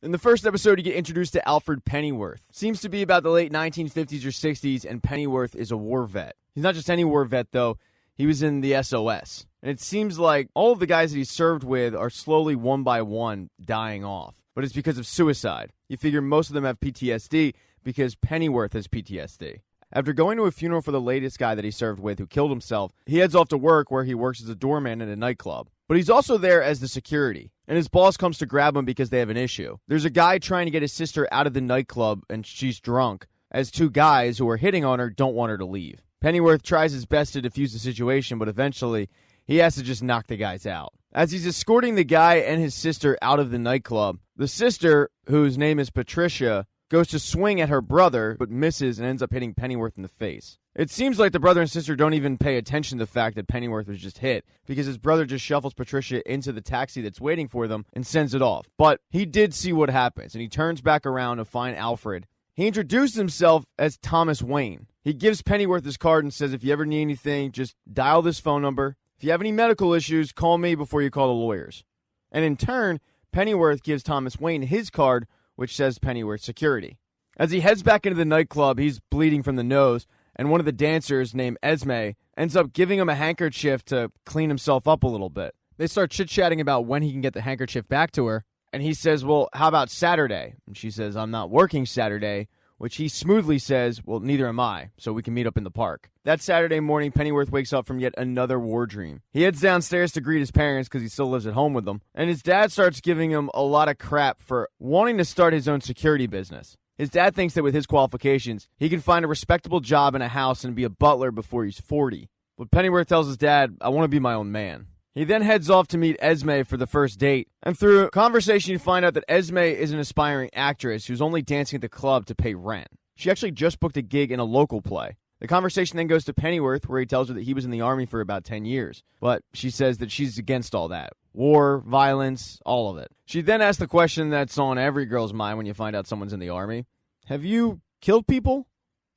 In the first episode, you get introduced to Alfred Pennyworth. Seems to be about the late 1950s or 60s, and Pennyworth is a war vet. He's not just any war vet, though. He was in the SOS. And it seems like all of the guys that he served with are slowly, one by one, dying off. But it's because of suicide. You figure most of them have PTSD because Pennyworth has PTSD. After going to a funeral for the latest guy that he served with who killed himself, he heads off to work where he works as a doorman at a nightclub. But he's also there as the security, and his boss comes to grab him because they have an issue. There's a guy trying to get his sister out of the nightclub, and she's drunk, as two guys who are hitting on her don't want her to leave. Pennyworth tries his best to defuse the situation, but eventually he has to just knock the guys out. As he's escorting the guy and his sister out of the nightclub, the sister, whose name is Patricia, goes to swing at her brother, but misses and ends up hitting Pennyworth in the face. It seems like the brother and sister don't even pay attention to the fact that Pennyworth was just hit, because his brother just shuffles Patricia into the taxi that's waiting for them and sends it off. But he did see what happens, and he turns back around to find Alfred. He introduced himself as Thomas Wayne. He gives Pennyworth his card and says, if you ever need anything, just dial this phone number. If you have any medical issues, call me before you call the lawyers. And in turn, Pennyworth gives Thomas Wayne his card, which says Pennyworth Security. As he heads back into the nightclub, he's bleeding from the nose, and one of the dancers, named Esme, ends up giving him a handkerchief to clean himself up a little bit. They start chit-chatting about when he can get the handkerchief back to her, and he says, well, how about Saturday? And she says, I'm not working Saturday, which he smoothly says, well, neither am I, so we can meet up in the park. That Saturday morning, Pennyworth wakes up from yet another war dream. He heads downstairs to greet his parents because he still lives at home with them, and his dad starts giving him a lot of crap for wanting to start his own security business. His dad thinks that with his qualifications, he can find a respectable job in a house and be a butler before he's 40. But Pennyworth tells his dad, I want to be my own man. He then heads off to meet Esme for the first date, and through a conversation you find out that Esme is an aspiring actress who's only dancing at the club to pay rent. She actually just booked a gig in a local play. The conversation then goes to Pennyworth, where he tells her that he was in the army for about 10 years, but she says that she's against all that. War, violence, all of it. She then asks the question that's on every girl's mind when you find out someone's in the army. Have you killed people?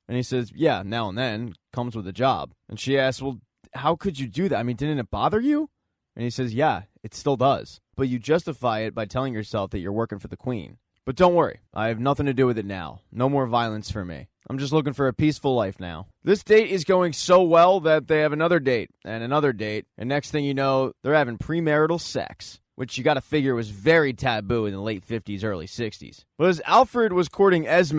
And he says, yeah, now and then. Comes with a job. And she asks, well, how could you do that? I mean, didn't it bother you? And he says, yeah, it still does. But you justify it by telling yourself that you're working for the Queen. But don't worry, I have nothing to do with it now. No more violence for me. I'm just looking for a peaceful life now. This date is going so well that they have another date, and next thing you know, they're having premarital sex, which you gotta figure was very taboo in the late 50s, early 60s. But as Alfred was courting Esme,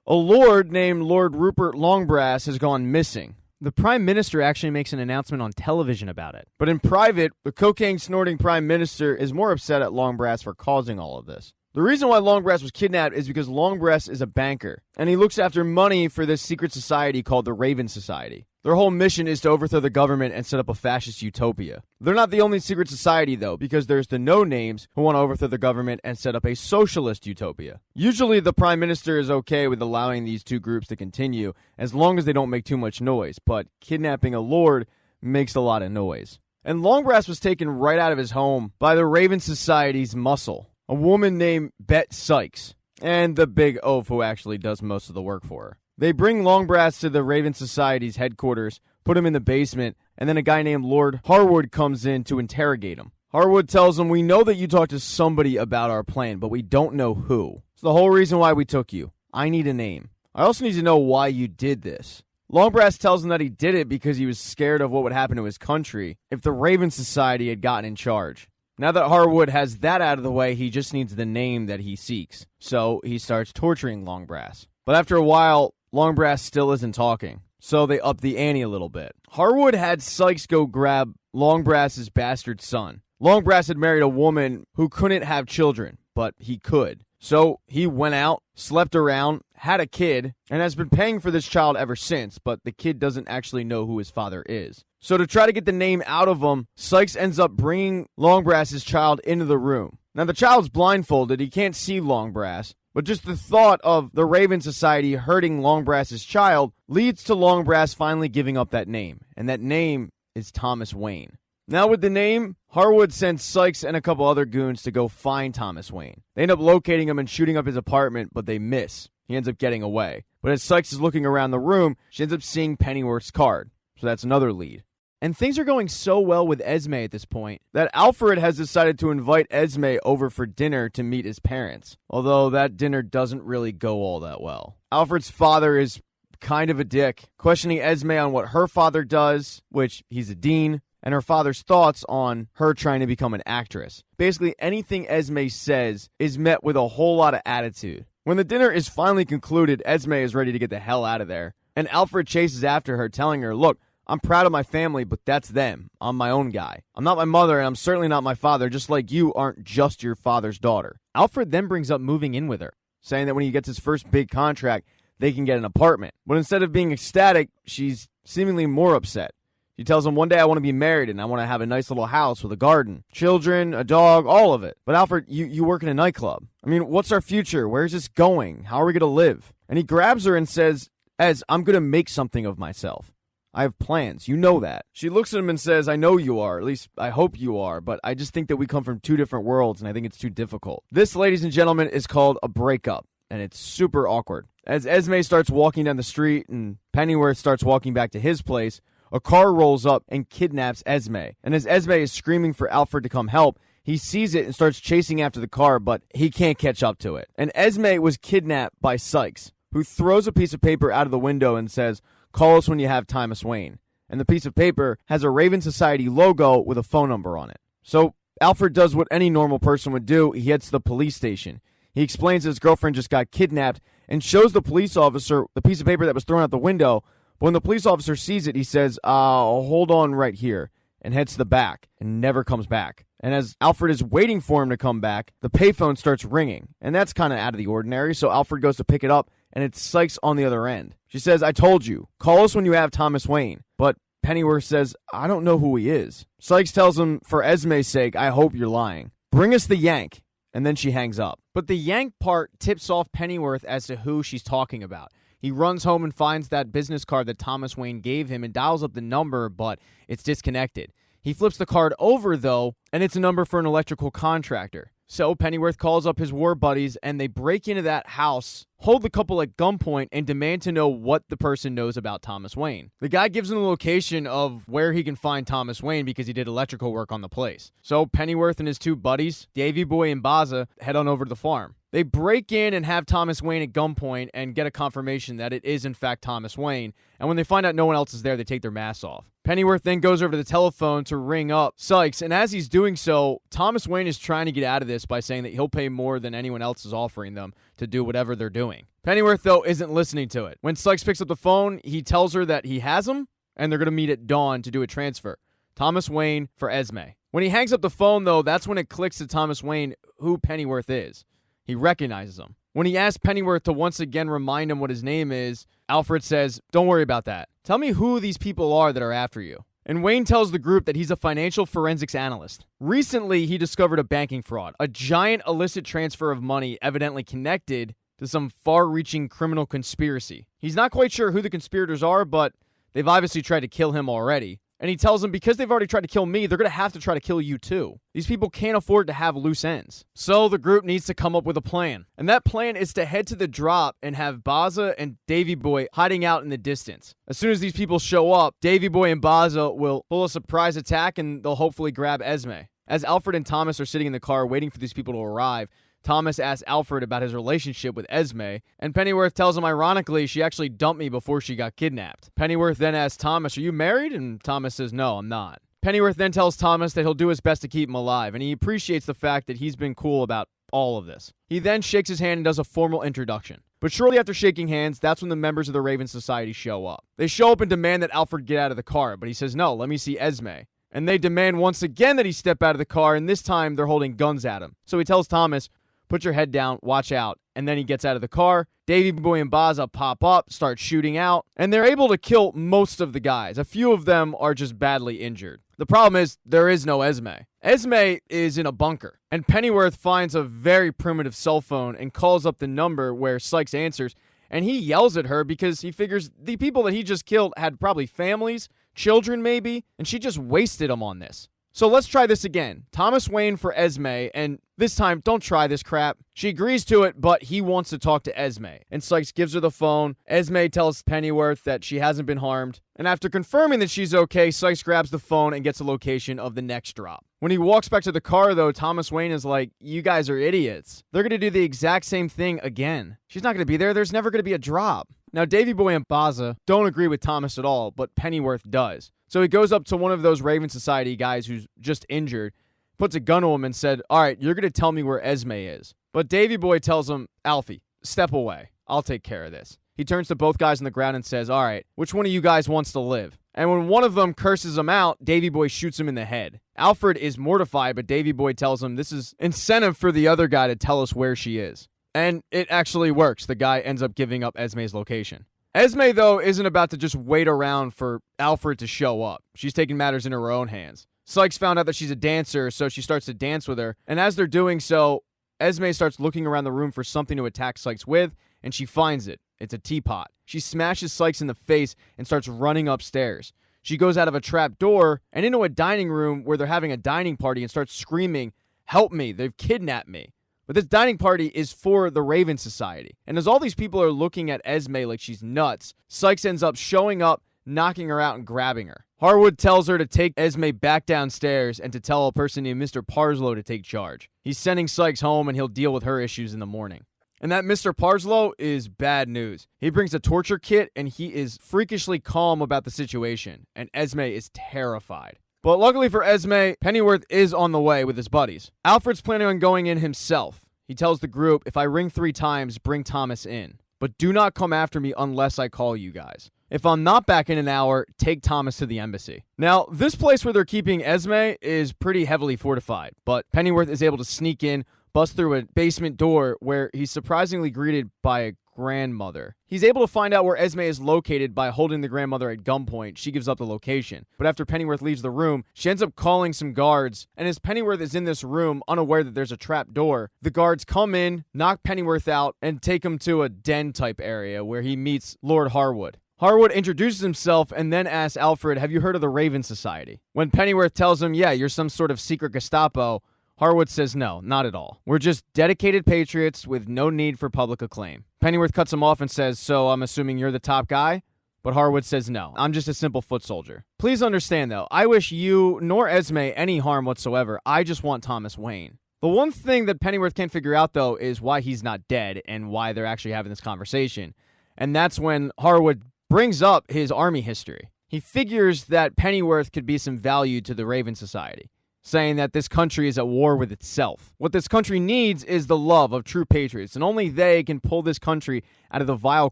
a lord named Lord Rupert Longbrass has gone missing. The Prime Minister actually makes an announcement on television about it. But in private, the cocaine-snorting Prime Minister is more upset at Longbrass for causing all of this. The reason why Longbrass was kidnapped is because Longbrass is a banker, and he looks after money for this secret society called the Raven Society. Their whole mission is to overthrow the government and set up a fascist utopia. They're not the only secret society, though, because there's the no-names who want to overthrow the government and set up a socialist utopia. Usually, the Prime Minister is okay with allowing these two groups to continue, as long as they don't make too much noise, but kidnapping a lord makes a lot of noise. And Longbrass was taken right out of his home by the Raven Society's muscle, a woman named Bet Sykes, and the big oaf who actually does most of the work for her. They bring Longbrass to the Raven Society's headquarters, put him in the basement, and then a guy named Lord Harwood comes in to interrogate him. Harwood tells him, we know that you talked to somebody about our plan, but we don't know who. It's the whole reason why we took you. I need a name. I also need to know why you did this. Longbrass tells him that he did it because he was scared of what would happen to his country if the Raven Society had gotten in charge. Now that Harwood has that out of the way, he just needs the name that he seeks. So he starts torturing Longbrass. But after a while, Longbrass still isn't talking, so they up the ante a little bit. Harwood had Sykes go grab Longbrass's bastard son. Longbrass had married a woman who couldn't have children, but he could. So he went out, slept around, had a kid, and has been paying for this child ever since, but the kid doesn't actually know who his father is. So to try to get the name out of him, Sykes ends up bringing Longbrass's child into the room. Now the child's blindfolded, he can't see Longbrass, but just the thought of the Raven Society hurting Longbrass's child leads to Longbrass finally giving up that name, and that name is Thomas Wayne. Now with the name, Harwood sends Sykes and a couple other goons to go find Thomas Wayne. They end up locating him and shooting up his apartment, but they miss. He ends up getting away. But as Sykes is looking around the room, she ends up seeing Pennyworth's card. So that's another lead. And things are going so well with Esme at this point that Alfred has decided to invite Esme over for dinner to meet his parents, although that dinner doesn't really go all that well. Alfred's father is kind of a dick, questioning Esme on what her father does, which he's a dean, and her father's thoughts on her trying to become an actress. Basically, anything Esme says is met with a whole lot of attitude. When the dinner is finally concluded, Esme is ready to get the hell out of there, and Alfred chases after her, telling her, look, I'm proud of my family, but that's them. I'm my own guy. I'm not my mother, and I'm certainly not my father, just like you aren't just your father's daughter. Alfred then brings up moving in with her, saying that when he gets his first big contract, they can get an apartment. But instead of being ecstatic, she's seemingly more upset. She tells him, one day I want to be married and I want to have a nice little house with a garden, children, a dog, all of it. But Alfred, you work in a nightclub. I mean, what's our future? Where's this going? How are we going to live? And he grabs her and says, Ez, I'm going to make something of myself. I have plans. You know that. She looks at him and says, I know you are. At least I hope you are. But I just think that we come from two different worlds and I think it's too difficult. This, ladies and gentlemen, is called a breakup. And it's super awkward. As Esme starts walking down the street and Pennyworth starts walking back to his place, a car rolls up and kidnaps Esme. And as Esme is screaming for Alfred to come help, he sees it and starts chasing after the car, but he can't catch up to it. And Esme was kidnapped by Sykes, who throws a piece of paper out of the window and says, call us when you have Thomas Wayne. And the piece of paper has a Raven Society logo with a phone number on it. So Alfred does what any normal person would do. He heads to the police station. He explains his girlfriend just got kidnapped and shows the police officer the piece of paper that was thrown out the window. But when the police officer sees it, he says, hold on right here, and heads to the back and never comes back. And as Alfred is waiting for him to come back, the payphone starts ringing. And that's kind of out of the ordinary, so Alfred goes to pick it up, and it's Sykes on the other end. She says, I told you, call us when you have Thomas Wayne. But Pennyworth says, I don't know who he is. Sykes tells him, for Esme's sake, I hope you're lying. Bring us the Yank. And then she hangs up. But the Yank part tips off Pennyworth as to who she's talking about. He runs home and finds that business card that Thomas Wayne gave him and dials up the number, but it's disconnected. He flips the card over, though, and it's a number for an electrical contractor. So Pennyworth calls up his war buddies, and they break into that house, hold the couple at gunpoint, and demand to know what the person knows about Thomas Wayne. The guy gives them the location of where he can find Thomas Wayne because he did electrical work on the place. So Pennyworth and his two buddies, Davy Boy and Baza, head on over to the farm. They break in and have Thomas Wayne at gunpoint and get a confirmation that it is in fact Thomas Wayne. And when they find out no one else is there, they take their masks off. Pennyworth then goes over to the telephone to ring up Sykes, and as he's doing so, Thomas Wayne is trying to get out of this by saying that he'll pay more than anyone else is offering them to do whatever they're doing. Pennyworth, though, isn't listening to it. When Sykes picks up the phone, he tells her that he has him, and they're going to meet at dawn to do a transfer. Thomas Wayne for Esme. When he hangs up the phone, though, that's when it clicks to Thomas Wayne who Pennyworth is. He recognizes him. When he asks Pennyworth to once again remind him what his name is, Alfred says, don't worry about that. Tell me who these people are that are after you. And Wayne tells the group that he's a financial forensics analyst. Recently, he discovered a banking fraud, a giant illicit transfer of money evidently connected to some far-reaching criminal conspiracy. He's not quite sure who the conspirators are, but they've obviously tried to kill him already. And he tells them, because they've already tried to kill me, they're going to have to try to kill you too. These people can't afford to have loose ends. So the group needs to come up with a plan. And that plan is to head to the drop and have Baza and Davy Boy hiding out in the distance. As soon as these people show up, Davy Boy and Baza will pull a surprise attack and they'll hopefully grab Esme. As Alfred and Thomas are sitting in the car waiting for these people to arrive, Thomas asks Alfred about his relationship with Esme, and Pennyworth tells him ironically she actually dumped me before she got kidnapped. Pennyworth then asks Thomas, are you married? And Thomas says, no, I'm not. Pennyworth then tells Thomas that he'll do his best to keep him alive, and he appreciates the fact that he's been cool about all of this. He then shakes his hand and does a formal introduction. But shortly after shaking hands, that's when the members of the Raven Society show up. They show up and demand that Alfred get out of the car, but he says, no, let me see Esme. And they demand once again that he step out of the car, and this time they're holding guns at him. So he tells Thomas, put your head down, watch out. And then he gets out of the car. Davy Boy and Baza pop up, start shooting out, and they're able to kill most of the guys. A few of them are just badly injured. The problem is, there is no Esme. Esme is in a bunker, and Pennyworth finds a very primitive cell phone and calls up the number where Sykes answers, and he yells at her because he figures the people that he just killed had probably families, children maybe, and she just wasted them on this. So let's try this again. Thomas Wayne for Esme, and this time, don't try this crap. She agrees to it, but he wants to talk to Esme. And Sykes gives her the phone. Esme tells Pennyworth that she hasn't been harmed. And after confirming that she's okay, Sykes grabs the phone and gets a location of the next drop. When he walks back to the car, though, Thomas Wayne is like, you guys are idiots. They're going to do the exact same thing again. She's not going to be there. There's never going to be a drop. Now, Davy Boy and Baza don't agree with Thomas at all, but Pennyworth does. So he goes up to one of those Raven Society guys who's just injured, puts a gun to him and said, all right, you're going to tell me where Esme is. But Davy Boy tells him, Alfie, step away. I'll take care of this. He turns to both guys on the ground and says, all right, which one of you guys wants to live? And when one of them curses him out, Davy Boy shoots him in the head. Alfred is mortified, but Davy Boy tells him this is incentive for the other guy to tell us where she is. And it actually works. The guy ends up giving up Esme's location. Esme, though, isn't about to just wait around for Alfred to show up. She's taking matters in her own hands. Sykes found out that she's a dancer, so she starts to dance with her. And as they're doing so, Esme starts looking around the room for something to attack Sykes with, and she finds it. It's a teapot. She smashes Sykes in the face and starts running upstairs. She goes out of a trap door and into a dining room where they're having a dining party and starts screaming, help me, they've kidnapped me. But this dining party is for the Raven Society. And as all these people are looking at Esme like she's nuts, Sykes ends up showing up, knocking her out and grabbing her. Harwood tells her to take Esme back downstairs and to tell a person named Mr. Parslow to take charge. He's sending Sykes home and he'll deal with her issues in the morning. And that Mr. Parslow is bad news. He brings a torture kit and he is freakishly calm about the situation. And Esme is terrified. But luckily for Esme, Pennyworth is on the way with his buddies. Alfred's planning on going in himself. He tells the group, if I ring 3 times, bring Thomas in. But do not come after me unless I call you guys. If I'm not back in an hour, take Thomas to the embassy. Now, this place where they're keeping Esme is pretty heavily fortified, but Pennyworth is able to sneak in, bust through a basement door where he's surprisingly greeted by a grandmother. He's able to find out where Esme is located by holding the grandmother at gunpoint. She gives up the location. But after Pennyworth leaves the room, she ends up calling some guards. And as Pennyworth is in this room, unaware that there's a trap door, the guards come in, knock Pennyworth out, and take him to a den-type area where he meets Lord Harwood. Harwood introduces himself and then asks Alfred, have you heard of the Raven Society? When Pennyworth tells him, yeah, you're some sort of secret Gestapo, Harwood says no, not at all. We're just dedicated patriots with no need for public acclaim. Pennyworth cuts him off and says, so I'm assuming you're the top guy? But Harwood says no, I'm just a simple foot soldier. Please understand though, I wish you nor Esme any harm whatsoever. I just want Thomas Wayne. The one thing that Pennyworth can't figure out though is why he's not dead and why they're actually having this conversation. And that's when Harwood brings up his army history. He figures that Pennyworth could be some value to the Raven Society, saying that this country is at war with itself. What this country needs is the love of true patriots, and only they can pull this country out of the vile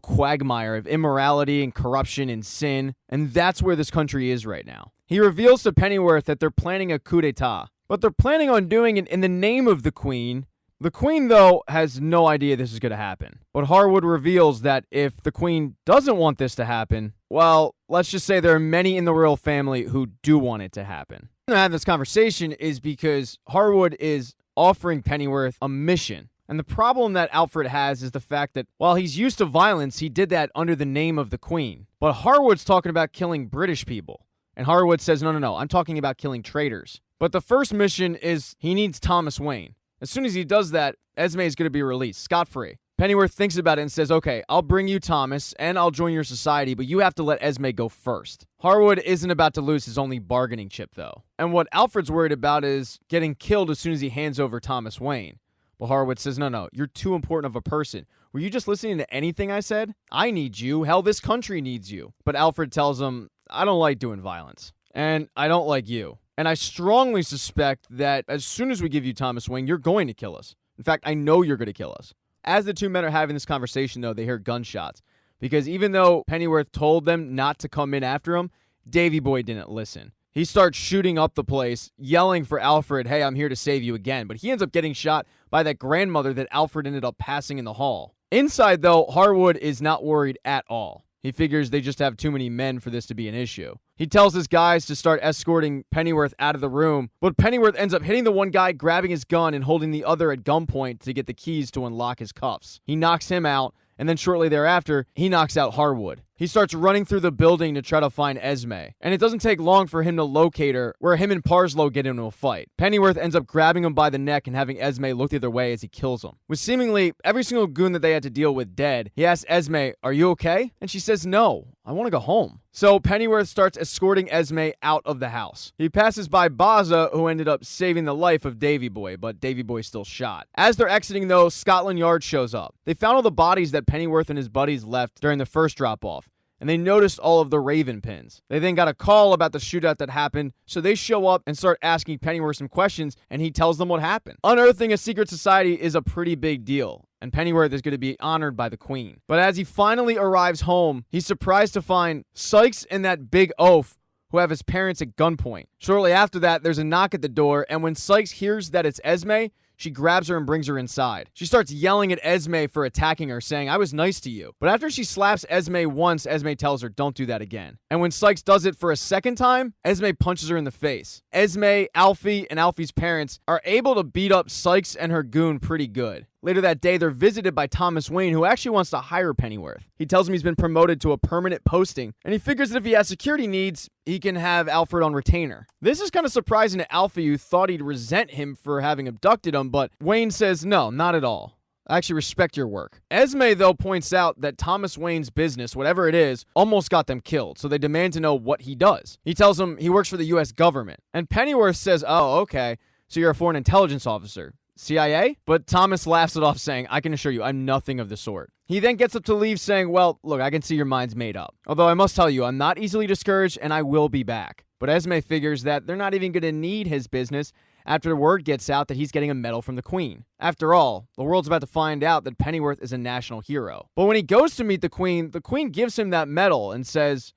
quagmire of immorality and corruption and sin, and that's where this country is right now. He reveals to Pennyworth that they're planning a coup d'etat, but they're planning on doing it in the name of the Queen. The Queen, though, has no idea this is going to happen. But Harwood reveals that if the Queen doesn't want this to happen, well, let's just say there are many in the royal family who do want it to happen. To have this conversation is because Harwood is offering Pennyworth a mission. And the problem that Alfred has is the fact that while he's used to violence, he did that under the name of the Queen. But Harwood's talking about killing British people. And Harwood says, no, I'm talking about killing traitors. But the first mission is he needs Thomas Wayne. As soon as he does that, Esme is going to be released, scot-free. Pennyworth thinks about it and says, okay, I'll bring you Thomas, and I'll join your society, but you have to let Esme go first. Harwood isn't about to lose his only bargaining chip, though. And what Alfred's worried about is getting killed as soon as he hands over Thomas Wayne. But Harwood says, no, you're too important of a person. Were you just listening to anything I said? I need you. Hell, this country needs you. But Alfred tells him, I don't like doing violence. And I don't like you. And I strongly suspect that as soon as we give you Thomas Wayne, you're going to kill us. In fact, I know you're going to kill us. As the two men are having this conversation, though, they hear gunshots. Because even though Pennyworth told them not to come in after him, Davy Boy didn't listen. He starts shooting up the place, yelling for Alfred, hey, I'm here to save you again. But he ends up getting shot by that grandmother that Alfred ended up passing in the hall. Inside, though, Harwood is not worried at all. He figures they just have too many men for this to be an issue. He tells his guys to start escorting Pennyworth out of the room, but Pennyworth ends up hitting the one guy, grabbing his gun, and holding the other at gunpoint to get the keys to unlock his cuffs. He knocks him out, and then shortly thereafter, he knocks out Harwood. he starts running through the building to try to find Esme. And it doesn't take long for him to locate her, where him and Parslow get into a fight. Pennyworth ends up grabbing him by the neck and having Esme look the other way as he kills him. With seemingly every single goon that they had to deal with dead, he asks Esme, "Are you okay?" And she says, "No, I want to go home." So Pennyworth starts escorting Esme out of the house. He passes by Baza, who ended up saving the life of Davy Boy, but Davy Boy's still shot. As they're exiting, though, Scotland Yard shows up. They found all the bodies that Pennyworth and his buddies left during the first drop-off, and they noticed all of the Raven pins. They then got a call about the shootout that happened, so they show up and start asking Pennyworth some questions, and he tells them what happened. Unearthing a secret society is a pretty big deal, and Pennyworth is going to be honored by the Queen. But as he finally arrives home, he's surprised to find Sykes and that big oaf who have his parents at gunpoint. Shortly after that, there's a knock at the door, and when Sykes hears that it's Esme, she grabs her and brings her inside. She starts yelling at Esme for attacking her, saying, "I was nice to you." But after she slaps Esme once, Esme tells her, "Don't do that again." And when Sykes does it for a second time, Esme punches her in the face. Esme, Alfie, and Alfie's parents are able to beat up Sykes and her goon pretty good. Later that day, they're visited by Thomas Wayne, who actually wants to hire Pennyworth. He tells him he's been promoted to a permanent posting, and he figures that if he has security needs, he can have Alfred on retainer. This is kind of surprising to Alfie, who thought he'd resent him for having abducted him, but Wayne says, "No, not at all. I actually respect your work." Esme, though, points out that Thomas Wayne's business, whatever it is, almost got them killed, so they demand to know what he does. He tells them he works for the U.S. government, and Pennyworth says, "Oh, okay, so you're a foreign intelligence officer. CIA?" But Thomas laughs it off, saying, "I can assure you, I'm nothing of the sort." He then gets up to leave, saying, "Well, look, I can see your mind's made up. Although I must tell you, I'm not easily discouraged, and I will be back." But Esme figures that they're not even going to need his business after the word gets out that he's getting a medal from the Queen. After all, the world's about to find out that Pennyworth is a national hero. But when he goes to meet the Queen gives him that medal and says,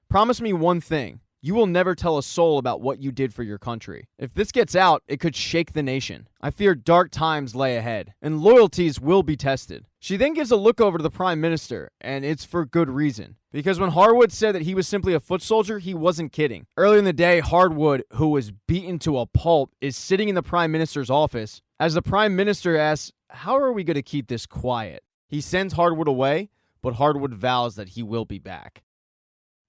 "Promise me one thing. You will never tell a soul about what you did for your country. If this gets out, it could shake the nation. I fear dark times lay ahead, and loyalties will be tested." She then gives a look over to the Prime Minister, and it's for good reason. Because when Harwood said that he was simply a foot soldier, he wasn't kidding. Earlier in the day, Harwood, who was beaten to a pulp, is sitting in the Prime Minister's office as the Prime Minister asks, "How are we going to keep this quiet?" He sends Harwood away, but Harwood vows that he will be back.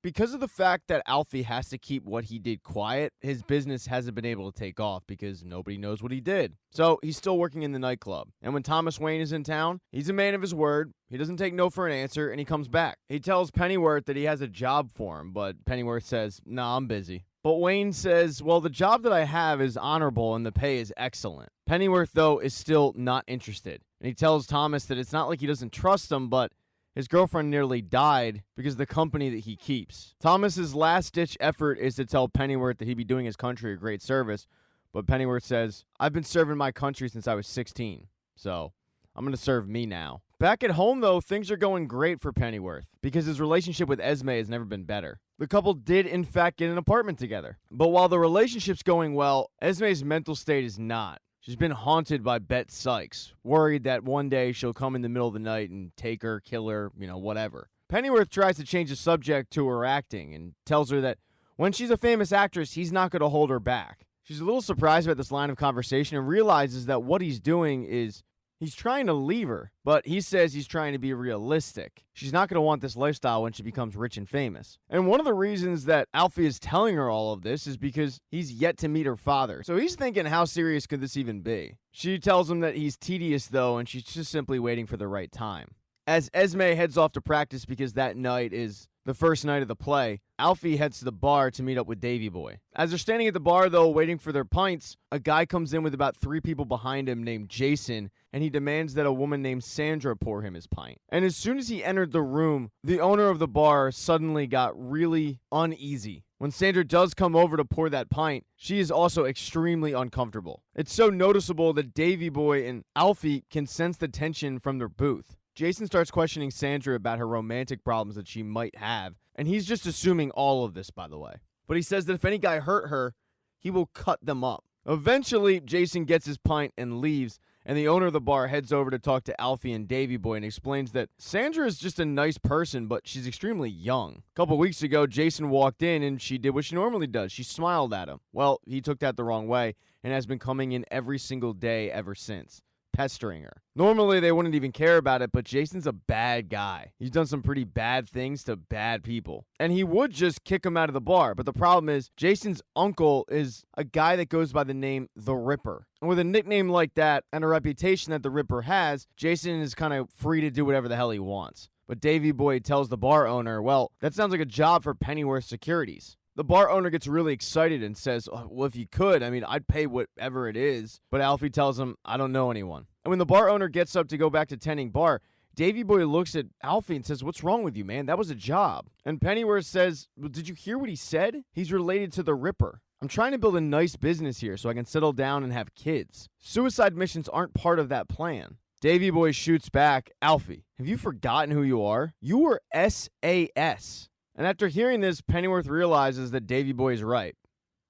Because of the fact that Alfie has to keep what he did quiet, his business hasn't been able to take off because nobody knows what he did. So he's still working in the nightclub. And when Thomas Wayne is in town, he's a man of his word. He doesn't take no for an answer, and he comes back. He tells Pennyworth that he has a job for him, but Pennyworth says, "Nah, I'm busy." But Wayne says, "Well, the job that I have is honorable and the pay is excellent." Pennyworth, though, is still not interested. And he tells Thomas that it's not like he doesn't trust him, but his girlfriend nearly died because of the company that he keeps. Thomas's last-ditch effort is to tell Pennyworth that he'd be doing his country a great service, but Pennyworth says, "I've been serving my country since I was 16, so I'm going to serve me now." Back at home, though, things are going great for Pennyworth because his relationship with Esme has never been better. The couple did, in fact, get an apartment together. But while the relationship's going well, Esme's mental state is not. She's been haunted by Bet Sykes, worried that one day she'll come in the middle of the night and take her, kill her, whatever. Pennyworth tries to change the subject to her acting and tells her that when she's a famous actress, he's not going to hold her back. She's a little surprised about this line of conversation and realizes that what he's doing is he's trying to leave her, but he says he's trying to be realistic. She's not going to want this lifestyle when she becomes rich and famous. And one of the reasons that Alfie is telling her all of this is because he's yet to meet her father. So he's thinking, how serious could this even be? She tells him that he's tedious, though, and she's just simply waiting for the right time. As Esme heads off to practice because that night is the first night of the play, Alfie heads to the bar to meet up with Davy Boy. As they're standing at the bar, though, waiting for their pints, a guy comes in with about 3 people behind him named Jason, and he demands that a woman named Sandra pour him his pint. And as soon as he entered the room, the owner of the bar suddenly got really uneasy. When Sandra does come over to pour that pint, she is also extremely uncomfortable. It's so noticeable that Davy Boy and Alfie can sense the tension from their booth. Jason starts questioning Sandra about her romantic problems that she might have, and he's just assuming all of this, by the way. But he says that if any guy hurt her, he will cut them up. Eventually, Jason gets his pint and leaves, and the owner of the bar heads over to talk to Alfie and Davy Boy and explains that Sandra is just a nice person, but she's extremely young. A couple weeks ago, Jason walked in, and she did what she normally does. She smiled at him. Well, he took that the wrong way and has been coming in every single day ever since. pestering her. Normally, they wouldn't even care about it, but Jason's a bad guy. He's done some pretty bad things to bad people. And he would just kick him out of the bar. But the problem is, Jason's uncle is a guy that goes by the name The Ripper. And with a nickname like that and a reputation that The Ripper has, Jason is kind of free to do whatever the hell he wants. But Davy Boy tells the bar owner, well, that sounds like a job for Pennyworth Securities. The bar owner gets really excited and says, oh, well, if you could, I'd pay whatever it is. But Alfie tells him, I don't know anyone. And when the bar owner gets up to go back to tending bar, Davy Boy looks at Alfie and says, what's wrong with you, man? That was a job. And Pennyworth says, well, did you hear what he said? He's related to the Ripper. I'm trying to build a nice business here so I can settle down and have kids. Suicide missions aren't part of that plan. Davy Boy shoots back, Alfie, have you forgotten who you are? You were SAS. And after hearing this, Pennyworth realizes that Davy Boy is right.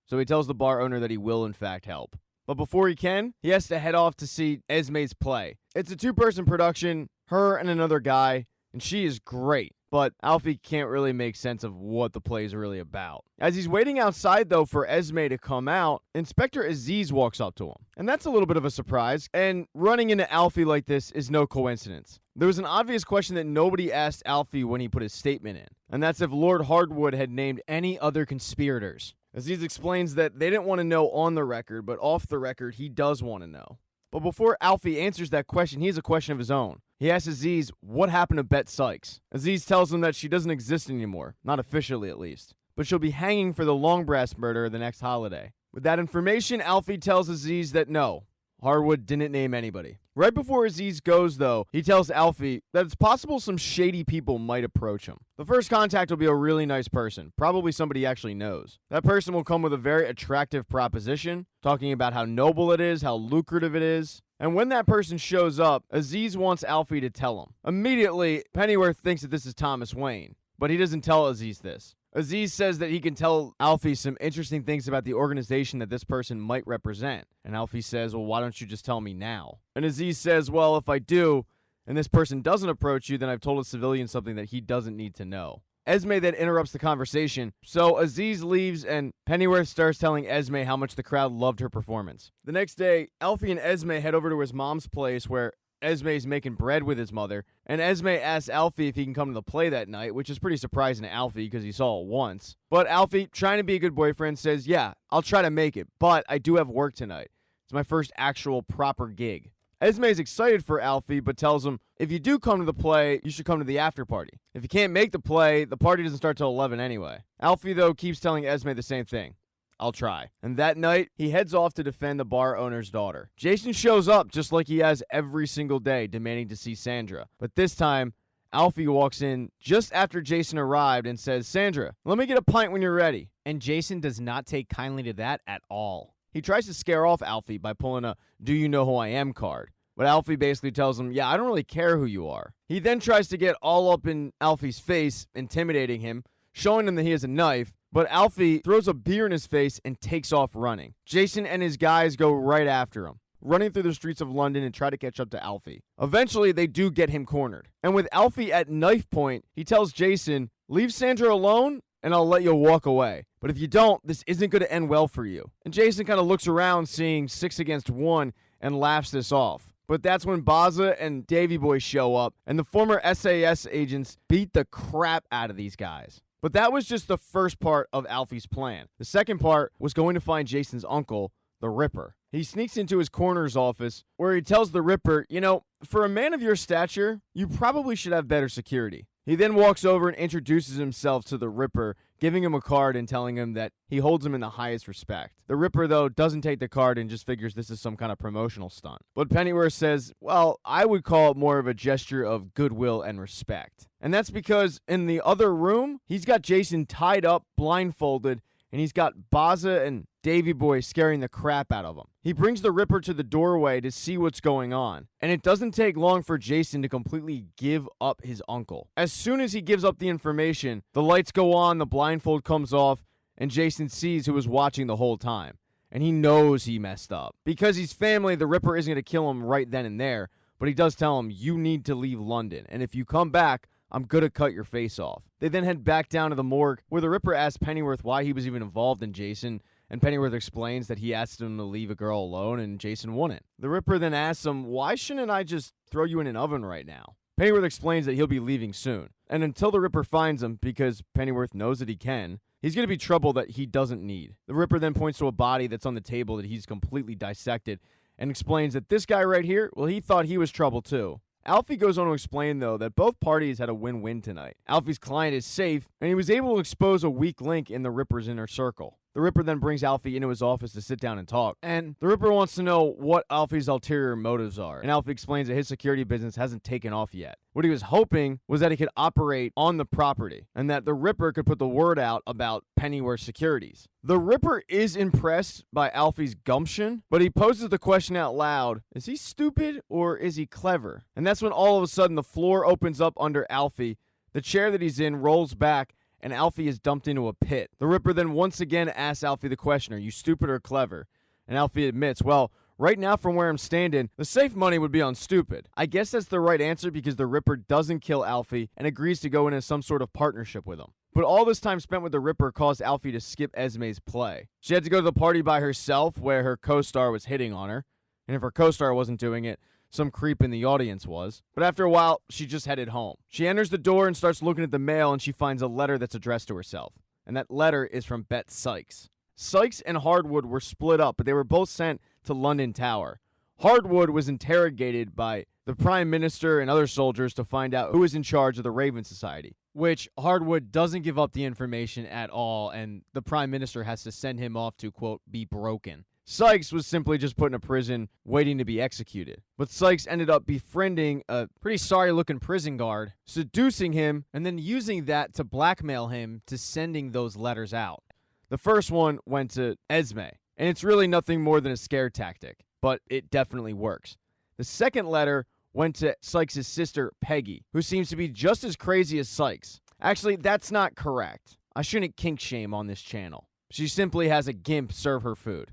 So he tells the bar owner that he will, in fact, help. But before he can, he has to head off to see Esme's play. It's a two-person production, her and another guy, and she is great. But Alfie can't really make sense of what the play is really about. As he's waiting outside, though, for Esme to come out, Inspector Aziz walks up to him. And that's a little bit of a surprise, and running into Alfie like this is no coincidence. There was an obvious question that nobody asked Alfie when he put his statement in, and that's if Lord Hardwood had named any other conspirators. Aziz explains that they didn't want to know on the record, but off the record, he does want to know. But before Alfie answers that question, he has a question of his own. He asks Aziz, what happened to Bet Sykes? Aziz tells him that she doesn't exist anymore, not officially at least, but she'll be hanging for the Longbrass murder the next holiday. With that information, Alfie tells Aziz that no, Hardwood didn't name anybody. Right before Aziz goes, though, he tells Alfie that it's possible some shady people might approach him. The first contact will be a really nice person, probably somebody he actually knows. That person will come with a very attractive proposition, talking about how noble it is, how lucrative it is. And when that person shows up, Aziz wants Alfie to tell him. Immediately, Pennyworth thinks that this is Thomas Wayne, but he doesn't tell Aziz this. Aziz says that he can tell Alfie some interesting things about the organization that this person might represent. And Alfie says, well, why don't you just tell me now? And Aziz says, well, if I do, and this person doesn't approach you, then I've told a civilian something that he doesn't need to know. Esme then interrupts the conversation, so Aziz leaves and Pennyworth starts telling Esme how much the crowd loved her performance. The next day, Alfie and Esme head over to his mom's place where Esme's making bread with his mother, and Esme asks Alfie if he can come to the play that night, which is pretty surprising to Alfie because he saw it once. But Alfie, trying to be a good boyfriend, says, yeah, I'll try to make it, but I do have work tonight. It's my first actual proper gig. Esme is excited for Alfie, but tells him, if you do come to the play, you should come to the after party. If you can't make the play, the party doesn't start till 11 anyway. Alfie, though, keeps telling Esme the same thing. I'll try. And that night, he heads off to defend the bar owner's daughter. Jason shows up just like he has every single day, demanding to see Sandra. But this time, Alfie walks in just after Jason arrived and says, Sandra, let me get a pint when you're ready. And Jason does not take kindly to that at all. He tries to scare off Alfie by pulling a do you know who I am card. But Alfie basically tells him, yeah, I don't really care who you are. He then tries to get all up in Alfie's face, intimidating him, showing him that he has a knife. But Alfie throws a beer in his face and takes off running. Jason and his guys go right after him, running through the streets of London and try to catch up to Alfie. Eventually, they do get him cornered. And with Alfie at knife point, he tells Jason, leave Sandra alone and I'll let you walk away. But if you don't, this isn't going to end well for you. And Jason kind of looks around seeing 6 against 1 and laughs this off. But that's when Baza and Davy Boy show up, and the former SAS agents beat the crap out of these guys. But that was just the first part of Alfie's plan. The second part was going to find Jason's uncle, the Ripper. He sneaks into his coroner's office, where he tells the Ripper, you know, for a man of your stature, you probably should have better security. He then walks over and introduces himself to the Ripper, giving him a card and telling him that he holds him in the highest respect. The Ripper, though, doesn't take the card and just figures this is some kind of promotional stunt. But Pennyworth says, well, I would call it more of a gesture of goodwill and respect. And that's because in the other room, he's got Jason tied up, blindfolded, and he's got Baza and Davy Boy scaring the crap out of him. He brings the Ripper to the doorway to see what's going on, and it doesn't take long for Jason to completely give up his uncle. As soon as he gives up the information, the lights go on, the blindfold comes off, and Jason sees who was watching the whole time. And he knows he messed up. Because he's family, the Ripper isn't going to kill him right then and there, but he does tell him, you need to leave London, and if you come back, I'm gonna cut your face off. They then head back down to the morgue, where the Ripper asks Pennyworth why he was even involved in Jason, and Pennyworth explains that he asked him to leave a girl alone, and Jason wouldn't. The Ripper then asks him, why shouldn't I just throw you in an oven right now? Pennyworth explains that he'll be leaving soon, and until the Ripper finds him, because Pennyworth knows that he can, he's going to be trouble that he doesn't need. The Ripper then points to a body that's on the table that he's completely dissected, and explains that this guy right here, well, he thought he was trouble too. Alfie goes on to explain, though, that both parties had a win-win tonight. Alfie's client is safe, and he was able to expose a weak link in the Ripper's inner circle. The Ripper then brings Alfie into his office to sit down and talk, and the Ripper wants to know what Alfie's ulterior motives are, and Alfie explains that his security business hasn't taken off yet. What he was hoping was that he could operate on the property, and that the Ripper could put the word out about Pennyworth securities. The Ripper is impressed by Alfie's gumption, but he poses the question out loud, is he stupid or is he clever? And that's when all of a sudden the floor opens up under Alfie, the chair that he's in rolls back, and Alfie is dumped into a pit. The Ripper then once again asks Alfie the question, are you stupid or clever? And Alfie admits, well, right now from where I'm standing, the safe money would be on stupid. I guess that's the right answer because the Ripper doesn't kill Alfie and agrees to go into some sort of partnership with him. But all this time spent with the Ripper caused Alfie to skip Esme's play. She had to go to the party by herself where her co-star was hitting on her. And if her co-star wasn't doing it, some creep in the audience was. But after a while, she just headed home. She enters the door and starts looking at the mail, and she finds a letter that's addressed to herself. And that letter is from Bet Sykes. Sykes and Hardwood were split up, but they were both sent to London Tower. Hardwood was interrogated by the Prime Minister and other soldiers to find out who was in charge of the Raven Society. Which Hardwood doesn't give up the information at all, and the Prime Minister has to send him off to, quote, be broken. Sykes was simply just put in a prison waiting to be executed. But Sykes ended up befriending a pretty sorry-looking prison guard, seducing him, and then using that to blackmail him to sending those letters out. The first one went to Esme, and it's really nothing more than a scare tactic, but it definitely works. The second letter went to Sykes' sister, Peggy, who seems to be just as crazy as Sykes. Actually, that's not correct. I shouldn't kink shame on this channel. She simply has a gimp serve her food.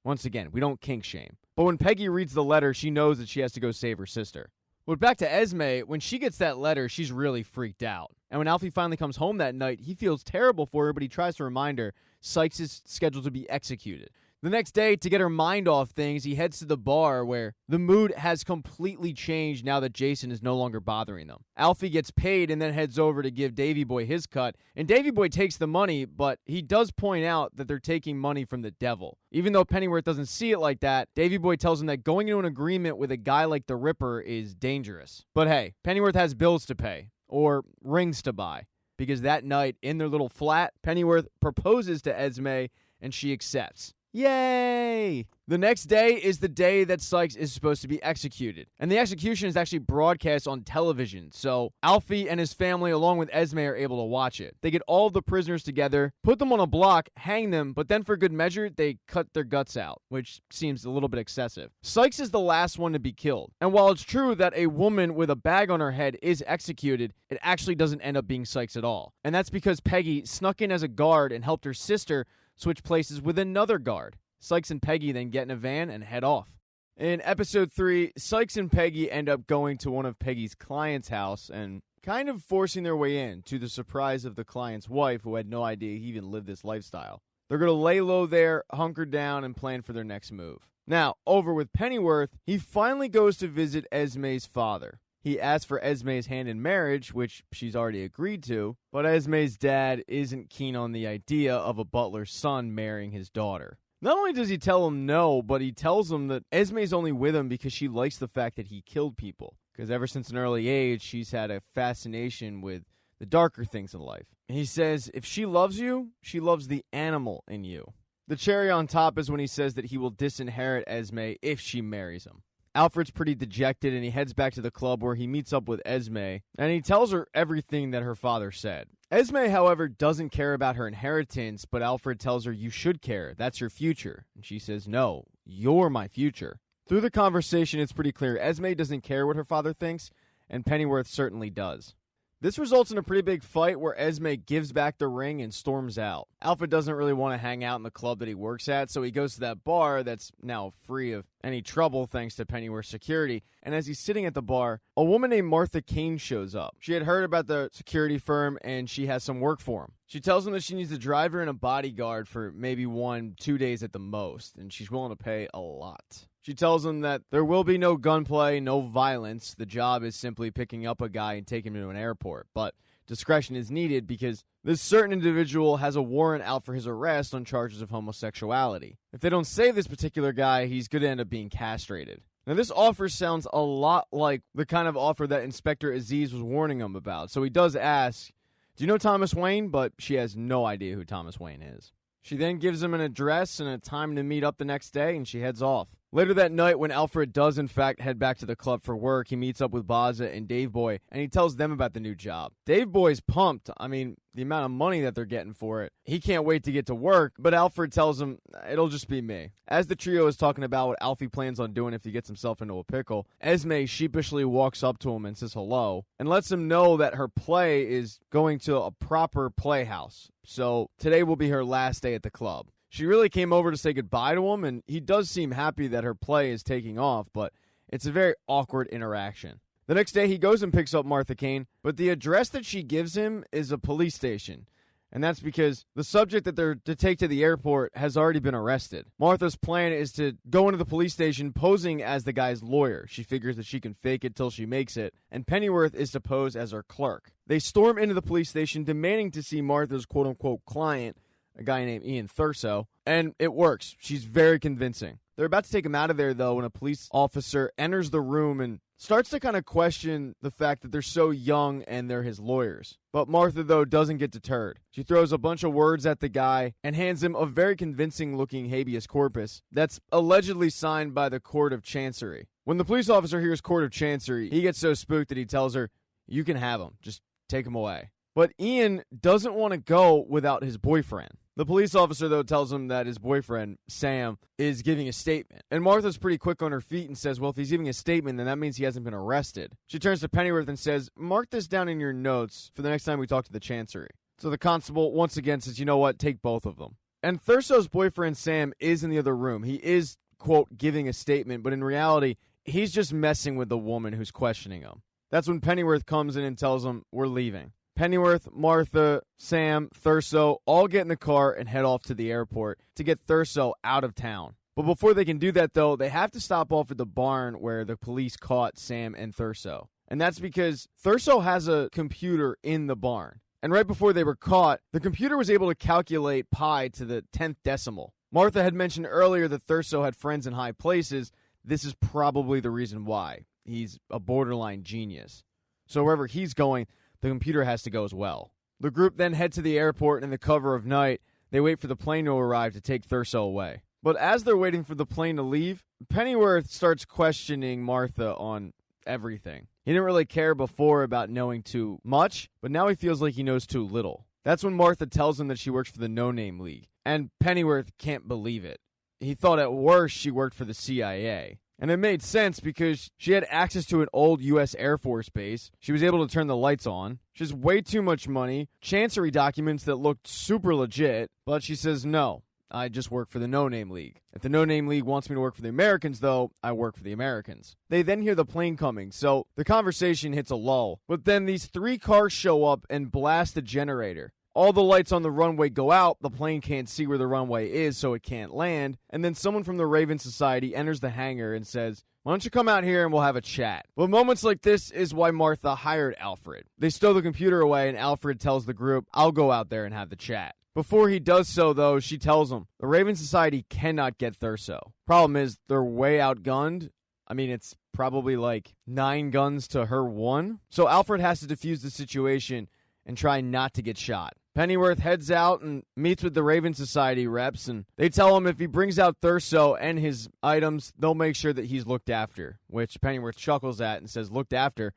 Once again, we don't kink shame. But when Peggy reads the letter, she knows that she has to go save her sister. But back to Esme, when she gets that letter, she's really freaked out. And when Alfie finally comes home that night, he feels terrible for her, but he tries to remind her Sykes is scheduled to be executed. The next day, to get her mind off things, he heads to the bar where the mood has completely changed now that Jason is no longer bothering them. Alfie gets paid and then heads over to give Davy Boy his cut, and Davy Boy takes the money, but he does point out that they're taking money from the devil. Even though Pennyworth doesn't see it like that, Davy Boy tells him that going into an agreement with a guy like the Ripper is dangerous. But hey, Pennyworth has bills to pay, or rings to buy, because that night in their little flat, Pennyworth proposes to Esme, and she accepts. Yay! The next day is the day that Sykes is supposed to be executed. And the execution is actually broadcast on television, so Alfie and his family along with Esme are able to watch it. They get all of the prisoners together, put them on a block, hang them, but then for good measure, they cut their guts out, which seems a little bit excessive. Sykes is the last one to be killed. And while it's true that a woman with a bag on her head is executed, it actually doesn't end up being Sykes at all. And that's because Peggy snuck in as a guard and helped her sister switch places with another guard. Sykes and Peggy then get in a van and head off. In episode 3, Sykes and Peggy end up going to one of Peggy's client's house and kind of forcing their way in, to the surprise of the client's wife, who had no idea he even lived this lifestyle. They're going to lay low there, hunker down, and plan for their next move. Now, over with Pennyworth, he finally goes to visit Esme's father. He asks for Esme's hand in marriage, which she's already agreed to, but Esme's dad isn't keen on the idea of a butler's son marrying his daughter. Not only does he tell him no, but he tells him that Esme's only with him because she likes the fact that he killed people. Because ever since an early age, she's had a fascination with the darker things in life. And he says, if she loves you, she loves the animal in you. The cherry on top is when he says that he will disinherit Esme if she marries him. Alfred's pretty dejected, and he heads back to the club where he meets up with Esme, and he tells her everything that her father said. Esme, however, doesn't care about her inheritance, but Alfred tells her, you should care, that's your future. And she says, no, you're my future. Through the conversation, it's pretty clear Esme doesn't care what her father thinks, and Pennyworth certainly does. This results in a pretty big fight where Esme gives back the ring and storms out. Alfred doesn't really want to hang out in the club that he works at, so he goes to that bar that's now free of any trouble thanks to Pennyworth security. And as he's sitting at the bar, a woman named Martha Kane shows up. She had heard about the security firm and she has some work for him. She tells him that she needs a driver and a bodyguard for maybe 1-2 days at the most, and she's willing to pay a lot. She tells him that there will be no gunplay, no violence. The job is simply picking up a guy and taking him to an airport. But discretion is needed because this certain individual has a warrant out for his arrest on charges of homosexuality. If they don't save this particular guy, he's going to end up being castrated. Now, this offer sounds a lot like the kind of offer that Inspector Aziz was warning him about. So he does ask, "Do you know Thomas Wayne?" But she has no idea who Thomas Wayne is. She then gives him an address and a time to meet up the next day, and she heads off. Later that night, when Alfred does in fact head back to the club for work, he meets up with Baza and Dave Boy, and he tells them about the new job. Dave Boy's pumped. I mean, the amount of money that they're getting for it. He can't wait to get to work, but Alfred tells him, it'll just be me. As the trio is talking about what Alfie plans on doing if he gets himself into a pickle, Esme sheepishly walks up to him and says hello, and lets him know that her play is going to a proper playhouse. So today will be her last day at the club. She really came over to say goodbye to him, and he does seem happy that her play is taking off, but it's a very awkward interaction. The next day, he goes and picks up Martha Kane, but the address that she gives him is a police station, and that's because the subject that they're to take to the airport has already been arrested. Martha's plan is to go into the police station posing as the guy's lawyer. She figures that she can fake it till she makes it, and Pennyworth is to pose as her clerk. They storm into the police station demanding to see Martha's quote-unquote client, a guy named Ian Thurso, and it works. She's very convincing. They're about to take him out of there, though, when a police officer enters the room and starts to kind of question the fact that they're so young and they're his lawyers. But Martha, though, doesn't get deterred. She throws a bunch of words at the guy and hands him a very convincing-looking habeas corpus that's allegedly signed by the Court of Chancery. When the police officer hears Court of Chancery, he gets so spooked that he tells her, "You can have him. Just take him away." But Ian doesn't want to go without his boyfriend. The police officer, though, tells him that his boyfriend, Sam, is giving a statement. And Martha's pretty quick on her feet and says, well, if he's giving a statement, then that means he hasn't been arrested. She turns to Pennyworth and says, mark this down in your notes for the next time we talk to the Chancery. So the constable, once again, says, you know what, take both of them. And Thurso's boyfriend, Sam, is in the other room. He is, quote, giving a statement, but in reality, he's just messing with the woman who's questioning him. That's when Pennyworth comes in and tells him, we're leaving. Pennyworth, Martha, Sam, Thurso all get in the car and head off to the airport to get Thurso out of town. But before they can do that, though, they have to stop off at the barn where the police caught Sam and Thurso. And that's because Thurso has a computer in the barn. And right before they were caught, the computer was able to calculate pi to the 10th decimal. Martha had mentioned earlier that Thurso had friends in high places. This is probably the reason why. He's a borderline genius. So wherever he's going, the computer has to go as well. The group then head to the airport, and in the cover of night, they wait for the plane to arrive to take Thurso away. But as they're waiting for the plane to leave, Pennyworth starts questioning Martha on everything. He didn't really care before about knowing too much, but now he feels like he knows too little. That's when Martha tells him that she works for the No Name League, and Pennyworth can't believe it. He thought at worst she worked for the CIA. And it made sense because she had access to an old U.S. Air Force base. She was able to turn the lights on. She has way too much money, Chancery documents that looked super legit, but she says, no, I just work for the No Name League. If the No Name League wants me to work for the Americans, though, I work for the Americans. They then hear the plane coming, so the conversation hits a lull. But then these 3 cars show up and blast the generator. All the lights on the runway go out, the plane can't see where the runway is, so it can't land, and then someone from the Raven Society enters the hangar and says, why don't you come out here and we'll have a chat? But moments like this is why Martha hired Alfred. They stow the computer away, and Alfred tells the group, I'll go out there and have the chat. Before he does so, though, she tells him, the Raven Society cannot get Thurso. Problem is, they're way outgunned. I mean, it's probably like 9 guns to her 1. So Alfred has to defuse the situation and try not to get shot. Pennyworth heads out and meets with the Raven Society reps, and they tell him if he brings out Thurso and his items, they'll make sure that he's looked after, which Pennyworth chuckles at and says, looked after?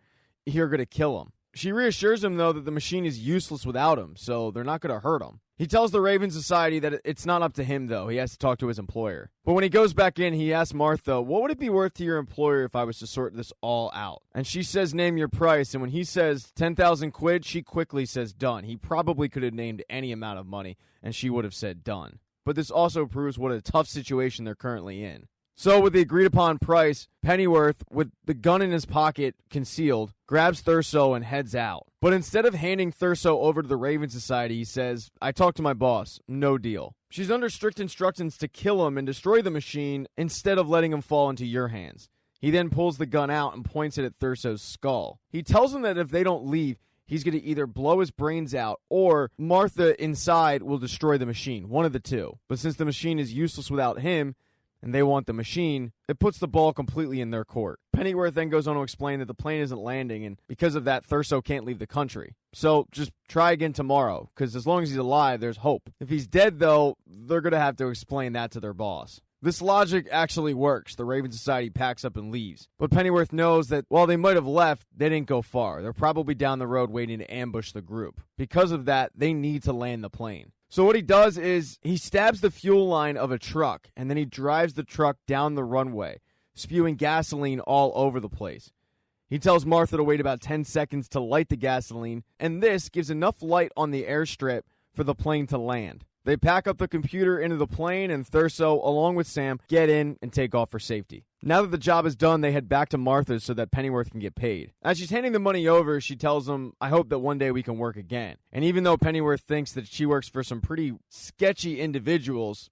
You're going to kill him. She reassures him, though, that the machine is useless without him, so they're not going to hurt him. He tells the Raven Society that it's not up to him, though. He has to talk to his employer. But when he goes back in, he asks Martha, what would it be worth to your employer if I was to sort this all out? And she says, name your price. And when he says 10,000 quid, she quickly says done. He probably could have named any amount of money, and she would have said done. But this also proves what a tough situation they're currently in. So with the agreed upon price, Pennyworth, with the gun in his pocket concealed, grabs Thurso and heads out. But instead of handing Thurso over to the Raven Society, he says, I talked to my boss, no deal. She's under strict instructions to kill him and destroy the machine instead of letting him fall into your hands. He then pulls the gun out and points it at Thurso's skull. He tells him that if they don't leave, he's going to either blow his brains out or Martha inside will destroy the machine, one of the two. But since the machine is useless without him, and they want the machine, it puts the ball completely in their court. Pennyworth then goes on to explain that the plane isn't landing, and because of that, Thurso can't leave the country. So just try again tomorrow, because as long as he's alive, there's hope. If he's dead, though, they're going to have to explain that to their boss. This logic actually works. The Raven Society packs up and leaves. But Pennyworth knows that while they might have left, they didn't go far. They're probably down the road waiting to ambush the group. Because of that, they need to land the plane. So what he does is he stabs the fuel line of a truck, and then he drives the truck down the runway, spewing gasoline all over the place. He tells Martha to wait about 10 seconds to light the gasoline, and this gives enough light on the airstrip for the plane to land. They pack up the computer into the plane, and Thurso, along with Sam, get in and take off for safety. Now that the job is done, they head back to Martha's so that Pennyworth can get paid. As she's handing the money over, she tells him, I hope that one day we can work again. And even though Pennyworth thinks that she works for some pretty sketchy individuals,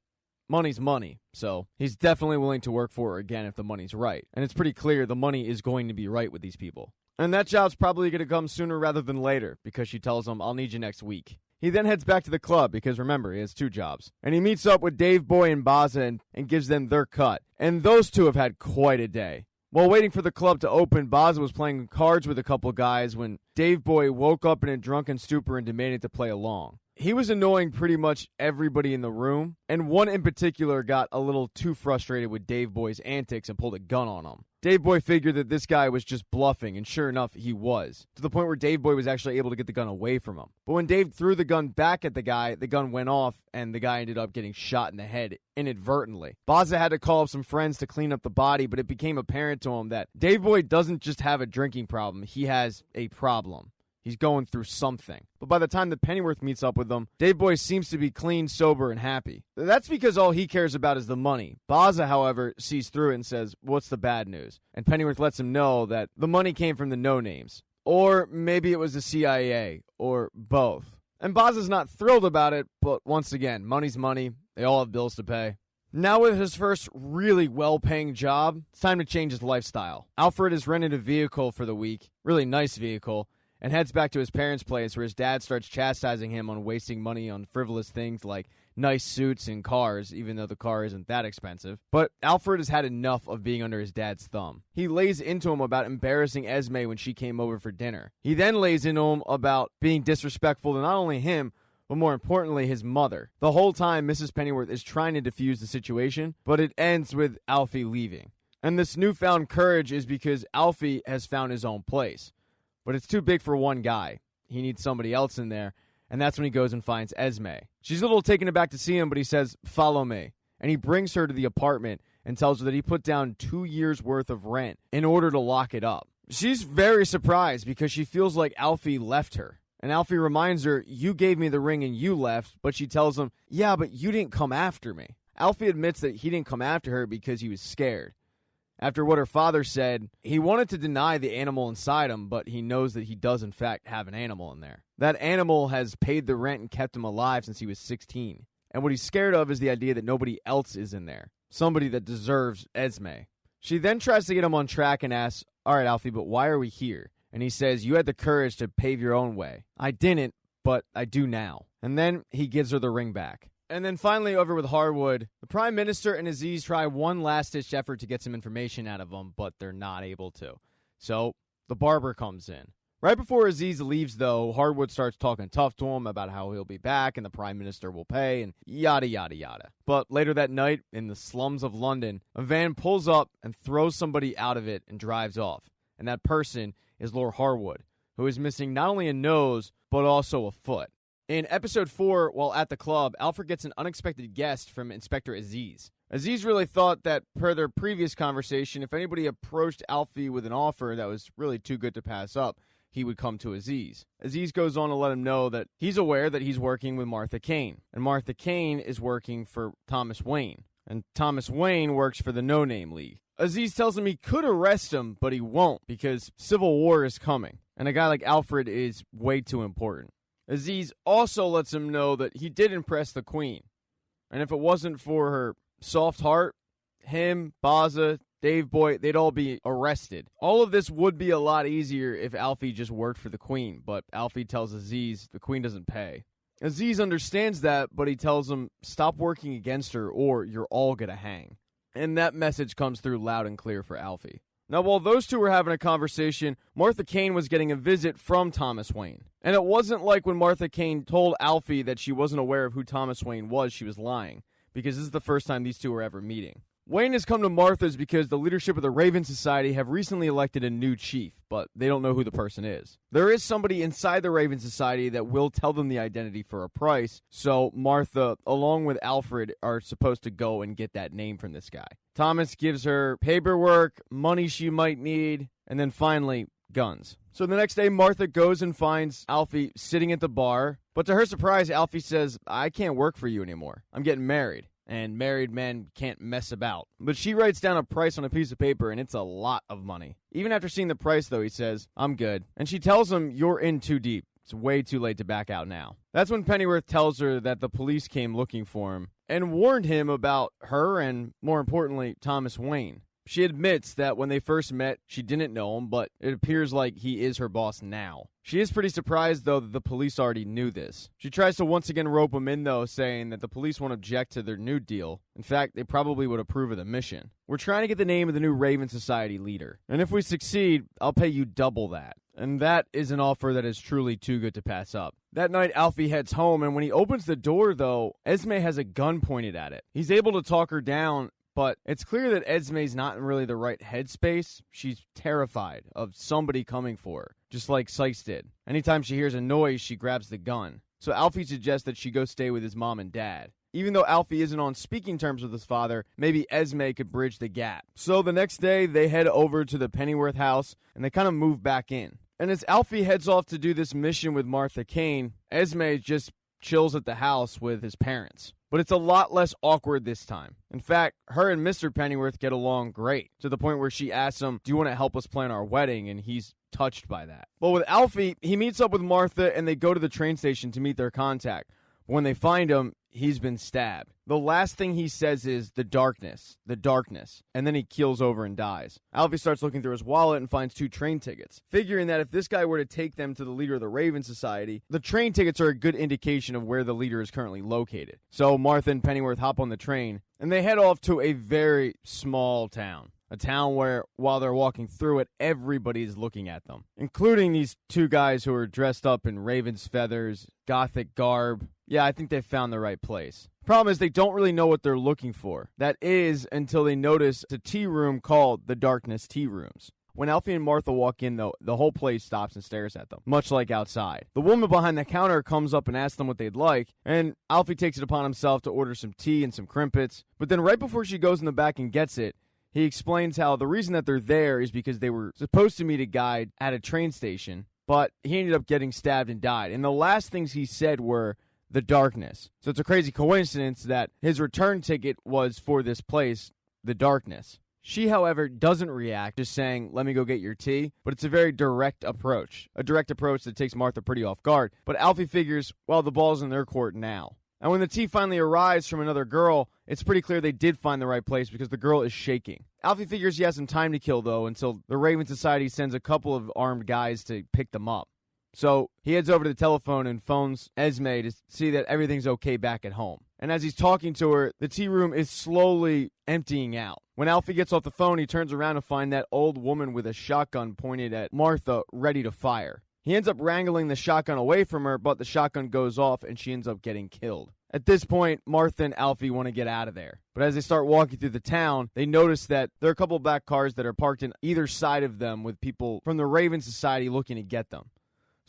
money's money. So he's definitely willing to work for her again if the money's right. And it's pretty clear the money is going to be right with these people. And that job's probably going to come sooner rather than later, because she tells him, I'll need you next week. He then heads back to the club because, remember, he has two jobs. And he meets up with Dave Boy and Baza and gives them their cut. And those two have had quite a day. While waiting for the club to open, Baza was playing cards with a couple guys when Dave Boy woke up in a drunken stupor and demanded to play along. He was annoying pretty much everybody in the room, and one in particular got a little too frustrated with Dave Boy's antics and pulled a gun on him. Dave Boy figured that this guy was just bluffing, and sure enough, he was, to the point where Dave Boy was actually able to get the gun away from him. But when Dave threw the gun back at the guy, the gun went off, and the guy ended up getting shot in the head inadvertently. Baza had to call up some friends to clean up the body, but it became apparent to him that Dave Boy doesn't just have a drinking problem, he has a problem. He's going through something. But by the time that Pennyworth meets up with them, Dave Boy seems to be clean, sober, and happy. That's because all he cares about is the money. Baza, however, sees through it and says, what's the bad news? And Pennyworth lets him know that the money came from the no-names. Or maybe it was the CIA, or both. And Baza's not thrilled about it, but once again, money's money. They all have bills to pay. Now with his first really well-paying job, it's time to change his lifestyle. Alfred has rented a vehicle for the week, really nice vehicle, and heads back to his parents' place where his dad starts chastising him on wasting money on frivolous things like nice suits and cars, even though the car isn't that expensive. But Alfred has had enough of being under his dad's thumb. He lays into him about embarrassing Esme when she came over for dinner. He then lays into him about being disrespectful to not only him, but more importantly, his mother. The whole time, Mrs. Pennyworth is trying to defuse the situation, but it ends with Alfie leaving. And this newfound courage is because Alfie has found his own place. But it's too big for one guy. He needs somebody else in there, and that's when he goes and finds Esme. She's a little taken aback to see him, but he says, follow me. And he brings her to the apartment and tells her that he put down 2 years' worth of rent in order to lock it up. She's very surprised because she feels like Alfie left her. And Alfie reminds her, you gave me the ring and you left, but she tells him, yeah, but you didn't come after me. Alfie admits that he didn't come after her because he was scared. After what her father said, he wanted to deny the animal inside him, but he knows that he does in fact have an animal in there. That animal has paid the rent and kept him alive since he was 16. And what he's scared of is the idea that nobody else is in there. Somebody that deserves Esme. She then tries to get him on track and asks, all right, Alfie, but why are we here? And he says, you had the courage to pave your own way. I didn't, but I do now. And then he gives her the ring back. And then finally, over with Harwood, the Prime Minister and Aziz try one last-ditch effort to get some information out of him, but they're not able to. So, the barber comes in. Right before Aziz leaves, though, Harwood starts talking tough to him about how he'll be back and the Prime Minister will pay and yada, yada, yada. But later that night, in the slums of London, a van pulls up and throws somebody out of it and drives off. And that person is Lord Harwood, who is missing not only a nose, but also a foot. In episode 4, while at the club, Alfred gets an unexpected guest from Inspector Aziz. Aziz really thought that, per their previous conversation, if anybody approached Alfie with an offer that was really too good to pass up, he would come to Aziz. Aziz goes on to let him know that he's aware that he's working with Martha Kane, and Martha Kane is working for Thomas Wayne, and Thomas Wayne works for the No Name League. Aziz tells him he could arrest him, but he won't, because civil war is coming, and a guy like Alfred is way too important. Aziz also lets him know that he did impress the Queen, and if it wasn't for her soft heart, him, Baza, Dave Boy, they'd all be arrested. All of this would be a lot easier if Alfie just worked for the Queen, but Alfie tells Aziz the Queen doesn't pay. Aziz understands that, but he tells him, stop working against her or you're all gonna hang. And that message comes through loud and clear for Alfie. Now, while those two were having a conversation, Martha Kane was getting a visit from Thomas Wayne. And it wasn't like when Martha Kane told Alfie that she wasn't aware of who Thomas Wayne was, she was lying, because this is the first time these two were ever meeting. Wayne has come to Martha's because the leadership of the Raven Society have recently elected a new chief, but they don't know who the person is. There is somebody inside the Raven Society that will tell them the identity for a price, so Martha, along with Alfred, are supposed to go and get that name from this guy. Thomas gives her paperwork, money she might need, and then finally, guns. So the next day, Martha goes and finds Alfie sitting at the bar, but to her surprise, Alfie says, I can't work for you anymore. I'm getting married. And married men can't mess about. But she writes down a price on a piece of paper, and it's a lot of money. Even after seeing the price, though, he says, I'm good. And she tells him, you're in too deep. It's way too late to back out now. That's when Pennyworth tells her that the police came looking for him and warned him about her and, more importantly, Thomas Wayne. She admits that when they first met, she didn't know him, but it appears like he is her boss now. She is pretty surprised, though, that the police already knew this. She tries to once again rope him in, though, saying that the police won't object to their new deal. In fact, they probably would approve of the mission. We're trying to get the name of the new Raven Society leader, and if we succeed, I'll pay you double that. And that is an offer that is truly too good to pass up. That night, Alfie heads home, and when he opens the door, though, Esme has a gun pointed at it. He's able to talk her down, but it's clear that Esme's not in really the right headspace. She's terrified of somebody coming for her, just like Sykes did. Anytime she hears a noise, she grabs the gun. So Alfie suggests that she go stay with his mom and dad. Even though Alfie isn't on speaking terms with his father, maybe Esme could bridge the gap. So the next day, they head over to the Pennyworth house, and they kind of move back in. And as Alfie heads off to do this mission with Martha Kane, Esme just chills at the house with his parents. But it's a lot less awkward this time. In fact, her and Mr. Pennyworth get along great, to the point where she asks him, do you want to help us plan our wedding? And he's touched by that. But with Alfie, he meets up with Martha and they go to the train station to meet their contact. But when they find him, he's been stabbed. The last thing he says is, the darkness, and then he keels over and dies. Alfie starts looking through his wallet and finds 2 train tickets, figuring that if this guy were to take them to the leader of the Raven Society, the train tickets are a good indication of where the leader is currently located. So Martha and Pennyworth hop on the train, and they head off to a very small town. A town where, while they're walking through it, everybody's looking at them, including these 2 guys who are dressed up in raven's feathers, gothic garb. Yeah, I think they found the right place. Problem is, they don't really know what they're looking for. That is, until they notice a tea room called the Darkness Tea Rooms. When Alfie and Martha walk in, though, the whole place stops and stares at them, much like outside. The woman behind the counter comes up and asks them what they'd like, and Alfie takes it upon himself to order some tea and some crimpets. But then right before she goes in the back and gets it, he explains how the reason that they're there is because they were supposed to meet a guy at a train station, but he ended up getting stabbed and died. And the last things he said were, the darkness. So it's a crazy coincidence that his return ticket was for this place, the darkness. She, however, doesn't react, just saying, let me go get your tea. But it's a very direct approach. A direct approach that takes Martha pretty off guard. But Alfie figures, well, the ball's in their court now. And when the tea finally arrives from another girl, it's pretty clear they did find the right place because the girl is shaking. Alfie figures he has some time to kill, though, until the Raven Society sends a couple of armed guys to pick them up. So he heads over to the telephone and phones Esme to see that everything's okay back at home. And as he's talking to her, the tea room is slowly emptying out. When Alfie gets off the phone, he turns around to find that old woman with a shotgun pointed at Martha, ready to fire. He ends up wrangling the shotgun away from her, but the shotgun goes off and she ends up getting killed. At this point, Martha and Alfie want to get out of there. But as they start walking through the town, they notice that there are a couple of black cars that are parked in either side of them with people from the Raven Society looking to get them.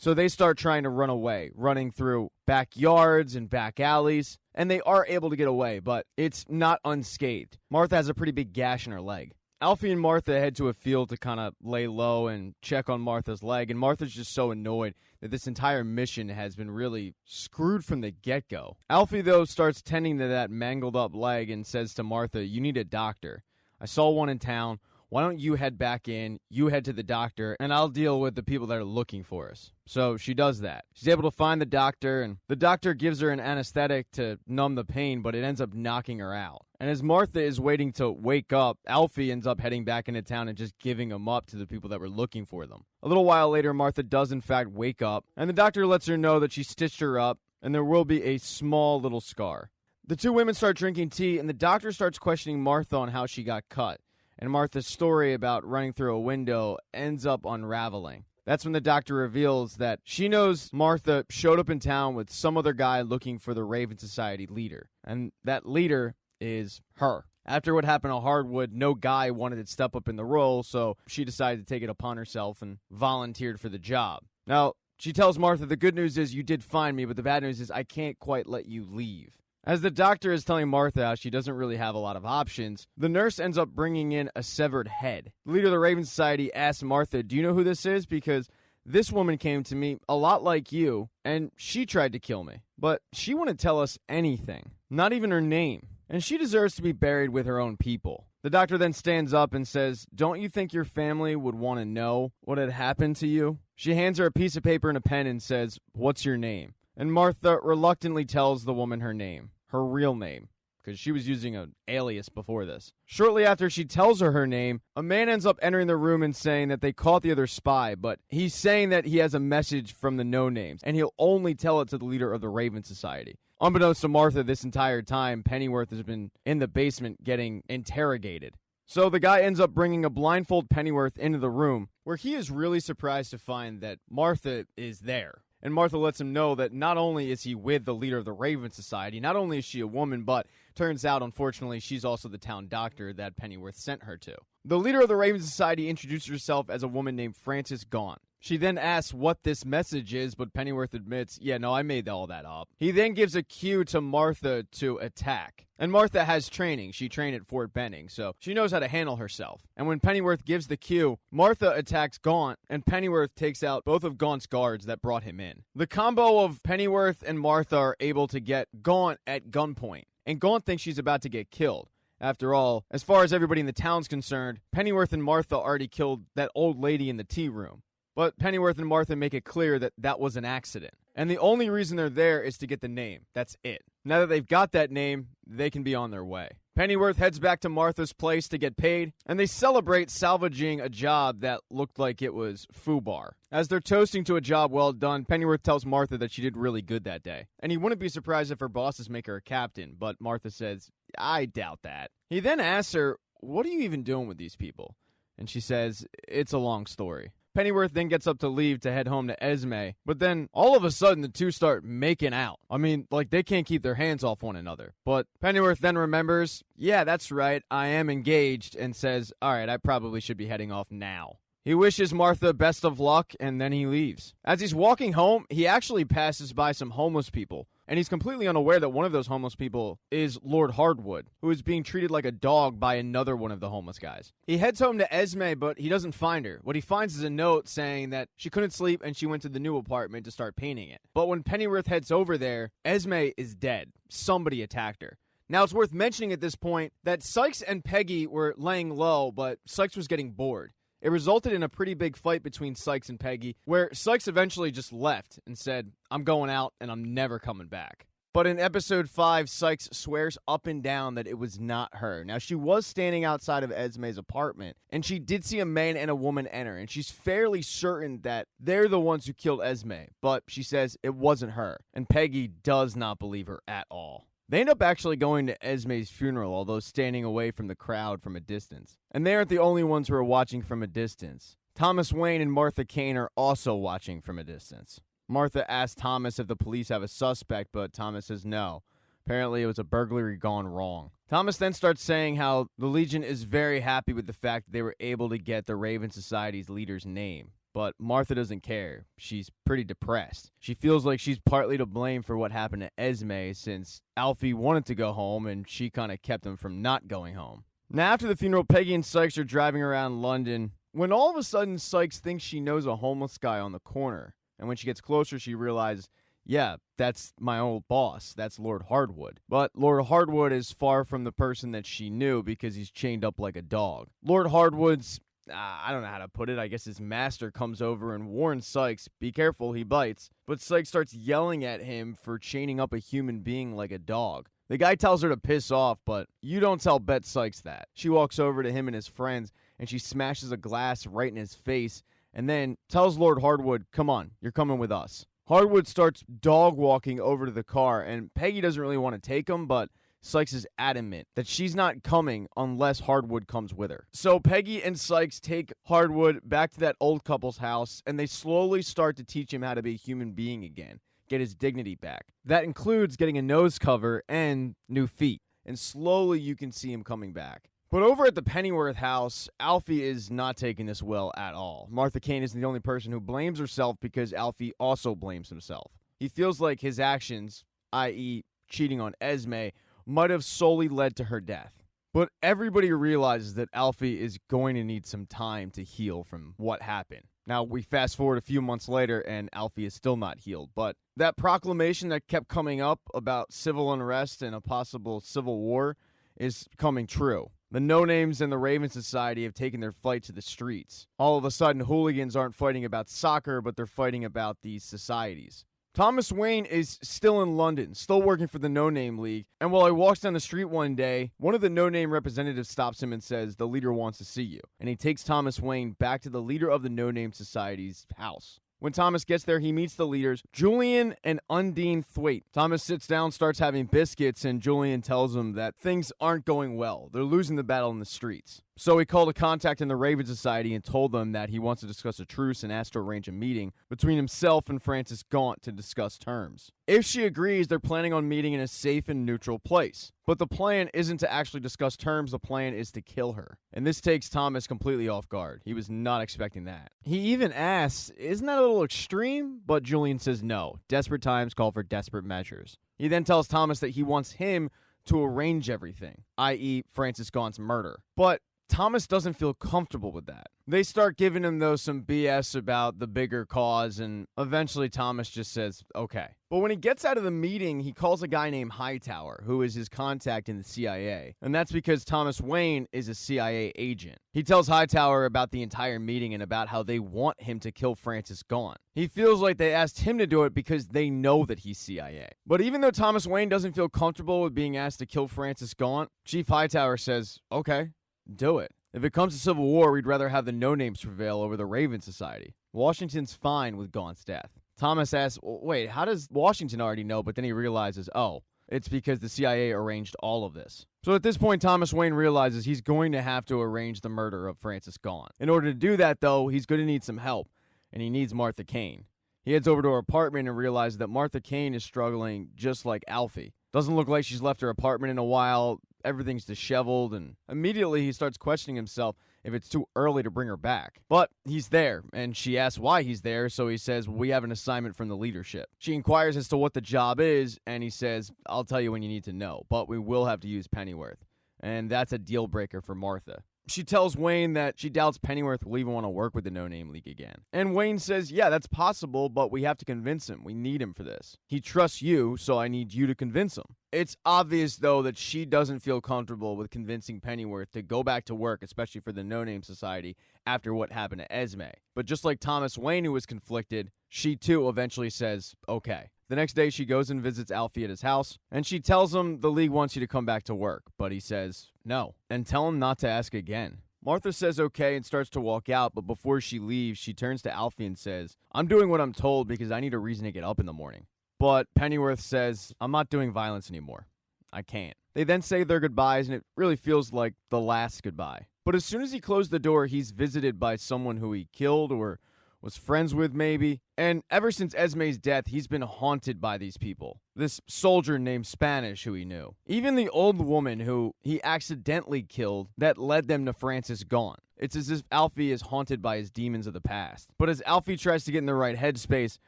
So they start trying to run away, running through backyards and back alleys, and they are able to get away, but it's not unscathed. Martha has a pretty big gash in her leg. Alfie and Martha head to a field to kind of lay low and check on Martha's leg, and Martha's just so annoyed that this entire mission has been really screwed from the get-go. Alfie, though, starts tending to that mangled up leg and says to Martha, "You need a doctor. I saw one in town. Why don't you head back in, you head to the doctor, and I'll deal with the people that are looking for us." So she does that. She's able to find the doctor, and the doctor gives her an anesthetic to numb the pain, but it ends up knocking her out. And as Martha is waiting to wake up, Alfie ends up heading back into town and just giving them up to the people that were looking for them. A little while later, Martha does in fact wake up, and the doctor lets her know that she stitched her up, and there will be a small little scar. The two women start drinking tea, and the doctor starts questioning Martha on how she got cut. And Martha's story about running through a window ends up unraveling. That's when the doctor reveals that she knows Martha showed up in town with some other guy looking for the Raven Society leader. And that leader is her. After what happened at Hardwood, no guy wanted to step up in the role, so she decided to take it upon herself and volunteered for the job. Now, she tells Martha, the good news is you did find me, but the bad news is I can't quite let you leave. As the doctor is telling Martha how she doesn't really have a lot of options, the nurse ends up bringing in a severed head. The leader of the Raven Society asks Martha, "Do you know who this is? Because this woman came to me a lot like you, and she tried to kill me. But she wouldn't tell us anything, not even her name. And she deserves to be buried with her own people." The doctor then stands up and says, "Don't you think your family would want to know what had happened to you?" She hands her a piece of paper and a pen and says, "What's your name?" And Martha reluctantly tells the woman her name, her real name, because she was using an alias before this. Shortly after she tells her name, a man ends up entering the room and saying that they caught the other spy, but he's saying that he has a message from the no-names, and he'll only tell it to the leader of the Raven Society. Unbeknownst to Martha, this entire time, Pennyworth has been in the basement getting interrogated. So the guy ends up bringing a blindfold Pennyworth into the room, where he is really surprised to find that Martha is there. And Martha lets him know that not only is he with the leader of the Raven Society, not only is she a woman, but turns out, unfortunately, she's also the town doctor that Pennyworth sent her to. The leader of the Raven Society introduces herself as a woman named Frances Gaunt. She then asks what this message is, but Pennyworth admits, "Yeah, no, I made all that up." He then gives a cue to Martha to attack. And Martha has training. She trained at Fort Benning, so she knows how to handle herself. And when Pennyworth gives the cue, Martha attacks Gaunt, and Pennyworth takes out both of Gaunt's guards that brought him in. The combo of Pennyworth and Martha are able to get Gaunt at gunpoint, and Gaunt thinks she's about to get killed. After all, as far as everybody in the town's concerned, Pennyworth and Martha already killed that old lady in the tea room. But Pennyworth and Martha make it clear that that was an accident. And the only reason they're there is to get the name. That's it. Now that they've got that name, they can be on their way. Pennyworth heads back to Martha's place to get paid, and they celebrate salvaging a job that looked like it was FUBAR. As they're toasting to a job well done, Pennyworth tells Martha that she did really good that day. And he wouldn't be surprised if her bosses make her a captain, but Martha says, "I doubt that." He then asks her, "What are you even doing with these people?" And she says, "It's a long story." Pennyworth then gets up to leave to head home to Esme, but then all of a sudden the two start making out. I mean, like they can't keep their hands off one another. But Pennyworth then remembers, "Yeah, that's right, I am engaged," and says, "All right, I probably should be heading off now." He wishes Martha best of luck, and then he leaves. As he's walking home, he actually passes by some homeless people, and he's completely unaware that one of those homeless people is Lord Hardwood, who is being treated like a dog by another one of the homeless guys. He heads home to Esme, but he doesn't find her. What he finds is a note saying that she couldn't sleep and she went to the new apartment to start painting it. But when Pennyworth heads over there, Esme is dead. Somebody attacked her. Now, it's worth mentioning at this point that Sykes and Peggy were laying low, but Sykes was getting bored. It resulted in a pretty big fight between Sykes and Peggy, where Sykes eventually just left and said, "I'm going out and I'm never coming back." But in episode 5, Sykes swears up and down that it was not her. Now, she was standing outside of Esme's apartment, and she did see a man and a woman enter, and she's fairly certain that they're the ones who killed Esme, but she says it wasn't her, and Peggy does not believe her at all. They end up actually going to Esme's funeral, although standing away from the crowd from a distance. And they aren't the only ones who are watching from a distance. Thomas Wayne and Martha Kane are also watching from a distance. Martha asks Thomas if the police have a suspect, but Thomas says no. Apparently, it was a burglary gone wrong. Thomas then starts saying how the Legion is very happy with the fact that they were able to get the Raven Society's leader's name. But Martha doesn't care. She's pretty depressed. She feels like she's partly to blame for what happened to Esme, since Alfie wanted to go home and she kind of kept him from not going home. Now, after the funeral, Peggy and Sykes are driving around London when all of a sudden Sykes thinks she knows a homeless guy on the corner. And when she gets closer, she realizes, yeah, that's my old boss. That's Lord Hardwood. But Lord Hardwood is far from the person that she knew because he's chained up like a dog. Lord Hardwood's, I don't know how to put it, I guess his master comes over and warns Sykes, be careful, he bites. But Sykes starts yelling at him for chaining up a human being like a dog. The guy tells her to piss off, but you don't tell Bet Sykes that. She walks over to him and his friends, and she smashes a glass right in his face, and then tells Lord Hardwood, come on, you're coming with us. Hardwood starts dog walking over to the car, and Peggy doesn't really want to take him, but Sykes is adamant that she's not coming unless Hardwood comes with her. So Peggy and Sykes take Hardwood back to that old couple's house, and they slowly start to teach him how to be a human being again, get his dignity back. That includes getting a nose cover and new feet, and slowly you can see him coming back. But over at the Pennyworth house, Alfie is not taking this well at all. Martha Kane isn't the only person who blames herself because Alfie also blames himself. He feels like his actions, i.e. cheating on Esme, might have solely led to her death. But everybody realizes that Alfie is going to need some time to heal from what happened. Now, we fast forward a few months later, and Alfie is still not healed. But that proclamation that kept coming up about civil unrest and a possible civil war is coming true. The No-Names and the Raven Society have taken their fight to the streets. All of a sudden, hooligans aren't fighting about soccer, but they're fighting about these societies. Thomas Wayne is still in London, still working for the No-Name League, and while he walks down the street one day, one of the No-Name representatives stops him and says, the leader wants to see you. And he takes Thomas Wayne back to the leader of the No-Name Society's house. When Thomas gets there, he meets the leaders, Julian and Undine Thwaite. Thomas sits down, starts having biscuits, and Julian tells him that things aren't going well. They're losing the battle in the streets. So he called a contact in the Raven Society and told them that he wants to discuss a truce and asked to arrange a meeting between himself and Frances Gaunt to discuss terms. If she agrees, they're planning on meeting in a safe and neutral place. But the plan isn't to actually discuss terms, the plan is to kill her. And this takes Thomas completely off guard. He was not expecting that. He even asks, isn't that a little extreme? But Julian says no. Desperate times call for desperate measures. He then tells Thomas that he wants him to arrange everything, i.e. Frances Gaunt's murder. But Thomas doesn't feel comfortable with that. They start giving him, though, some BS about the bigger cause, and eventually Thomas just says, okay. But when he gets out of the meeting, he calls a guy named Hightower, who is his contact in the CIA. And that's because Thomas Wayne is a CIA agent. He tells Hightower about the entire meeting and about how they want him to kill Frances Gaunt. He feels like they asked him to do it because they know that he's CIA. But even though Thomas Wayne doesn't feel comfortable with being asked to kill Frances Gaunt, Chief Hightower says, okay, do it. If it comes to civil war, we'd rather have the No-Names prevail over the Raven Society. Washington's fine with Gaunt's death. Thomas asks, wait, how does Washington already know? But then he realizes, oh, it's because the CIA arranged all of this. So at this point, Thomas Wayne realizes he's going to have to arrange the murder of Frances Gaunt. In order to do that, though, he's going to need some help, and he needs Martha Kane. He heads over to her apartment and realizes that Martha Kane is struggling just like Alfie. Doesn't look like she's left her apartment in a while. Everything's disheveled, and immediately he starts questioning himself if it's too early to bring her back. But he's there, and she asks why he's there, so he says, we have an assignment from the leadership. She inquires as to what the job is, and he says, I'll tell you when you need to know, but we will have to use Pennyworth. And that's a deal breaker for Martha. She tells Wayne that she doubts Pennyworth will even want to work with the No-Name League again. And Wayne says, yeah, that's possible, but we have to convince him. We need him for this. He trusts you, so I need you to convince him. It's obvious, though, that she doesn't feel comfortable with convincing Pennyworth to go back to work, especially for the No-Name Society, after what happened to Esme. But just like Thomas Wayne, who was conflicted, she too eventually says, okay. The next day, she goes and visits Alfie at his house, and she tells him the league wants you to come back to work, but he says no, and tell him not to ask again. Martha says okay and starts to walk out, but before she leaves, she turns to Alfie and says, I'm doing what I'm told because I need a reason to get up in the morning. But Pennyworth says, I'm not doing violence anymore. I can't. They then say their goodbyes, and it really feels like the last goodbye. But as soon as he closed the door, he's visited by someone who he killed or was friends with maybe. And ever since Esme's death, he's been haunted by these people. This soldier named Spanish who he knew. Even the old woman who he accidentally killed that led them to Frances Gaunt. It's as if Alfie is haunted by his demons of the past. But as Alfie tries to get in the right headspace,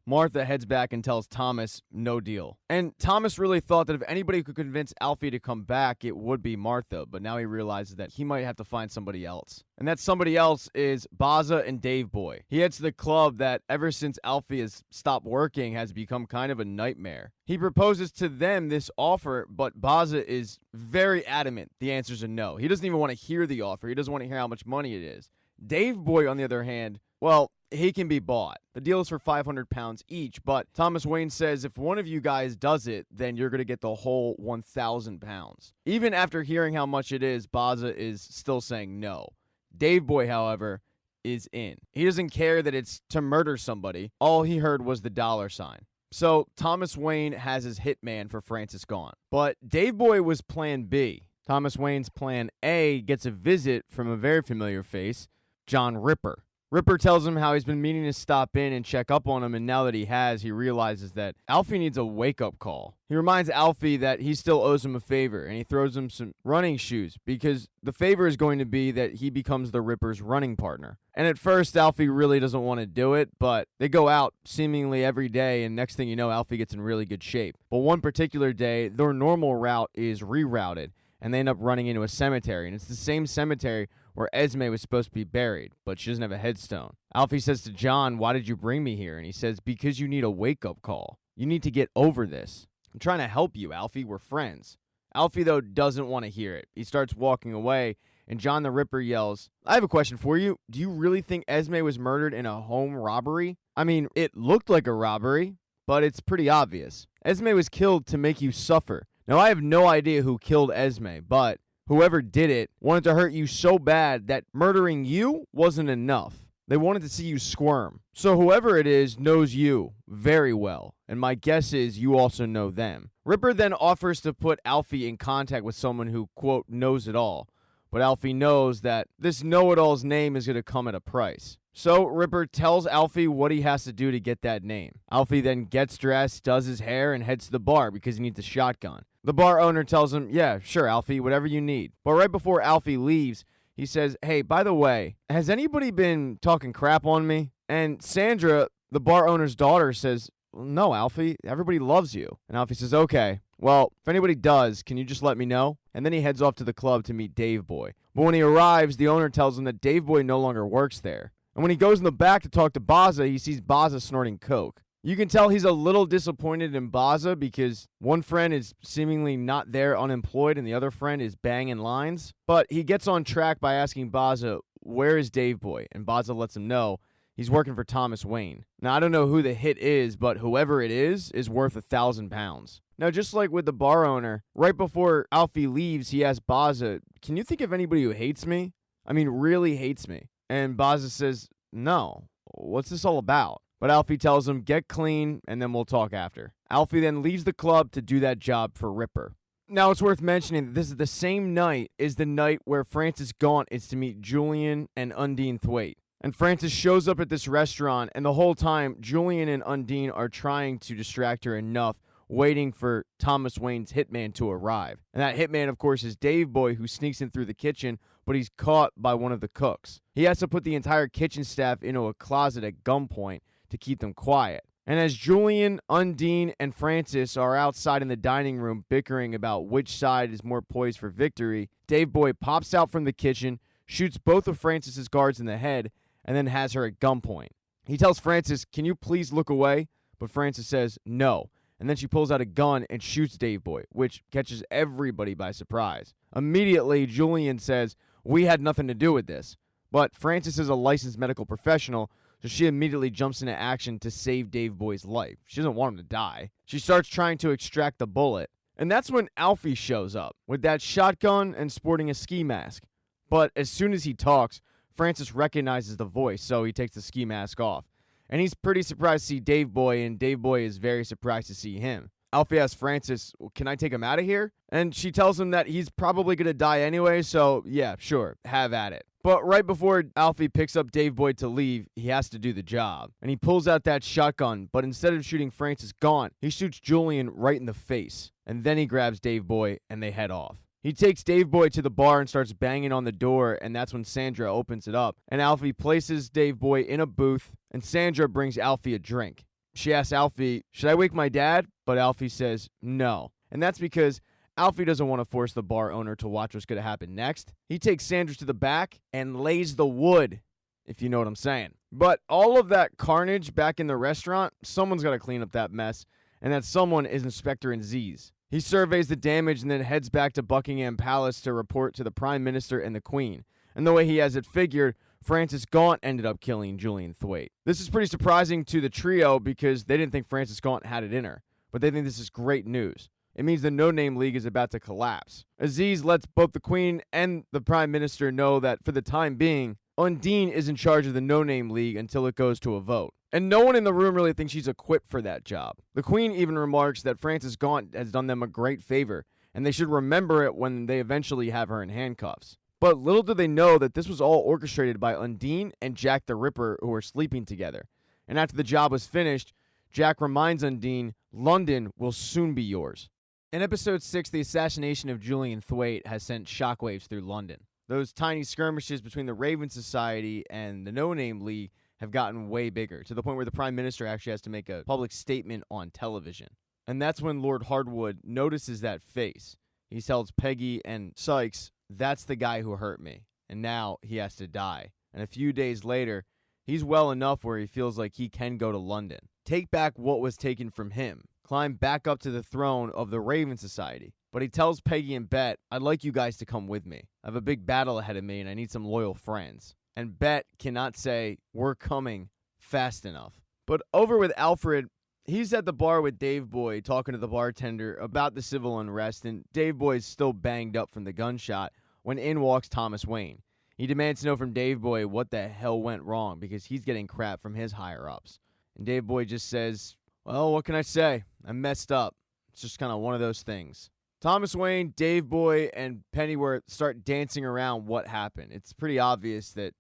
Martha heads back and tells Thomas no deal. And Thomas really thought that if anybody could convince Alfie to come back, it would be Martha. But now he realizes that he might have to find somebody else. And that somebody else is Baza and Dave Boy. He heads to the club that, ever since Alfie has stopped working, has become kind of a nightmare. He proposes to them this offer, but Baza is very adamant the answer's a no. He doesn't even want to hear the offer. He doesn't want to hear how much money it is. Dave Boy, on the other hand, well, he can be bought. The deal is for 500 pounds each, but Thomas Wayne says if one of you guys does it, then you're going to get the whole 1,000 pounds. Even after hearing how much it is, Baza is still saying no. Dave Boy, however, is in. He doesn't care that it's to murder somebody. All he heard was the dollar sign. So Thomas Wayne has his hitman for Francis gone. But Dave Boy was plan B. Thomas Wayne's plan A gets a visit from a very familiar face, John Ripper. Ripper tells him how he's been meaning to stop in and check up on him, and now that he has, he realizes that Alfie needs a wake-up call. He reminds Alfie that he still owes him a favor, and he throws him some running shoes, because the favor is going to be that he becomes the Ripper's running partner. And at first, Alfie really doesn't want to do it, but they go out seemingly every day, and next thing you know, Alfie gets in really good shape. But one particular day, their normal route is rerouted, and they end up running into a cemetery, and it's the same cemetery where Esme was supposed to be buried, but she doesn't have a headstone. Alfie says to John, "Why did you bring me here?" And he says, "Because you need a wake-up call. You need to get over this. I'm trying to help you, Alfie. We're friends." Alfie, though, doesn't want to hear it. He starts walking away, and John the Ripper yells, "I have a question for you. Do you really think Esme was murdered in a home robbery? I mean, it looked like a robbery, but it's pretty obvious. Esme was killed to make you suffer. Now, I have no idea who killed Esme, but whoever did it wanted to hurt you so bad that murdering you wasn't enough. They wanted to see you squirm. So whoever it is knows you very well, and my guess is you also know them." Ripper then offers to put Alfie in contact with someone who, quote, knows it all. But Alfie knows that this know-it-all's name is going to come at a price. So Ripper tells Alfie what he has to do to get that name. Alfie then gets dressed, does his hair, and heads to the bar because he needs a shotgun. The bar owner tells him, "Yeah, sure, Alfie, whatever you need." But right before Alfie leaves, he says, "Hey, by the way, has anybody been talking crap on me?" And Sandra, the bar owner's daughter, says, "No, Alfie, everybody loves you." And Alfie says, "Okay, well, if anybody does, can you just let me know?" And then he heads off to the club to meet Dave Boy. But when he arrives, the owner tells him that Dave Boy no longer works there. And when he goes in the back to talk to Baza, he sees Baza snorting coke. You can tell he's a little disappointed in Baza because one friend is seemingly not there unemployed and the other friend is banging lines. But he gets on track by asking Baza, "Where is Dave Boy?" And Baza lets him know he's working for Thomas Wayne. Now, I don't know who the hit is, but whoever it is worth 1,000 pounds. Now, just like with the bar owner, right before Alfie leaves, he asks Baza, "Can you think of anybody who hates me? I mean, really hates me?" And Baza says, "No. What's this all about?" But Alfie tells him, "Get clean, and then we'll talk after." Alfie then leaves the club to do that job for Ripper. Now, it's worth mentioning that this is the same night as the night where Francis Gaunt is to meet Julian and Undine Thwaite. And Francis shows up at this restaurant, and the whole time, Julian and Undine are trying to distract her enough, waiting for Thomas Wayne's hitman to arrive. And that hitman, of course, is Dave Boy, who sneaks in through the kitchen, but he's caught by one of the cooks. He has to put the entire kitchen staff into a closet at gunpoint to keep them quiet. And as Julian, Undine, and Francis are outside in the dining room bickering about which side is more poised for victory, Dave Boy pops out from the kitchen, shoots both of Francis's guards in the head, and then has her at gunpoint. He tells Francis, "Can you please look away?" But Francis says no. And then she pulls out a gun and shoots Dave Boy, which catches everybody by surprise. Immediately, Julian says, "We had nothing to do with this." But Francis is a licensed medical professional, so she immediately jumps into action to save Dave Boy's life. She doesn't want him to die. She starts trying to extract the bullet. And that's when Alfie shows up, with that shotgun and sporting a ski mask. But as soon as he talks, Francis recognizes the voice, so he takes the ski mask off. And he's pretty surprised to see Dave Boy, and Dave Boy is very surprised to see him. Alfie asks Francis, "Can I take him out of here?" And she tells him that he's probably going to die anyway, so yeah, sure, have at it. But right before Alfie picks up Dave Boy to leave, he has to do the job. And he pulls out that shotgun, but instead of shooting Francis Gaunt, he shoots Julian right in the face. And then he grabs Dave Boy, and they head off. He takes Dave Boy to the bar and starts banging on the door, and that's when Sandra opens it up. And Alfie places Dave Boy in a booth, and Sandra brings Alfie a drink. She asks Alfie, "Should I wake my dad?" But Alfie says no. And that's because Alfie doesn't want to force the bar owner to watch what's going to happen next. He takes Sandra to the back and lays the wood, if you know what I'm saying. But all of that carnage back in the restaurant, someone's got to clean up that mess, and that someone is Inspector Aziz. He surveys the damage and then heads back to Buckingham Palace to report to the Prime Minister and the Queen. And the way he has it figured, Francis Gaunt ended up killing Julian Thwaite. This is pretty surprising to the trio because they didn't think Francis Gaunt had it in her, but they think this is great news. It means the No Name League is about to collapse. Aziz lets both the Queen and the Prime Minister know that for the time being, Undine is in charge of the No Name League until it goes to a vote. And no one in the room really thinks she's equipped for that job. The Queen even remarks that Francis Gaunt has done them a great favor, and they should remember it when they eventually have her in handcuffs. But little do they know that this was all orchestrated by Undine and Jack the Ripper, who were sleeping together. And after the job was finished, Jack reminds Undine, "London will soon be yours." In episode 6, the assassination of Julian Thwaite has sent shockwaves through London. Those tiny skirmishes between the Raven Society and the No Name League have gotten way bigger, to the point where the Prime Minister actually has to make a public statement on television. And that's when Lord Hardwood notices that face. He tells Peggy and Sykes, "That's the guy who hurt me, and now he has to die." And a few days later, he's well enough where he feels like he can go to London, take back what was taken from him, climb back up to the throne of the Raven Society. But he tells Peggy and Bet, "I'd like you guys to come with me. I have a big battle ahead of me, and I need some loyal friends." And Bet cannot say, "We're coming," fast enough. But over with Alfred, he's at the bar with Dave Boy talking to the bartender about the civil unrest, and Dave Boy is still banged up from the gunshot when in walks Thomas Wayne. He demands to know from Dave Boy what the hell went wrong because he's getting crap from his higher-ups. And Dave Boy just says, "Well, what can I say? I messed up. It's just kind of one of those things." Thomas Wayne, Dave Boy, and Pennyworth start dancing around what happened. It's pretty obvious that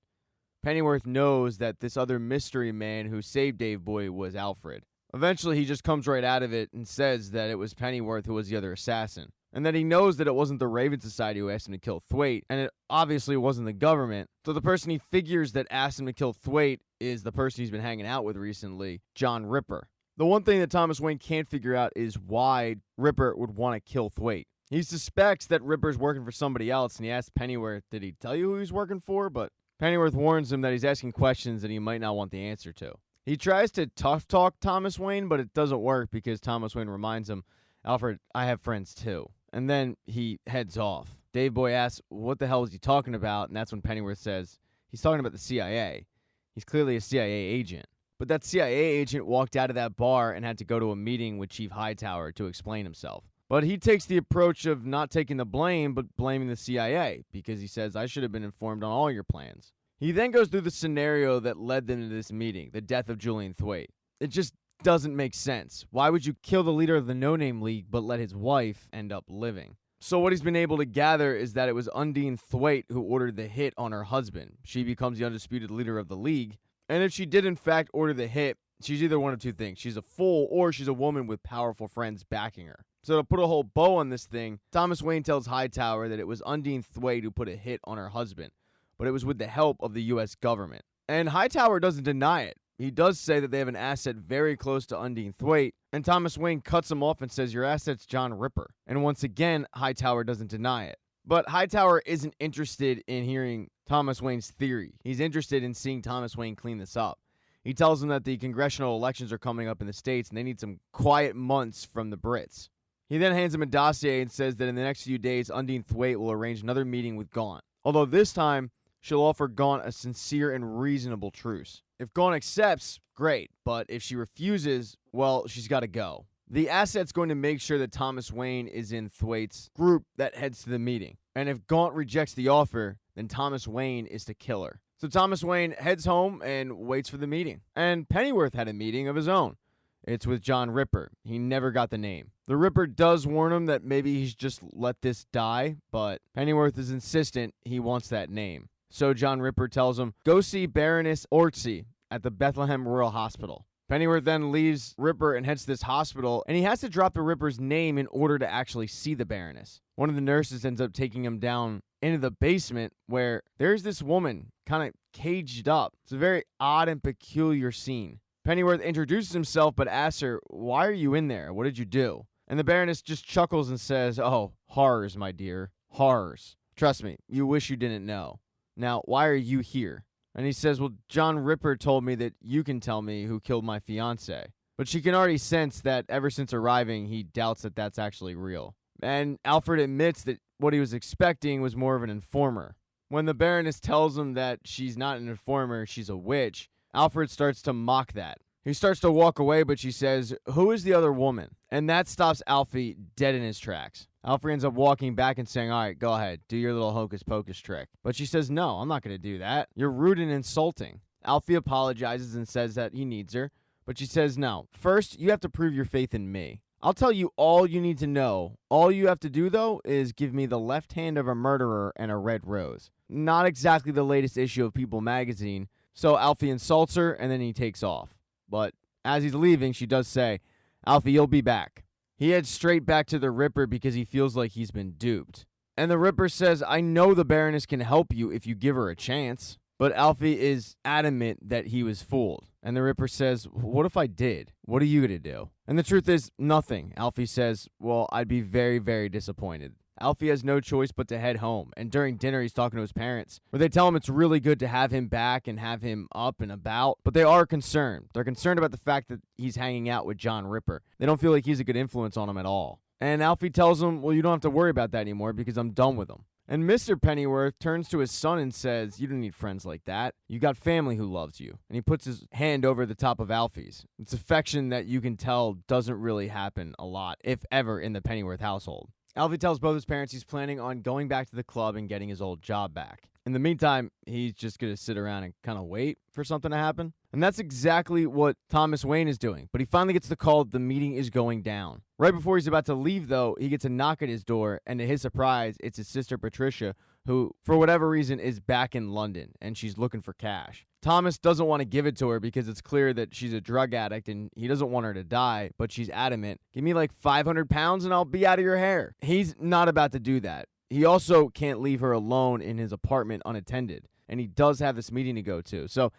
Pennyworth knows that this other mystery man who saved Dave Boy was Alfred. Eventually, he just comes right out of it and says that it was Pennyworth who was the other assassin, and that he knows that it wasn't the Raven Society who asked him to kill Thwaite, and it obviously wasn't the government. So the person he figures that asked him to kill Thwaite is the person he's been hanging out with recently, John Ripper. The one thing that Thomas Wayne can't figure out is why Ripper would want to kill Thwaite. He suspects that Ripper's working for somebody else, and he asks Pennyworth, "Did he tell you who he's working for?" But Pennyworth warns him that he's asking questions that he might not want the answer to. He tries to tough talk Thomas Wayne, but it doesn't work because Thomas Wayne reminds him, "Alfred, I have friends too." And then he heads off. Dave Boy asks, "What the hell is he talking about?" And that's when Pennyworth says, "He's talking about the CIA. He's clearly a CIA agent." But that CIA agent walked out of that bar and had to go to a meeting with Chief Hightower to explain himself. But he takes the approach of not taking the blame, but blaming the CIA, because he says, "I should have been informed on all your plans." He then goes through the scenario that led them to this meeting, the death of Julian Thwaite. It just doesn't make sense. Why would you kill the leader of the No Name League, but let his wife end up living? So what he's been able to gather is that it was Undine Thwaite who ordered the hit on her husband. She becomes the undisputed leader of the League. And if she did in fact order the hit, she's either one of two things. She's a fool or she's a woman with powerful friends backing her. So to put a whole bow on this thing, Thomas Wayne tells Hightower that it was Undine Thwaite who put a hit on her husband, but it was with the help of the U.S. government. And Hightower doesn't deny it. He does say that they have an asset very close to Undine Thwaite, and Thomas Wayne cuts him off and says, "Your asset's John Ripper." And once again, Hightower doesn't deny it. But Hightower isn't interested in hearing Thomas Wayne's theory. He's interested in seeing Thomas Wayne clean this up. He tells him that the congressional elections are coming up in the States and they need some quiet months from the Brits. He then hands him a dossier and says that in the next few days, Undine Thwaite will arrange another meeting with Gaunt. Although this time, she'll offer Gaunt a sincere and reasonable truce. If Gaunt accepts, great. But if she refuses, well, she's got to go. The asset's going to make sure that Thomas Wayne is in Thwaite's group that heads to the meeting. And if Gaunt rejects the offer, then Thomas Wayne is to kill her. So Thomas Wayne heads home and waits for the meeting. And Pennyworth had a meeting of his own. It's with John Ripper. He never got the name. The Ripper does warn him that maybe he's just let this die, but Pennyworth is insistent he wants that name. So John Ripper tells him, "Go see Baroness Orczy at the Bethlehem Royal Hospital." Pennyworth then leaves Ripper and heads to this hospital, and he has to drop the Ripper's name in order to actually see the Baroness. One of the nurses ends up taking him down into the basement where there's this woman kind of caged up. It's a very odd and peculiar scene. Pennyworth introduces himself but asks her, "Why are you in there? What did you do?" And the Baroness just chuckles and says, "Oh, horrors, my dear. Horrors. Trust me, you wish you didn't know. Now, why are you here?" And he says, "Well, John Ripper told me that you can tell me who killed my fiancée." But she can already sense that ever since arriving, he doubts that that's actually real. And Alfred admits that what he was expecting was more of an informer. When the Baroness tells him that she's not an informer, she's a witch, Alfred starts to mock that. He starts to walk away, but she says, "Who is the other woman?" And that stops Alfie dead in his tracks. Alfie ends up walking back and saying, "All right, go ahead, do your little hocus pocus trick." But she says, "No, I'm not going to do that. You're rude and insulting." Alfie apologizes and says that he needs her, but she says, "No, first you have to prove your faith in me. I'll tell you all you need to know. All you have to do, though, is give me the left hand of a murderer and a red rose." Not exactly the latest issue of People magazine, so Alfie insults her and then he takes off. But as he's leaving, she does say, "Alfie, you'll be back." He heads straight back to the Ripper because he feels like he's been duped. And the Ripper says, "I know the Baroness can help you if you give her a chance." But Alfie is adamant that he was fooled. And the Ripper says, "What if I did? What are you going to do?" And the truth is, nothing. Alfie says, "Well, I'd be very, very disappointed." Alfie has no choice but to head home, and during dinner he's talking to his parents, where they tell him it's really good to have him back and have him up and about, but they are concerned. They're concerned about the fact that he's hanging out with John Ripper. They don't feel like he's a good influence on him at all. And Alfie tells him, "Well, you don't have to worry about that anymore because I'm done with him." And Mr. Pennyworth turns to his son and says, "You don't need friends like that. You got family who loves you." And he puts his hand over the top of Alfie's. It's affection that you can tell doesn't really happen a lot, if ever, in the Pennyworth household. Alfie tells both his parents he's planning on going back to the club and getting his old job back. In the meantime, he's just going to sit around and kind of wait for something to happen. And that's exactly what Thomas Wayne is doing. But he finally gets the call the meeting is going down. Right before he's about to leave, though, he gets a knock at his door. And to his surprise, it's his sister Patricia, who, for whatever reason, is back in London. And she's looking for cash. Thomas doesn't want to give it to her because it's clear that she's a drug addict and he doesn't want her to die, but she's adamant. "Give me like 500 pounds and I'll be out of your hair." He's not about to do that. He also can't leave her alone in his apartment unattended, and he does have this meeting to go to. So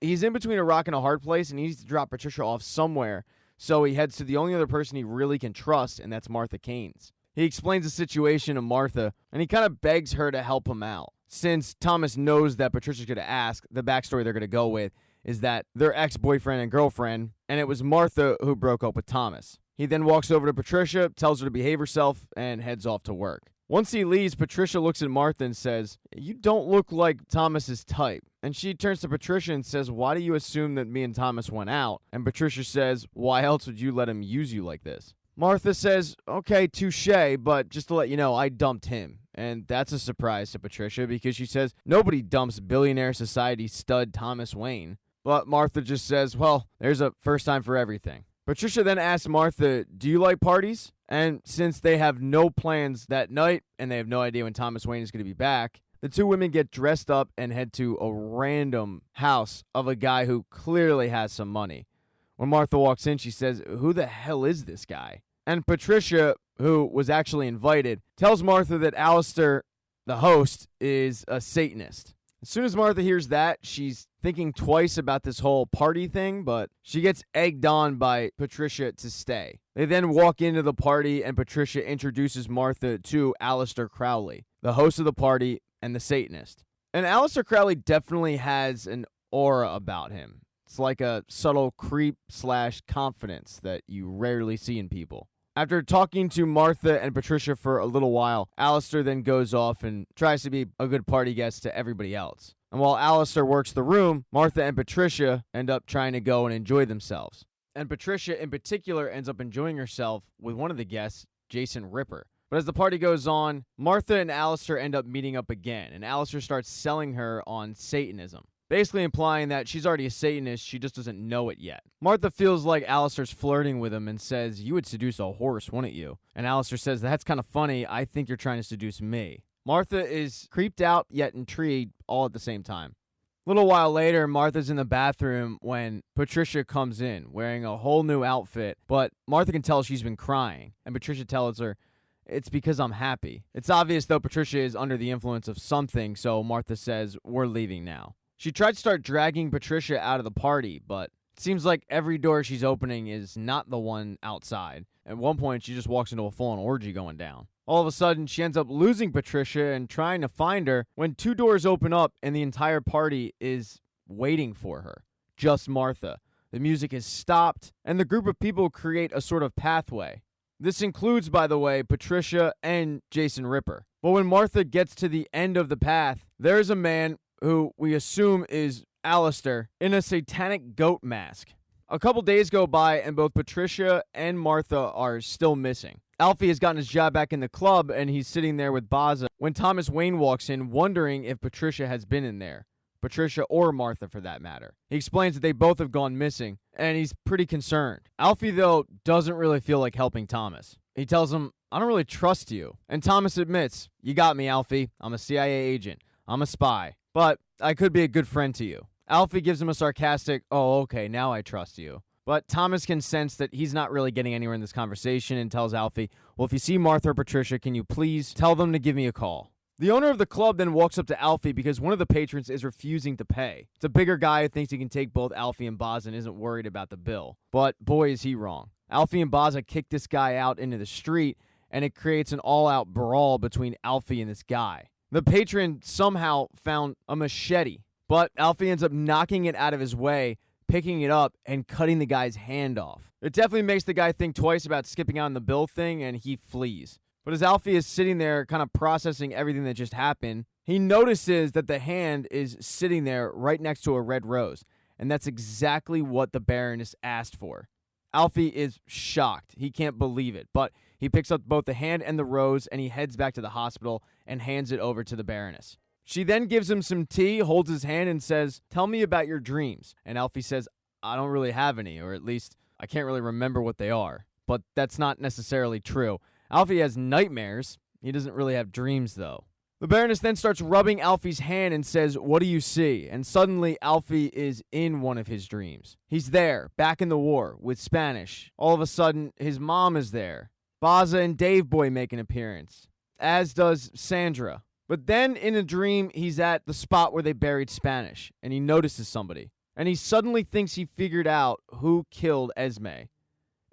he's in between a rock and a hard place, and he needs to drop Patricia off somewhere, so he heads to the only other person he really can trust, and that's Martha Keynes. He explains the situation to Martha, and he kind of begs her to help him out. Since Thomas knows that Patricia's going to ask, the backstory they're going to go with is that they're ex-boyfriend and girlfriend, and it was Martha who broke up with Thomas. He then walks over to Patricia, tells her to behave herself, and heads off to work. Once he leaves, Patricia looks at Martha and says, "You don't look like Thomas's type." And she turns to Patricia and says, "Why do you assume that me and Thomas went out?" And Patricia says, "Why else would you let him use you like this?" Martha says, "Okay, touche, but just to let you know, I dumped him." And that's a surprise to Patricia because she says nobody dumps billionaire society stud Thomas Wayne. But Martha just says, "Well, there's a first time for everything." Patricia then asks Martha, "Do you like parties?" And since they have no plans that night and they have no idea when Thomas Wayne is going to be back, the two women get dressed up and head to a random house of a guy who clearly has some money. When Martha walks in, she says, "Who the hell is this guy?" And Patricia, who was actually invited, tells Martha that Alistair, the host, is a Satanist. As soon as Martha hears that, she's thinking twice about this whole party thing, but she gets egged on by Patricia to stay. They then walk into the party, and Patricia introduces Martha to Alistair Crowley, the host of the party and the Satanist. And Alistair Crowley definitely has an aura about him. It's like a subtle creep/confidence that you rarely see in people. After talking to Martha and Patricia for a little while, Alistair then goes off and tries to be a good party guest to everybody else. And while Alistair works the room, Martha and Patricia end up trying to go and enjoy themselves. And Patricia in particular ends up enjoying herself with one of the guests, Jason Ripper. But as the party goes on, Martha and Alistair end up meeting up again, and Alistair starts selling her on Satanism. Basically implying that she's already a Satanist, she just doesn't know it yet. Martha feels like Alistair's flirting with him and says, "You would seduce a horse, wouldn't you?" And Alistair says, "That's kind of funny. I think you're trying to seduce me." Martha is creeped out yet intrigued all at the same time. A little while later, Martha's in the bathroom when Patricia comes in, wearing a whole new outfit, but Martha can tell she's been crying, and Patricia tells her, "It's because I'm happy." It's obvious, though, Patricia is under the influence of something, so Martha says, "We're leaving now." She tried to start dragging Patricia out of the party, but it seems like every door she's opening is not the one outside. At one point, she just walks into a full-on orgy going down. All of a sudden, she ends up losing Patricia and trying to find her when two doors open up and the entire party is waiting for her. Just Martha. The music is stopped, and the group of people create a sort of pathway. This includes, by the way, Patricia and Jason Ripper. But when Martha gets to the end of the path, there's a man who we assume is Alistair in a satanic goat mask. A couple days go by, and both Patricia and Martha are still missing. Alfie has gotten his job back in the club, and he's sitting there with Baza when Thomas Wayne walks in, wondering if Patricia has been in there. Patricia or Martha, for that matter. He explains that they both have gone missing, and he's pretty concerned. Alfie, though, doesn't really feel like helping Thomas. He tells him, "I don't really trust you." And Thomas admits, "You got me, Alfie. I'm a CIA agent. I'm a spy. But I could be a good friend to you." Alfie gives him a sarcastic, "Oh, okay, now I trust you." But Thomas can sense that he's not really getting anywhere in this conversation and tells Alfie, "Well, if you see Martha or Patricia, can you please tell them to give me a call?" The owner of the club then walks up to Alfie because one of the patrons is refusing to pay. It's a bigger guy who thinks he can take both Alfie and Baza and isn't worried about the bill. But boy, is he wrong. Alfie and Baza kick this guy out into the street, and it creates an all-out brawl between Alfie and this guy. The patron somehow found a machete, but Alfie ends up knocking it out of his way, picking it up, and cutting the guy's hand off. It definitely makes the guy think twice about skipping out on the bill thing, and he flees. But as Alfie is sitting there kind of processing everything that just happened, he notices that the hand is sitting there right next to a red rose, and that's exactly what the Baroness asked for. Alfie is shocked. He can't believe it, but he picks up both the hand and the rose, and he heads back to the hospital and hands it over to the Baroness. She then gives him some tea, holds his hand, and says, "Tell me about your dreams." And Alfie says, "I don't really have any, or at least I can't really remember what they are." But that's not necessarily true. Alfie has nightmares. He doesn't really have dreams, though. The Baroness then starts rubbing Alfie's hand and says, "What do you see?" And suddenly, Alfie is in one of his dreams. He's there, back in the war, with Spanish. All of a sudden, his mom is there. Baza and Dave Boy make an appearance, as does Sandra. But then, in a dream, he's at the spot where they buried Spanish, and he notices somebody. And he suddenly thinks he figured out who killed Esme.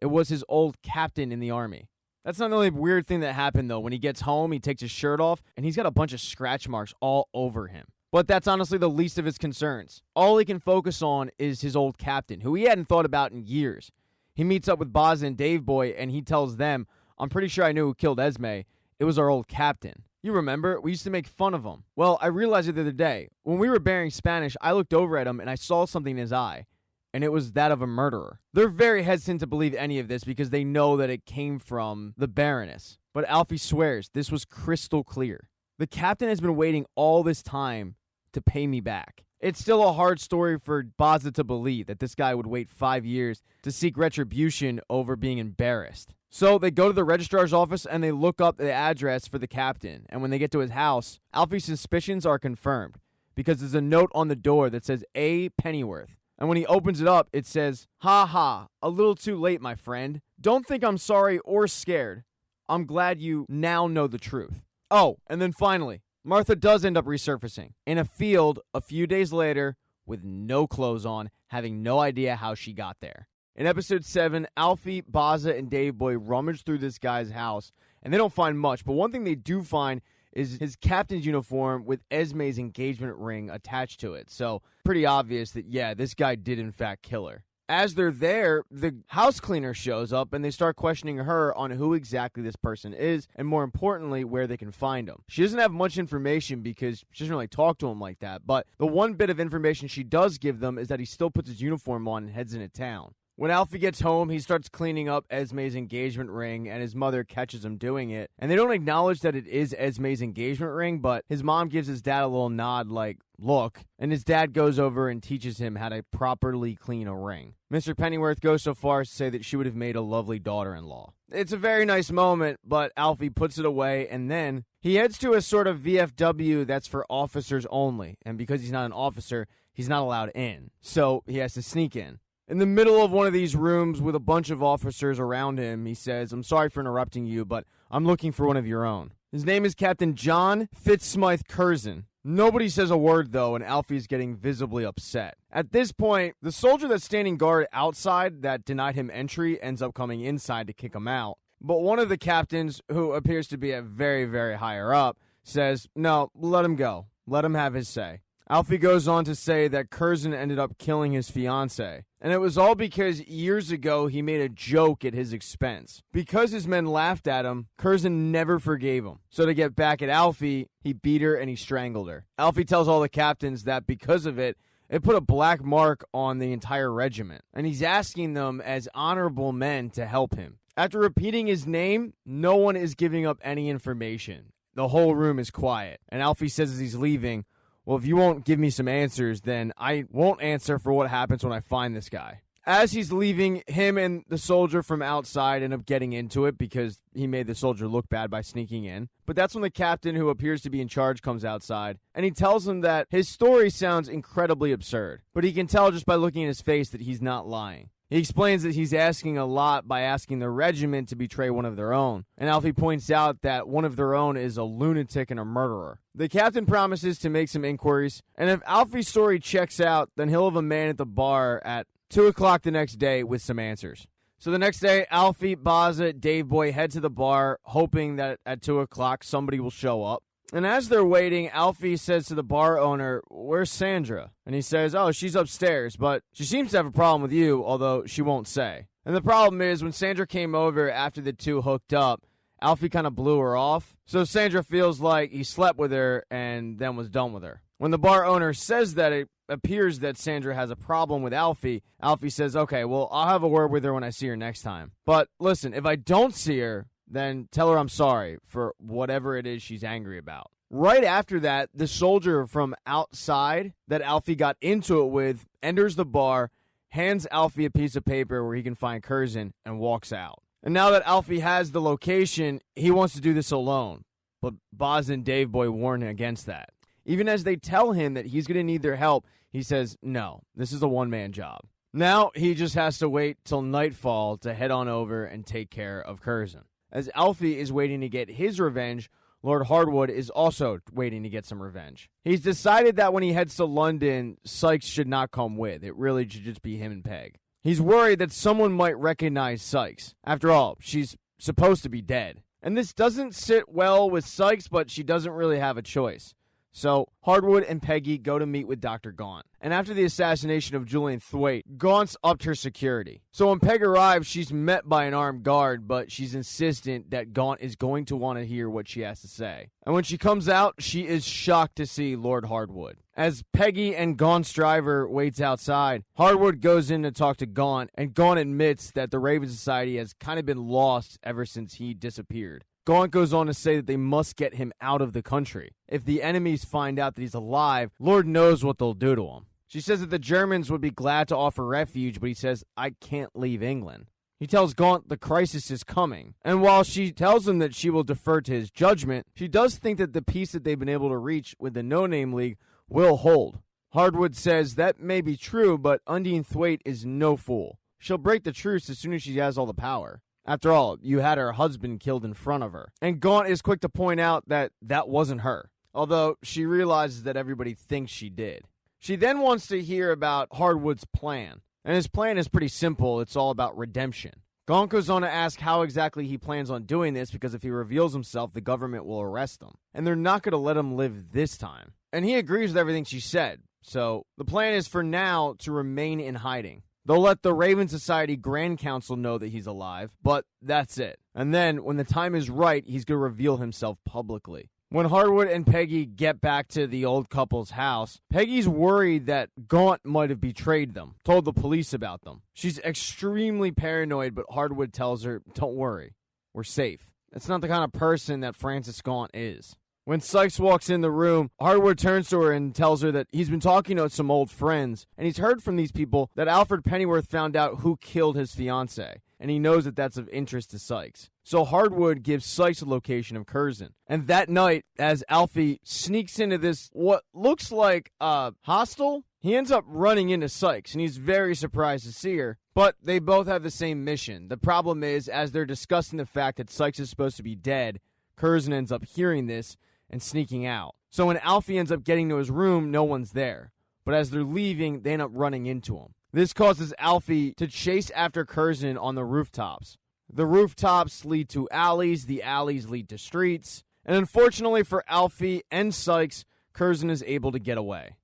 It was his old captain in the army. That's not the only weird thing that happened, though. When he gets home, he takes his shirt off, and he's got a bunch of scratch marks all over him. But that's honestly the least of his concerns. All he can focus on is his old captain, who he hadn't thought about in years. He meets up with Boz and Dave Boy, and he tells them, "I'm pretty sure I knew who killed Esme. It was our old captain. You remember, we used to make fun of him. Well, I realized it the other day. When we were burying Spanish, I looked over at him, and I saw something in his eye. And it was that of a murderer." They're very hesitant to believe any of this because they know that it came from the Baroness. But Alfie swears this was crystal clear. The captain has been waiting all this time to pay me back. It's still a hard story for Baza to believe that this guy would wait 5 years to seek retribution over being embarrassed. So they go to the registrar's office and they look up the address for the captain. And when they get to his house, Alfie's suspicions are confirmed because there's a note on the door that says A. Pennyworth. And when he opens it up, it says, "Ha ha, a little too late, my friend. Don't think I'm sorry or scared. I'm glad you now know the truth." Oh, and then finally, Martha does end up resurfacing in a field a few days later with no clothes on, having no idea how she got there. In episode 7, Alfie, Baza, and Dave Boy rummage through this guy's house, and they don't find much, but one thing they do find is his captain's uniform with Esme's engagement ring attached to it. So, pretty obvious that, yeah, this guy did in fact kill her. As they're there, the house cleaner shows up and they start questioning her on who exactly this person is and, more importantly, where they can find him. She doesn't have much information because she doesn't really talk to him like that, but the one bit of information she does give them is that he still puts his uniform on and heads into town. When Alfie gets home, he starts cleaning up Esme's engagement ring, and his mother catches him doing it. And they don't acknowledge that it is Esme's engagement ring, but his mom gives his dad a little nod like, "Look," and his dad goes over and teaches him how to properly clean a ring. Mr. Pennyworth goes so far as to say that she would have made a lovely daughter-in-law. It's a very nice moment, but Alfie puts it away, and then he heads to a sort of VFW that's for officers only. And because he's not an officer, he's not allowed in. So he has to sneak in. In the middle of one of these rooms with a bunch of officers around him, he says, "I'm sorry for interrupting you, but I'm looking for one of your own." His name is Captain John Fitzsmythe Curzon. Nobody says a word, though, and Alfie's getting visibly upset. At this point, the soldier that's standing guard outside that denied him entry ends up coming inside to kick him out. But one of the captains, who appears to be a very, very higher up, says, "No, let him go. Let him have his say." Alfie goes on to say that Curzon ended up killing his fiancée, and it was all because years ago he made a joke at his expense. Because his men laughed at him, Curzon never forgave him. So to get back at Alfie, he beat her and he strangled her. Alfie tells all the captains that because of it, it put a black mark on the entire regiment, and he's asking them as honorable men to help him. After repeating his name, no one is giving up any information. The whole room is quiet, and Alfie says as he's leaving, "Well, if you won't give me some answers, then I won't answer for what happens when I find this guy." As he's leaving, him and the soldier from outside end up getting into it because he made the soldier look bad by sneaking in. But that's when the captain, who appears to be in charge, comes outside, and he tells him that his story sounds incredibly absurd, but he can tell just by looking at his face that he's not lying. He explains that he's asking a lot by asking the regiment to betray one of their own, and Alfie points out that one of their own is a lunatic and a murderer. The captain promises to make some inquiries, and if Alfie's story checks out, then he'll have a man at the bar at 2 o'clock the next day with some answers. So the next day, Alfie, Baza, Dave Boy head to the bar, hoping that at 2 o'clock somebody will show up. And as they're waiting, Alfie says to the bar owner, "Where's Sandra?" And he says, "Oh, she's upstairs, but she seems to have a problem with you, although she won't say." And the problem is, when Sandra came over after the two hooked up, Alfie kind of blew her off. So Sandra feels like he slept with her and then was done with her. When the bar owner says that it appears that Sandra has a problem with Alfie, Alfie says, "Okay, well, I'll have a word with her when I see her next time. But listen, if I don't see her, then tell her I'm sorry for whatever it is she's angry about." Right after that, the soldier from outside that Alfie got into it with enters the bar, hands Alfie a piece of paper where he can find Curzon, and walks out. And now that Alfie has the location, he wants to do this alone. But Boz and Dave Boy warn him against that. Even as they tell him that he's going to need their help, he says, "No, this is a one-man job." Now he just has to wait till nightfall to head on over and take care of Curzon. As Alfie is waiting to get his revenge, Lord Hardwood is also waiting to get some revenge. He's decided that when he heads to London, Sykes should not come with. It really should just be him and Peg. He's worried that someone might recognize Sykes. After all, she's supposed to be dead. And this doesn't sit well with Sykes, but she doesn't really have a choice. So Hardwood and Peggy go to meet with Dr. Gaunt. And after the assassination of Julian Thwaite, Gaunt's upped her security. So when Peg arrives, she's met by an armed guard, but she's insistent that Gaunt is going to want to hear what she has to say. And when she comes out, she is shocked to see Lord Hardwood. As Peggy and Gaunt's driver waits outside, Hardwood goes in to talk to Gaunt, and Gaunt admits that the Raven Society has kind of been lost ever since he disappeared. Gaunt goes on to say that they must get him out of the country. If the enemies find out that he's alive, Lord knows what they'll do to him. She says that the Germans would be glad to offer refuge, but he says, "I can't leave England." He tells Gaunt the crisis is coming, and while she tells him that she will defer to his judgment, she does think that the peace that they've been able to reach with the No Name League will hold. Hardwood says that may be true, but Undine Thwaite is no fool. She'll break the truce as soon as she has all the power. After all, you had her husband killed in front of her. And Gaunt is quick to point out that that wasn't her, although she realizes that everybody thinks she did. She then wants to hear about Hardwood's plan, and his plan is pretty simple. It's all about redemption. Gaunt goes on to ask how exactly he plans on doing this, because if he reveals himself, the government will arrest him, and they're not going to let him live this time. And he agrees with everything she said, so the plan is for now to remain in hiding. They'll let the Raven Society Grand Council know that he's alive, but that's it. And then, when the time is right, he's going to reveal himself publicly. When Hardwood and Peggy get back to the old couple's house, Peggy's worried that Gaunt might have betrayed them, told the police about them. She's extremely paranoid, but Hardwood tells her, "Don't worry, we're safe." That's not the kind of person that Francis Gaunt is. When Sykes walks in the room, Hardwood turns to her and tells her that he's been talking to some old friends, and he's heard from these people that Alfred Pennyworth found out who killed his fiancée, and he knows that that's of interest to Sykes. So Hardwood gives Sykes a location of Curzon. And that night, as Alfie sneaks into this, what looks like a hostel, He ends up running into Sykes, and he's very surprised to see her, but they both have the same mission. The problem is, as they're discussing the fact that Sykes is supposed to be dead, Curzon ends up hearing this and sneaking out. So when Alfie ends up getting to his room, no one's there. But as they're leaving, they end up running into him. This causes Alfie to chase after Curzon on the rooftops. The rooftops lead to alleys, the alleys lead to streets, and unfortunately for Alfie and Sykes, Curzon is able to get away.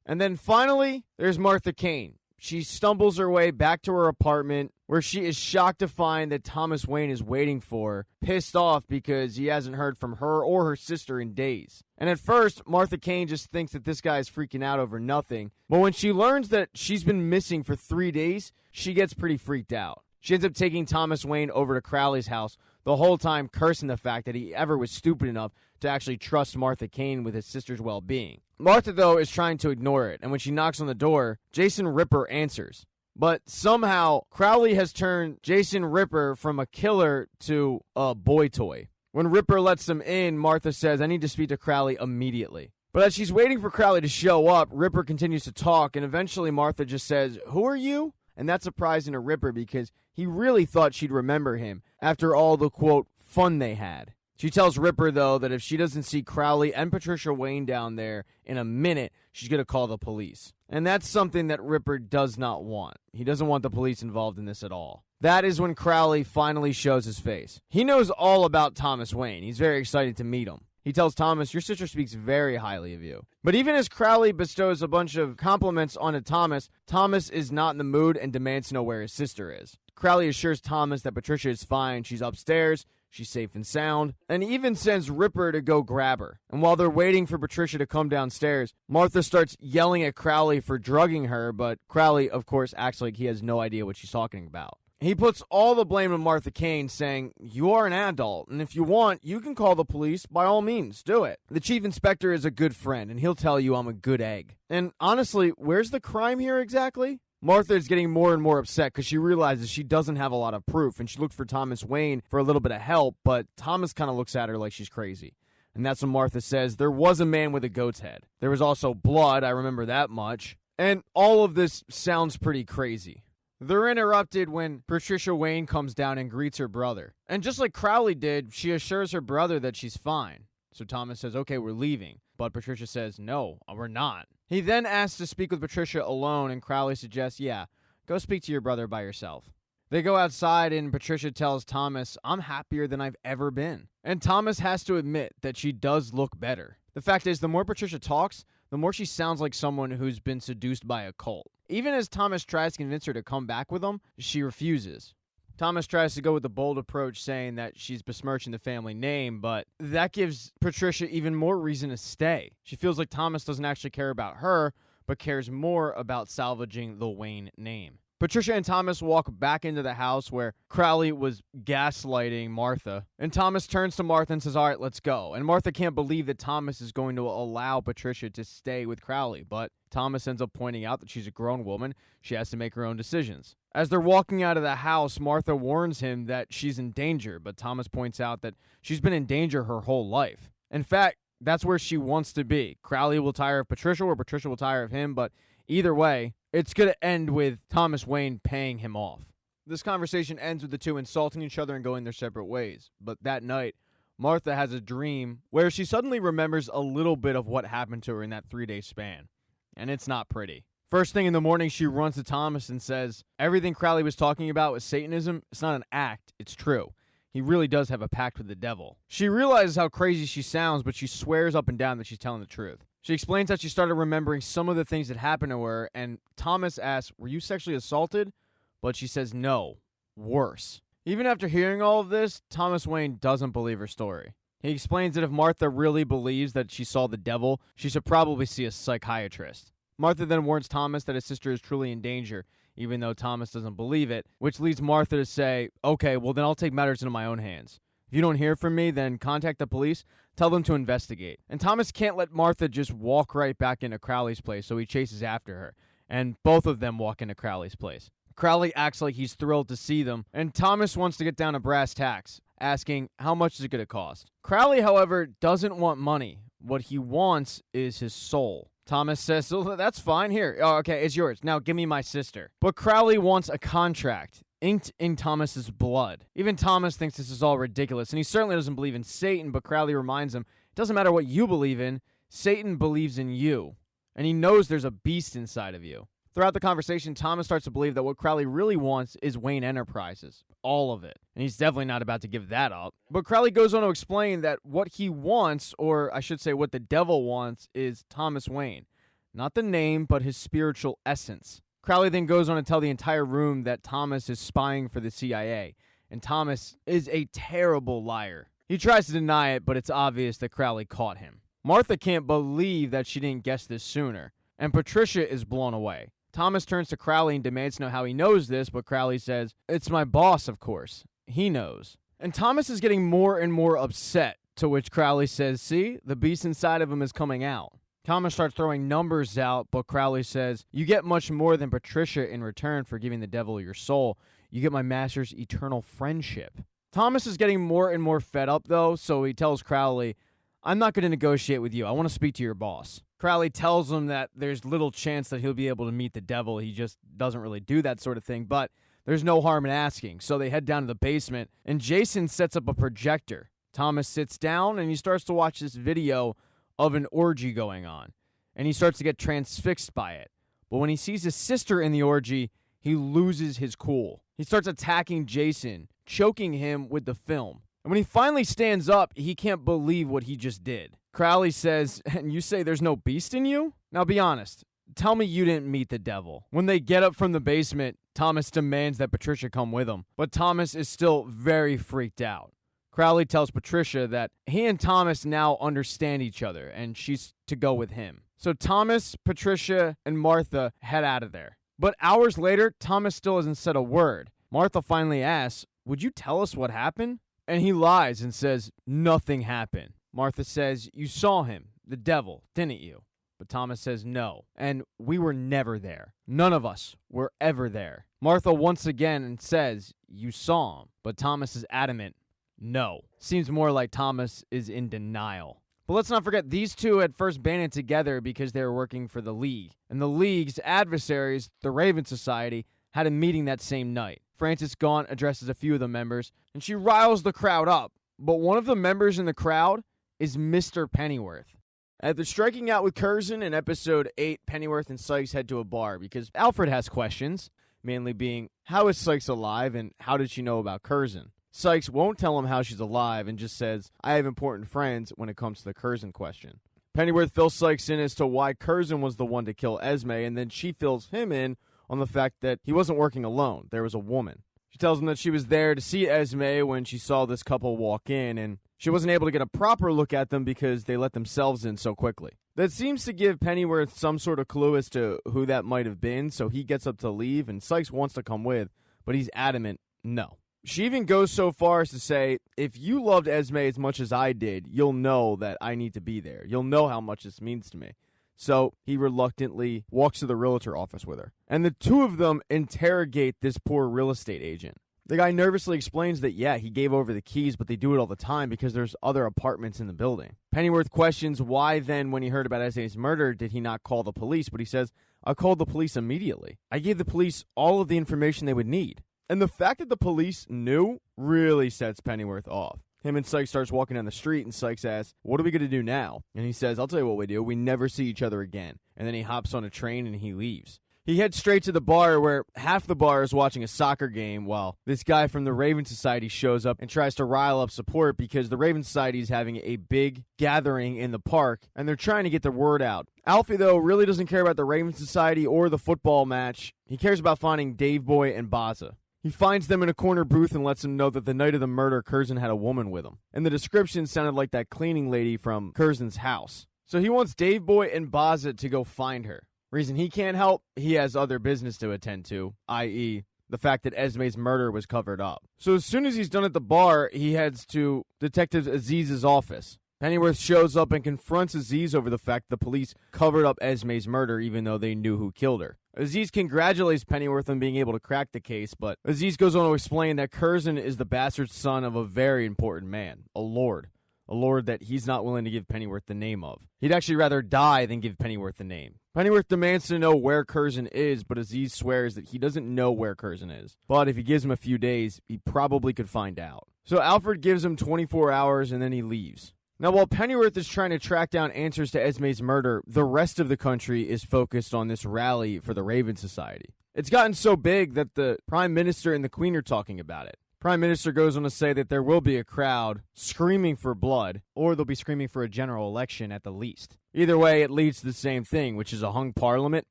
And then finally, there's Martha Kane. She stumbles her way back to her apartment, where she is shocked to find that Thomas Wayne is waiting for her, pissed off because he hasn't heard from her or her sister in days. And at first, Martha Kane just thinks that this guy is freaking out over nothing, but when she learns that she's been missing for 3 days, she gets pretty freaked out. She ends up taking Thomas Wayne over to Crowley's house, the whole time cursing the fact that he ever was stupid enough to actually trust Martha Kane with his sister's well-being. Martha, though, is trying to ignore it, and when she knocks on the door, Jason Ripper answers. But somehow, Crowley has turned Jason Ripper from a killer to a boy toy. When Ripper lets him in, Martha says, "I need to speak to Crowley immediately." But as she's waiting for Crowley to show up, Ripper continues to talk, and eventually Martha just says, "Who are you?" And that's surprising to Ripper because he really thought she'd remember him after all the, quote, fun they had. She tells Ripper, though, that if she doesn't see Crowley and Patricia Wayne down there in a minute, she's going to call the police. And that's something that Ripper does not want. He doesn't want the police involved in this at all. That is when Crowley finally shows his face. He knows all about Thomas Wayne. He's very excited to meet him. He tells Thomas, "Your sister speaks very highly of you." But even as Crowley bestows a bunch of compliments onto Thomas, Thomas is not in the mood and demands to know where his sister is. Crowley assures Thomas that Patricia is fine. She's upstairs. She's safe and sound, and even sends Ripper to go grab her. And while they're waiting for Patricia to come downstairs, Martha starts yelling at Crowley for drugging her, but Crowley, of course, acts like he has no idea what she's talking about. He puts all the blame on Martha Kane, saying, "You are an adult, and if you want, you can call the police. By all means, do it. The chief inspector is a good friend, and he'll tell you I'm a good egg." And honestly, where's the crime here exactly? Martha is getting more and more upset because she realizes she doesn't have a lot of proof, and she looked for Thomas Wayne for a little bit of help, but Thomas kind of looks at her like she's crazy. And that's when Martha says, "There was a man with a goat's head. There was also blood, I remember that much." And all of this sounds pretty crazy. They're interrupted when Patricia Wayne comes down and greets her brother. And just like Crowley did, she assures her brother that she's fine. So Thomas says, "Okay, we're leaving." But Patricia says, "No, we're not." He then asks to speak with Patricia alone, and Crowley suggests, "Yeah, go speak to your brother by yourself." They go outside, and Patricia tells Thomas, "I'm happier than I've ever been." And Thomas has to admit that she does look better. The fact is, the more Patricia talks, the more she sounds like someone who's been seduced by a cult. Even as Thomas tries to convince her to come back with him, she refuses. Thomas tries to go with the bold approach, saying that she's besmirching the family name, but that gives Patricia even more reason to stay. She feels like Thomas doesn't actually care about her, but cares more about salvaging the Wayne name. Patricia and Thomas walk back into the house where Crowley was gaslighting Martha, and Thomas turns to Martha and says, "All right, let's go." And Martha can't believe that Thomas is going to allow Patricia to stay with Crowley, but Thomas ends up pointing out that she's a grown woman. She has to make her own decisions. As they're walking out of the house, Martha warns him that she's in danger, but Thomas points out that she's been in danger her whole life. In fact, that's where she wants to be. Crowley will tire of Patricia, or Patricia will tire of him, but either way, it's going to end with Thomas Wayne paying him off. This conversation ends with the two insulting each other and going their separate ways. But that night, Martha has a dream where she suddenly remembers a little bit of what happened to her in that 3-day span. And it's not pretty. First thing in the morning, she runs to Thomas and says, "Everything Crowley was talking about with Satanism, it's not an act, it's true. He really does have a pact with the devil." She realizes how crazy she sounds, but she swears up and down that she's telling the truth. She explains how she started remembering some of the things that happened to her, and Thomas asks, "Were you sexually assaulted?" But she says, "No, worse." Even after hearing all of this, Thomas Wayne doesn't believe her story. He explains that if Martha really believes that she saw the devil, she should probably see a psychiatrist. Martha then warns Thomas that his sister is truly in danger, even though Thomas doesn't believe it, which leads Martha to say, "Okay, well then I'll take matters into my own hands. If you don't hear from me, then contact the police, tell them to investigate." And Thomas can't let Martha just walk right back into Crowley's place, so he chases after her, and both of them walk into Crowley's place. Crowley acts like he's thrilled to see them, and Thomas wants to get down to brass tacks, asking how much is it going to cost. Crowley, however, doesn't want money. What he wants is his soul. Thomas says, so that's fine. Here. Oh, okay, it's yours. Now give me my sister. But Crowley wants a contract inked in Thomas's blood. Even Thomas thinks this is all ridiculous, and he certainly doesn't believe in Satan, but Crowley reminds him, it doesn't matter what you believe in, Satan believes in you, and he knows there's a beast inside of you. Throughout the conversation, Thomas starts to believe that what Crowley really wants is Wayne Enterprises. All of it. And he's definitely not about to give that up. But Crowley goes on to explain that what he wants, or I should say what the devil wants, is Thomas Wayne. Not the name, but his spiritual essence. Crowley then goes on to tell the entire room that Thomas is spying for the CIA. And Thomas is a terrible liar. He tries to deny it, but it's obvious that Crowley caught him. Martha can't believe that she didn't guess this sooner. And Patricia is blown away. Thomas turns to Crowley and demands to know how he knows this, but Crowley says, it's my boss, of course. He knows. And Thomas is getting more and more upset, to which Crowley says, see, the beast inside of him is coming out. Thomas starts throwing numbers out, but Crowley says, you get much more than Patricia in return for giving the devil your soul. You get my master's eternal friendship. Thomas is getting more and more fed up, though, so he tells Crowley, I'm not going to negotiate with you. I want to speak to your boss. Crowley tells him that there's little chance that he'll be able to meet the devil. He just doesn't really do that sort of thing, but there's no harm in asking. So they head down to the basement, and Jason sets up a projector. Thomas sits down, and he starts to watch this video of an orgy going on, and he starts to get transfixed by it. But when he sees his sister in the orgy, he loses his cool. He starts attacking Jason, choking him with the film. And when he finally stands up, he can't believe what he just did. Crowley says, and you say there's no beast in you? Now be honest. Tell me you didn't meet the devil. When they get up from the basement, Thomas demands that Patricia come with him. But Thomas is still very freaked out. Crowley tells Patricia that he and Thomas now understand each other, and she's to go with him. So Thomas, Patricia, and Martha head out of there. But hours later, Thomas still hasn't said a word. Martha finally asks, would you tell us what happened? And he lies and says, nothing happened. Martha says, you saw him, the devil, didn't you? But Thomas says no, and we were never there. None of us were ever there. Martha once again says, you saw him, but Thomas is adamant, no. Seems more like Thomas is in denial. But let's not forget, these two had first banded together because they were working for the League. And the League's adversaries, the Raven Society, had a meeting that same night. Frances Gaunt addresses a few of the members, and she riles the crowd up. But one of the members in the crowd is Mr. Pennyworth. After striking out with Curzon in episode 8, Pennyworth and Sykes head to a bar because Alfred has questions, mainly being, how is Sykes alive and how did she know about Curzon? Sykes won't tell him how she's alive and just says, I have important friends when it comes to the Curzon question. Pennyworth fills Sykes in as to why Curzon was the one to kill Esme, and then she fills him in on the fact that he wasn't working alone. There was a woman. She tells him that she was there to see Esme when she saw this couple walk in, and she wasn't able to get a proper look at them because they let themselves in so quickly. That seems to give Pennyworth some sort of clue as to who that might have been, so he gets up to leave, and Sykes wants to come with, but he's adamant, no. She even goes so far as to say, if you loved Esme as much as I did, you'll know that I need to be there. You'll know how much this means to me. So he reluctantly walks to the realtor office with her. And the two of them interrogate this poor real estate agent. The guy nervously explains that, yeah, he gave over the keys, but they do it all the time because there's other apartments in the building. Pennyworth questions why then, when he heard about Esme's murder, did he not call the police? But he says, I called the police immediately. I gave the police all of the information they would need. And the fact that the police knew really sets Pennyworth off. Him and Sykes starts walking down the street, and Sykes asks, what are we going to do now? And he says, I'll tell you what we do. We never see each other again. And then he hops on a train and he leaves. He heads straight to the bar where half the bar is watching a soccer game while this guy from the Raven Society shows up and tries to rile up support because the Raven Society is having a big gathering in the park and they're trying to get the word out. Alfie, though, really doesn't care about the Raven Society or the football match. He cares about finding Dave Boy and Baza. He finds them in a corner booth and lets them know that the night of the murder, Curzon had a woman with him. And the description sounded like that cleaning lady from Curzon's house. So he wants Dave Boy and Baza to go find her. Reason he can't help, he has other business to attend to, i.e., the fact that Esme's murder was covered up. So as soon as he's done at the bar, he heads to Detective Aziz's office. Pennyworth shows up and confronts Aziz over the fact the police covered up Esme's murder even though they knew who killed her. Aziz congratulates Pennyworth on being able to crack the case, but Aziz goes on to explain that Curzon is the bastard son of a very important man, a lord a lord that he's not willing to give Pennyworth the name of. He'd actually rather die than give Pennyworth the name. Pennyworth demands to know where Curzon is, but Aziz swears that he doesn't know where Curzon is. But if he gives him a few days, he probably could find out. So Alfred gives him 24 hours and then he leaves. Now, while Pennyworth is trying to track down answers to Esme's murder, the rest of the country is focused on this rally for the Raven Society. It's gotten so big that the Prime Minister and the Queen are talking about it. Prime Minister goes on to say that there will be a crowd screaming for blood, Or they'll be screaming for a general election at the least. Either way, it leads to the same thing, which is a hung parliament,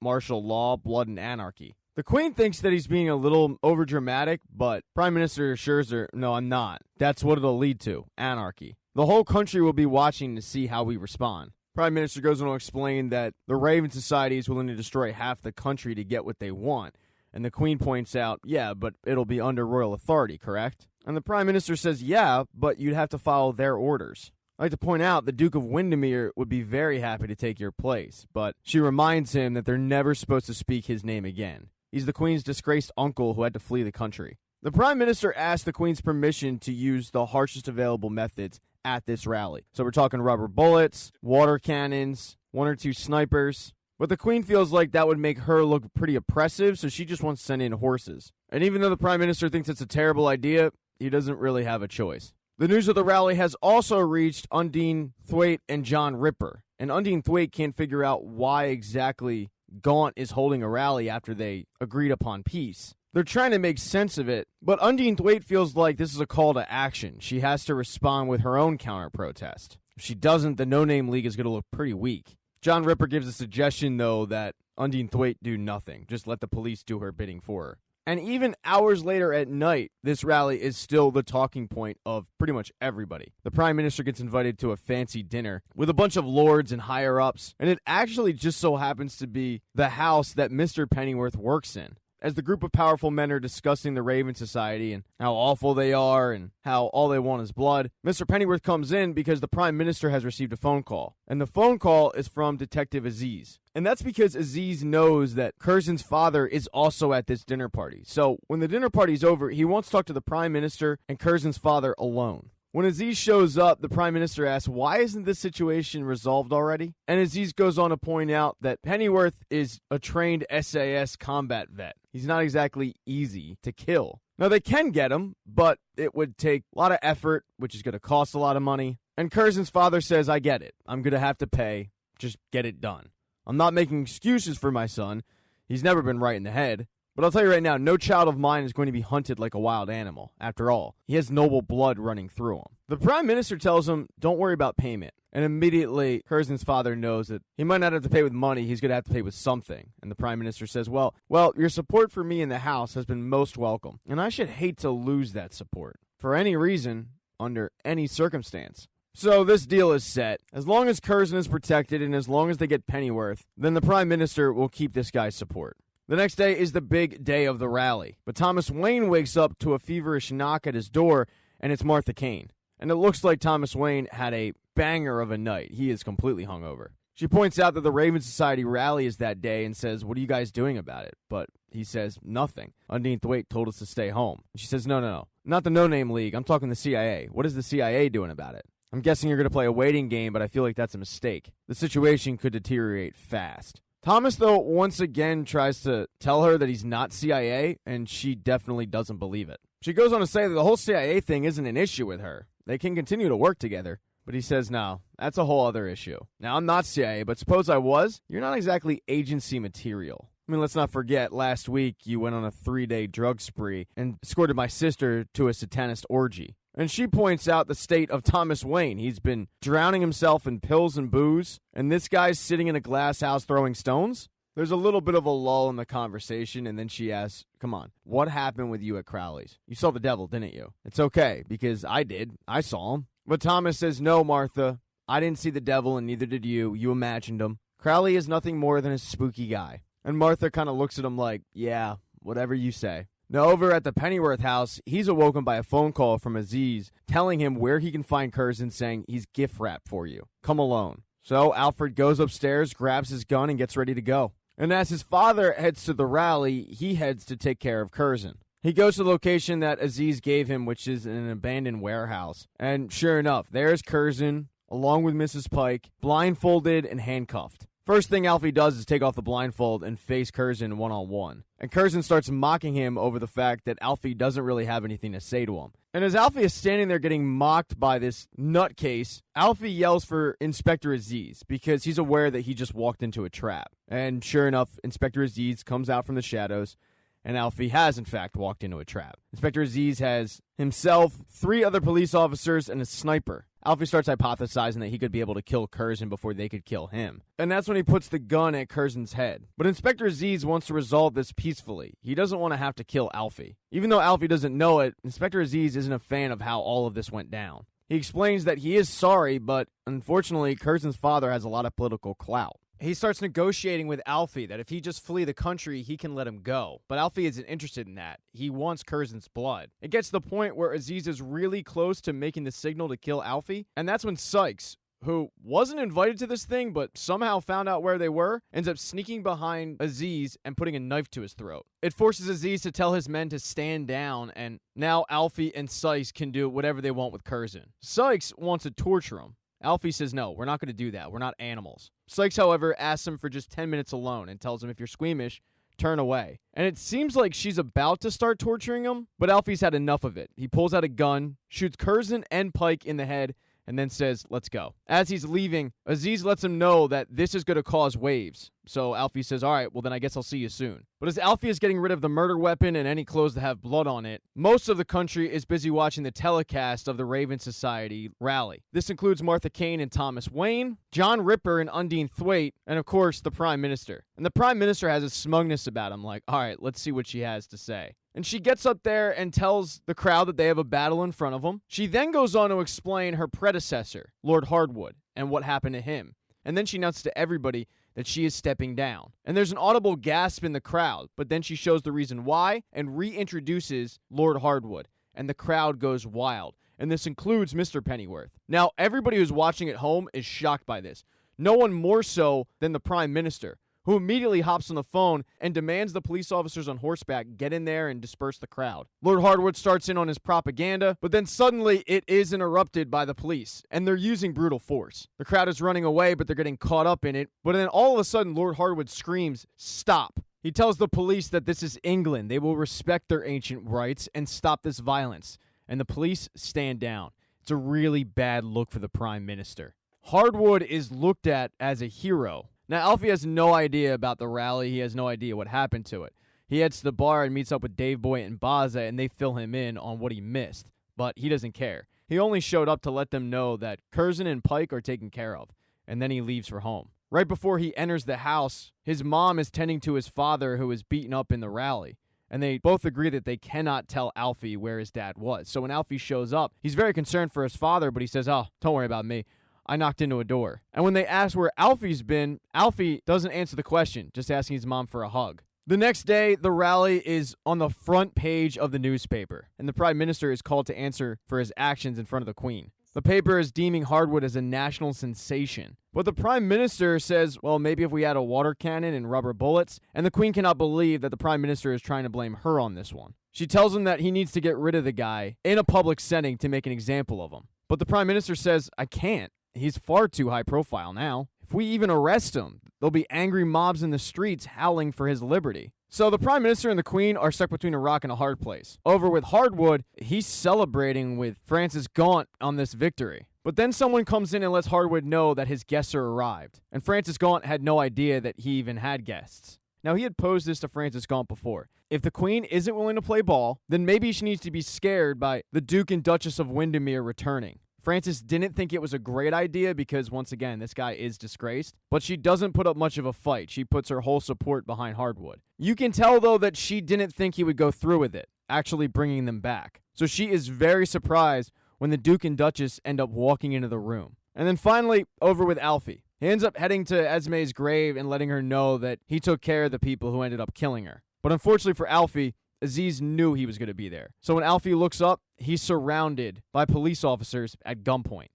martial law, blood, and anarchy. The Queen thinks that he's being a little overdramatic, but Prime Minister assures her, no, I'm not. That's what it'll lead to, anarchy. The whole country will be watching to see how we respond. Prime Minister goes on to explain that the Raven Society is willing to destroy half the country to get what they want. And the Queen points out, yeah, but it'll be under royal authority, correct? And the Prime Minister says, yeah, but you'd have to follow their orders. I'd like to point out the Duke of Windermere would be very happy to take your place, but she reminds him that they're never supposed to speak his name again. He's the Queen's disgraced uncle who had to flee the country. The Prime Minister asked the Queen's permission to use the harshest available methods at this rally. So we're talking rubber bullets, water cannons, 1 or 2 snipers. But the Queen feels like that would make her look pretty oppressive, so she just wants to send in horses. And even though the Prime Minister thinks it's a terrible idea, he doesn't really have a choice. The news of the rally has also reached Undine Thwaite and John Ripper. And Undine Thwaite can't figure out why exactly Gaunt is holding a rally after they agreed upon peace. They're trying to make sense of it, but Undine Thwaite feels like this is a call to action. She has to respond with her own counter-protest. If she doesn't, the No Name League is going to look pretty weak. John Ripper gives a suggestion, though, that Undine Thwaite do nothing. Just let the police do her bidding for her. And even hours later at night, this rally is still the talking point of pretty much everybody. The Prime Minister gets invited to a fancy dinner with a bunch of lords and higher-ups, and it actually just so happens to be the house that Mr. Pennyworth works in. As the group of powerful men are discussing the Raven Society and how awful they are and how all they want is blood, Mr. Pennyworth comes in because the Prime Minister has received a phone call. And the phone call is from Detective Aziz. And that's because Aziz knows that Curzon's father is also at this dinner party. So when the dinner party's over, he wants to talk to the Prime Minister and Curzon's father alone. When Aziz shows up, the Prime Minister asks, why isn't this situation resolved already? And Aziz goes on to point out that Pennyworth is a trained SAS combat vet. He's not exactly easy to kill. Now, they can get him, but it would take a lot of effort, which is going to cost a lot of money. And Curzon's father says, I get it. I'm going to have to pay. Just get it done. I'm not making excuses for my son. He's never been right in the head. But I'll tell you right now, no child of mine is going to be hunted like a wild animal. After all, he has noble blood running through him. The Prime Minister tells him, don't worry about payment. And immediately, Curzon's father knows that he might not have to pay with money, he's going to have to pay with something. And the Prime Minister says, well, your support for me in the House has been most welcome. And I should hate to lose that support. For any reason, under any circumstance. So this deal is set. As long as Curzon is protected and as long as they get Pennyworth, then the Prime Minister will keep this guy's support. The next day is the big day of the rally. But Thomas Wayne wakes up to a feverish knock at his door, and it's Martha Kane. And it looks like Thomas Wayne had a banger of a night. He is completely hungover. She points out that the Raven Society rally is that day and says, what are you guys doing about it? But he says, nothing. Undine Thwaite told us to stay home. She says, no. Not the No Name League. I'm talking the CIA. What is the CIA doing about it? I'm guessing you're going to play a waiting game, but I feel like that's a mistake. The situation could deteriorate fast. Thomas, though, once again tries to tell her that he's not CIA, and she definitely doesn't believe it. She goes on to say that the whole CIA thing isn't an issue with her. They can continue to work together. But he says, no, that's a whole other issue. Now, I'm not CIA, but suppose I was, you're not exactly agency material. I mean, let's not forget, last week you went on a 3-day drug spree and escorted my sister to a satanist orgy. And she points out the state of Thomas Wayne. He's been drowning himself in pills and booze, and this guy's sitting in a glass house throwing stones? There's a little bit of a lull in the conversation, and then she asks, come on, what happened with you at Crowley's? You saw the devil, didn't you? It's okay, because I did. I saw him. But Thomas says, no, Martha, I didn't see the devil, and neither did you. You imagined him. Crowley is nothing more than a spooky guy. And Martha kind of looks at him like, yeah, whatever you say. Now, over at the Pennyworth house, he's awoken by a phone call from Aziz telling him where he can find Curzon, saying he's gift wrapped for you. Come alone. So Alfred goes upstairs, grabs his gun, and gets ready to go. And as his father heads to the rally, he heads to take care of Curzon. He goes to the location that Aziz gave him, which is in an abandoned warehouse. And sure enough, there's Curzon, along with Mrs. Pike, blindfolded and handcuffed. First thing Alfie does is take off the blindfold and face Curzon one-on-one. And Curzon starts mocking him over the fact that Alfie doesn't really have anything to say to him. And as Alfie is standing there getting mocked by this nutcase, Alfie yells for Inspector Aziz because he's aware that he just walked into a trap. And sure enough, Inspector Aziz comes out from the shadows, and Alfie has, in fact, walked into a trap. Inspector Aziz has himself, 3 other police officers, and a sniper. Alfie starts hypothesizing that he could be able to kill Curzon before they could kill him. And that's when he puts the gun at Curzon's head. But Inspector Aziz wants to resolve this peacefully. He doesn't want to have to kill Alfie. Even though Alfie doesn't know it, Inspector Aziz isn't a fan of how all of this went down. He explains that he is sorry, but unfortunately, Curzon's father has a lot of political clout. He starts negotiating with Alfie that if he just flee the country, he can let him go. But Alfie isn't interested in that. He wants Curzon's blood. It gets to the point where Aziz is really close to making the signal to kill Alfie, and that's when Sykes, who wasn't invited to this thing but somehow found out where they were, ends up sneaking behind Aziz and putting a knife to his throat. It forces Aziz to tell his men to stand down, and now Alfie and Sykes can do whatever they want with Curzon. Sykes wants to torture him. Alfie says, no, we're not going to do that. We're not animals. Sykes, however, asks him for just 10 minutes alone and tells him if you're squeamish, turn away. And it seems like she's about to start torturing him, but Alfie's had enough of it. He pulls out a gun, shoots Curzon and Pike in the head, and then says, let's go. As he's leaving, Aziz lets him know that this is going to cause waves. So Alfie says, all right, well then I guess I'll see you soon. But as Alfie is getting rid of the murder weapon and any clothes that have blood on it, most of the country is busy watching the telecast of the Raven Society rally. This includes Martha Kane and Thomas Wayne, John Ripper and Undine Thwaite, and of course the Prime Minister. And the Prime Minister has a smugness about him, like, all right, let's see what she has to say. And she gets up there and tells the crowd that they have a battle in front of them. She then goes on to explain her predecessor, Lord Hardwood, and what happened to him. And then she announces to everybody that she is stepping down. And there's an audible gasp in the crowd, but then she shows the reason why and reintroduces Lord Hardwood. And the crowd goes wild. And this includes Mr. Pennyworth. Now, everybody who's watching at home is shocked by this. No one more so than the Prime Minister, who immediately hops on the phone and demands the police officers on horseback get in there and disperse the crowd. Lord Hardwood starts in on his propaganda, but then suddenly it is interrupted by the police, and they're using brutal force. The crowd is running away, but they're getting caught up in it, but then all of a sudden Lord Hardwood screams, "Stop!" He tells the police that this is England. They will respect their ancient rights and stop this violence. And the police stand down. It's a really bad look for the Prime Minister. Hardwood is looked at as a hero. Now, Alfie has no idea about the rally. He has no idea what happened to it. He heads to the bar and meets up with Dave Boy and Baza, and they fill him in on what he missed. But he doesn't care. He only showed up to let them know that Curzon and Pike are taken care of, and then he leaves for home. Right before he enters the house, his mom is tending to his father who was beaten up in the rally, and they both agree that they cannot tell Alfie where his dad was. So when Alfie shows up, he's very concerned for his father, but he says, oh, don't worry about me. I knocked into a door. And when they ask where Alfie's been, Alfie doesn't answer the question, just asking his mom for a hug. The next day, the rally is on the front page of the newspaper, and the Prime Minister is called to answer for his actions in front of the Queen. The paper is deeming Hardwood as a national sensation. But the Prime Minister says, well, maybe if we had a water cannon and rubber bullets, and the Queen cannot believe that the Prime Minister is trying to blame her on this one. She tells him that he needs to get rid of the guy in a public setting to make an example of him. But the Prime Minister says, I can't. He's far too high profile now. If we even arrest him, there'll be angry mobs in the streets howling for his liberty. So the Prime Minister and the Queen are stuck between a rock and a hard place. Over with Hardwood, he's celebrating with Francis Gaunt on this victory. But then someone comes in and lets Hardwood know that his guests are arrived. And Francis Gaunt had no idea that he even had guests. Now, he had posed this to Francis Gaunt before. If the Queen isn't willing to play ball, then maybe she needs to be scared by the Duke and Duchess of Windermere returning. Francis didn't think it was a great idea because, once again, this guy is disgraced. But she doesn't put up much of a fight. She puts her whole support behind Hardwood. You can tell, though, that she didn't think he would go through with it, actually bringing them back. So she is very surprised when the Duke and Duchess end up walking into the room. And then finally, over with Alfie. He ends up heading to Esme's grave and letting her know that he took care of the people who ended up killing her. But unfortunately for Alfie, Aziz knew he was going to be there. So when Alfie looks up, he's surrounded by police officers at gunpoint.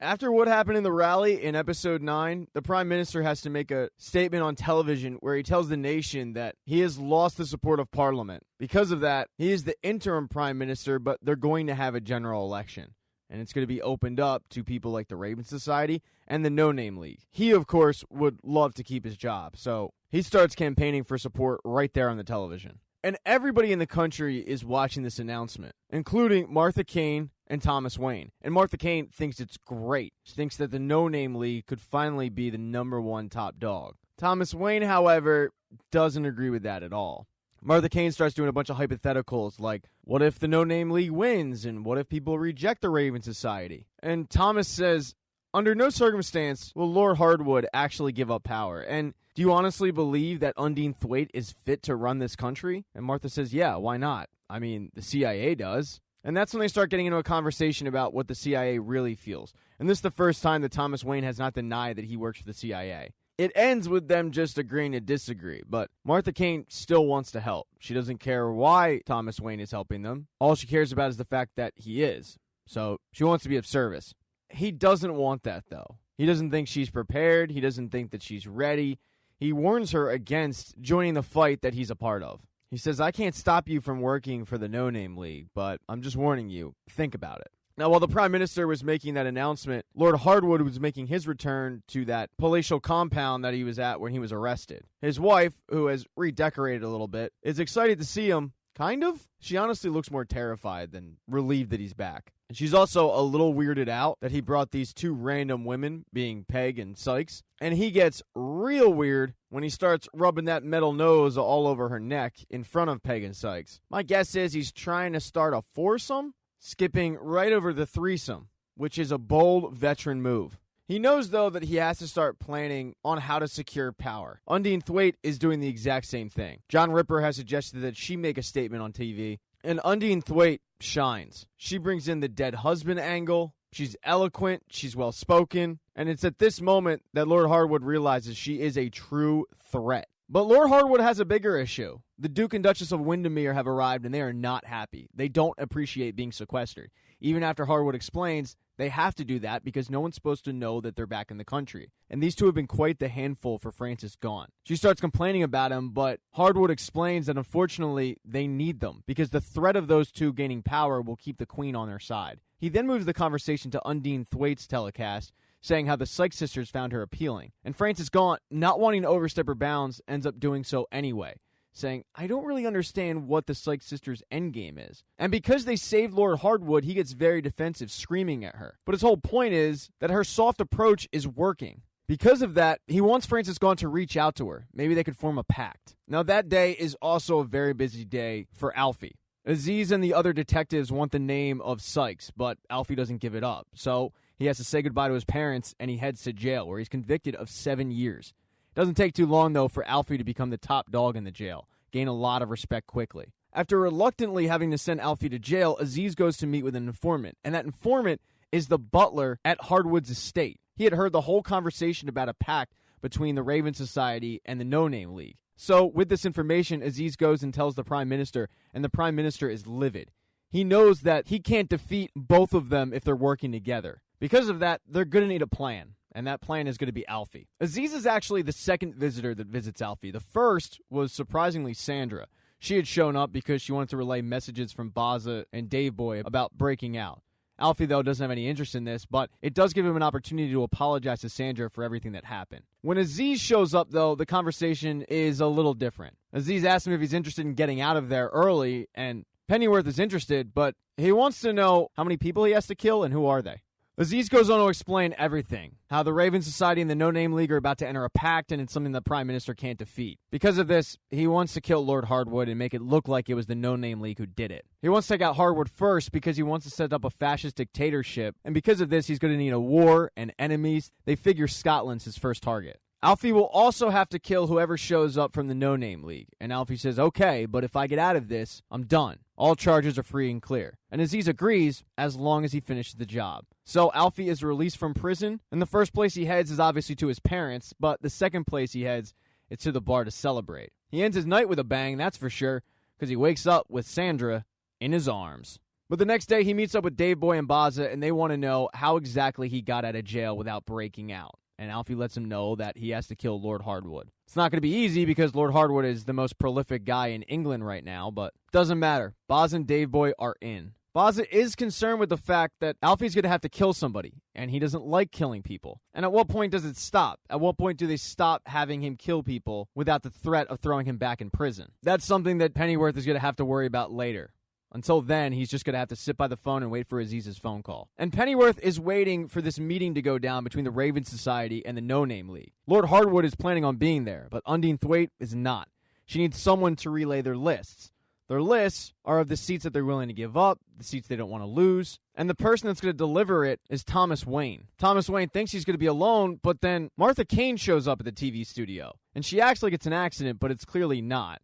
After what happened in the rally in episode 9, the Prime Minister has to make a statement on television where he tells the nation that he has lost the support of Parliament. Because of that, he is the interim Prime Minister, but they're going to have a general election. And it's going to be opened up to people like the Raven Society and the No Name League. He, of course, would love to keep his job, so he starts campaigning for support right there on the television. And everybody in the country is watching this announcement, including Martha Kane and Thomas Wayne. And Martha Kane thinks it's great. She thinks that the No Name League could finally be the #1 top dog. Thomas Wayne, however, doesn't agree with that at all. Martha Kane starts doing a bunch of hypotheticals like, what if the No Name League wins? And what if people reject the Raven Society? And Thomas says, under no circumstance will Lord Hardwood actually give up power. And do you honestly believe that Undine Thwaite is fit to run this country? And Martha says, yeah, why not? I mean, the CIA does. And that's when they start getting into a conversation about what the CIA really feels. And this is the first time that Thomas Wayne has not denied that he works for the CIA. It ends with them just agreeing to disagree, but Martha Kane still wants to help. She doesn't care why Thomas Wayne is helping them. All she cares about is the fact that he is. So she wants to be of service. He doesn't want that, though. He doesn't think she's prepared. He doesn't think that she's ready. He warns her against joining the fight that he's a part of. He says, I can't stop you from working for the No Name League, but I'm just warning you. Think about it. Now, while the Prime Minister was making that announcement, Lord Hardwood was making his return to that palatial compound that he was at when he was arrested. His wife, who has redecorated a little bit, is excited to see him. Kind of. She honestly looks more terrified than relieved that he's back. And she's also a little weirded out that he brought these two random women, being Peg and Sykes. And he gets real weird when he starts rubbing that metal nose all over her neck in front of Peg and Sykes. My guess is he's trying to start a foursome, skipping right over the threesome, which is a bold veteran move. He knows, though, that he has to start planning on how to secure power. Undine Thwaite is doing the exact same thing. John Ripper has suggested that she make a statement on TV, and Undine Thwaite shines. She brings in the dead husband angle. She's eloquent, she's well-spoken, and it's at this moment that Lord Hardwood realizes she is a true threat. But Lord Hardwood has a bigger issue. The Duke and Duchess of Windermere have arrived, and they are not happy. They don't appreciate being sequestered. Even after Hardwood explains, they have to do that because no one's supposed to know that they're back in the country. And these two have been quite the handful for Francis gone. She starts complaining about him, but Hardwood explains that unfortunately they need them because the threat of those two gaining power will keep the Queen on their side. He then moves the conversation to Undine Thwaite's telecast, saying how the Sykes sisters found her appealing. And Francis Gaunt, not wanting to overstep her bounds, ends up doing so anyway, saying, I don't really understand what the Sykes sisters' endgame is. And because they saved Lord Hardwood, he gets very defensive, screaming at her. But his whole point is that her soft approach is working. Because of that, he wants Francis Gaunt to reach out to her. Maybe they could form a pact. Now, that day is also a very busy day for Alfie. Aziz and the other detectives want the name of Sykes, but Alfie doesn't give it up. So he has to say goodbye to his parents, and he heads to jail, where he's convicted of 7 years. It doesn't take too long, though, for Alfie to become the top dog in the jail, gain a lot of respect quickly. After reluctantly having to send Alfie to jail, Aziz goes to meet with an informant, and that informant is the butler at Hardwood's estate. He had heard the whole conversation about a pact between the Raven Society and the No Name League. So, with this information, Aziz goes and tells the Prime Minister, and the Prime Minister is livid. He knows that he can't defeat both of them if they're working together. Because of that, they're going to need a plan, and that plan is going to be Alfie. Aziz is actually the second visitor that visits Alfie. The first was, surprisingly, Sandra. She had shown up because she wanted to relay messages from Baza and Dave Boy about breaking out. Alfie, though, doesn't have any interest in this, but it does give him an opportunity to apologize to Sandra for everything that happened. When Aziz shows up, though, the conversation is a little different. Aziz asks him if he's interested in getting out of there early, and Pennyworth is interested, but he wants to know how many people he has to kill and who are they. Aziz goes on to explain everything, how the Raven Society and the No Name League are about to enter a pact, and it's something the Prime Minister can't defeat. Because of this, he wants to kill Lord Hardwood and make it look like it was the No Name League who did it. He wants to take out Hardwood first because he wants to set up a fascist dictatorship, and because of this, he's going to need a war and enemies. They figure Scotland's his first target. Alfie will also have to kill whoever shows up from the No Name League. And Alfie says, okay, but if I get out of this, I'm done. All charges are free and clear. And Aziz agrees as long as he finishes the job. So Alfie is released from prison, and the first place he heads is obviously to his parents, but the second place he heads is to the bar to celebrate. He ends his night with a bang, that's for sure, because he wakes up with Sandra in his arms. But the next day, he meets up with Dave Boy and Baza, and they want to know how exactly he got out of jail without breaking out. And Alfie lets him know that he has to kill Lord Hardwood. It's not going to be easy because Lord Hardwood is the most prolific guy in England right now, but doesn't matter. Baza and Dave Boy are in. Baza is concerned with the fact that Alfie's going to have to kill somebody, and he doesn't like killing people. And at what point does it stop? At what point do they stop having him kill people without the threat of throwing him back in prison? That's something that Pennyworth is going to have to worry about later. Until then, he's just going to have to sit by the phone and wait for Aziz's phone call. And Pennyworth is waiting for this meeting to go down between the Raven Society and the No Name League. Lord Hardwood is planning on being there, but Undine Thwaite is not. She needs someone to relay their lists. Their lists are of the seats that they're willing to give up, the seats they don't want to lose, and the person that's going to deliver it is Thomas Wayne. Thomas Wayne thinks he's going to be alone, but then Martha Kane shows up at the TV studio, and she acts like it's an accident, but it's clearly not.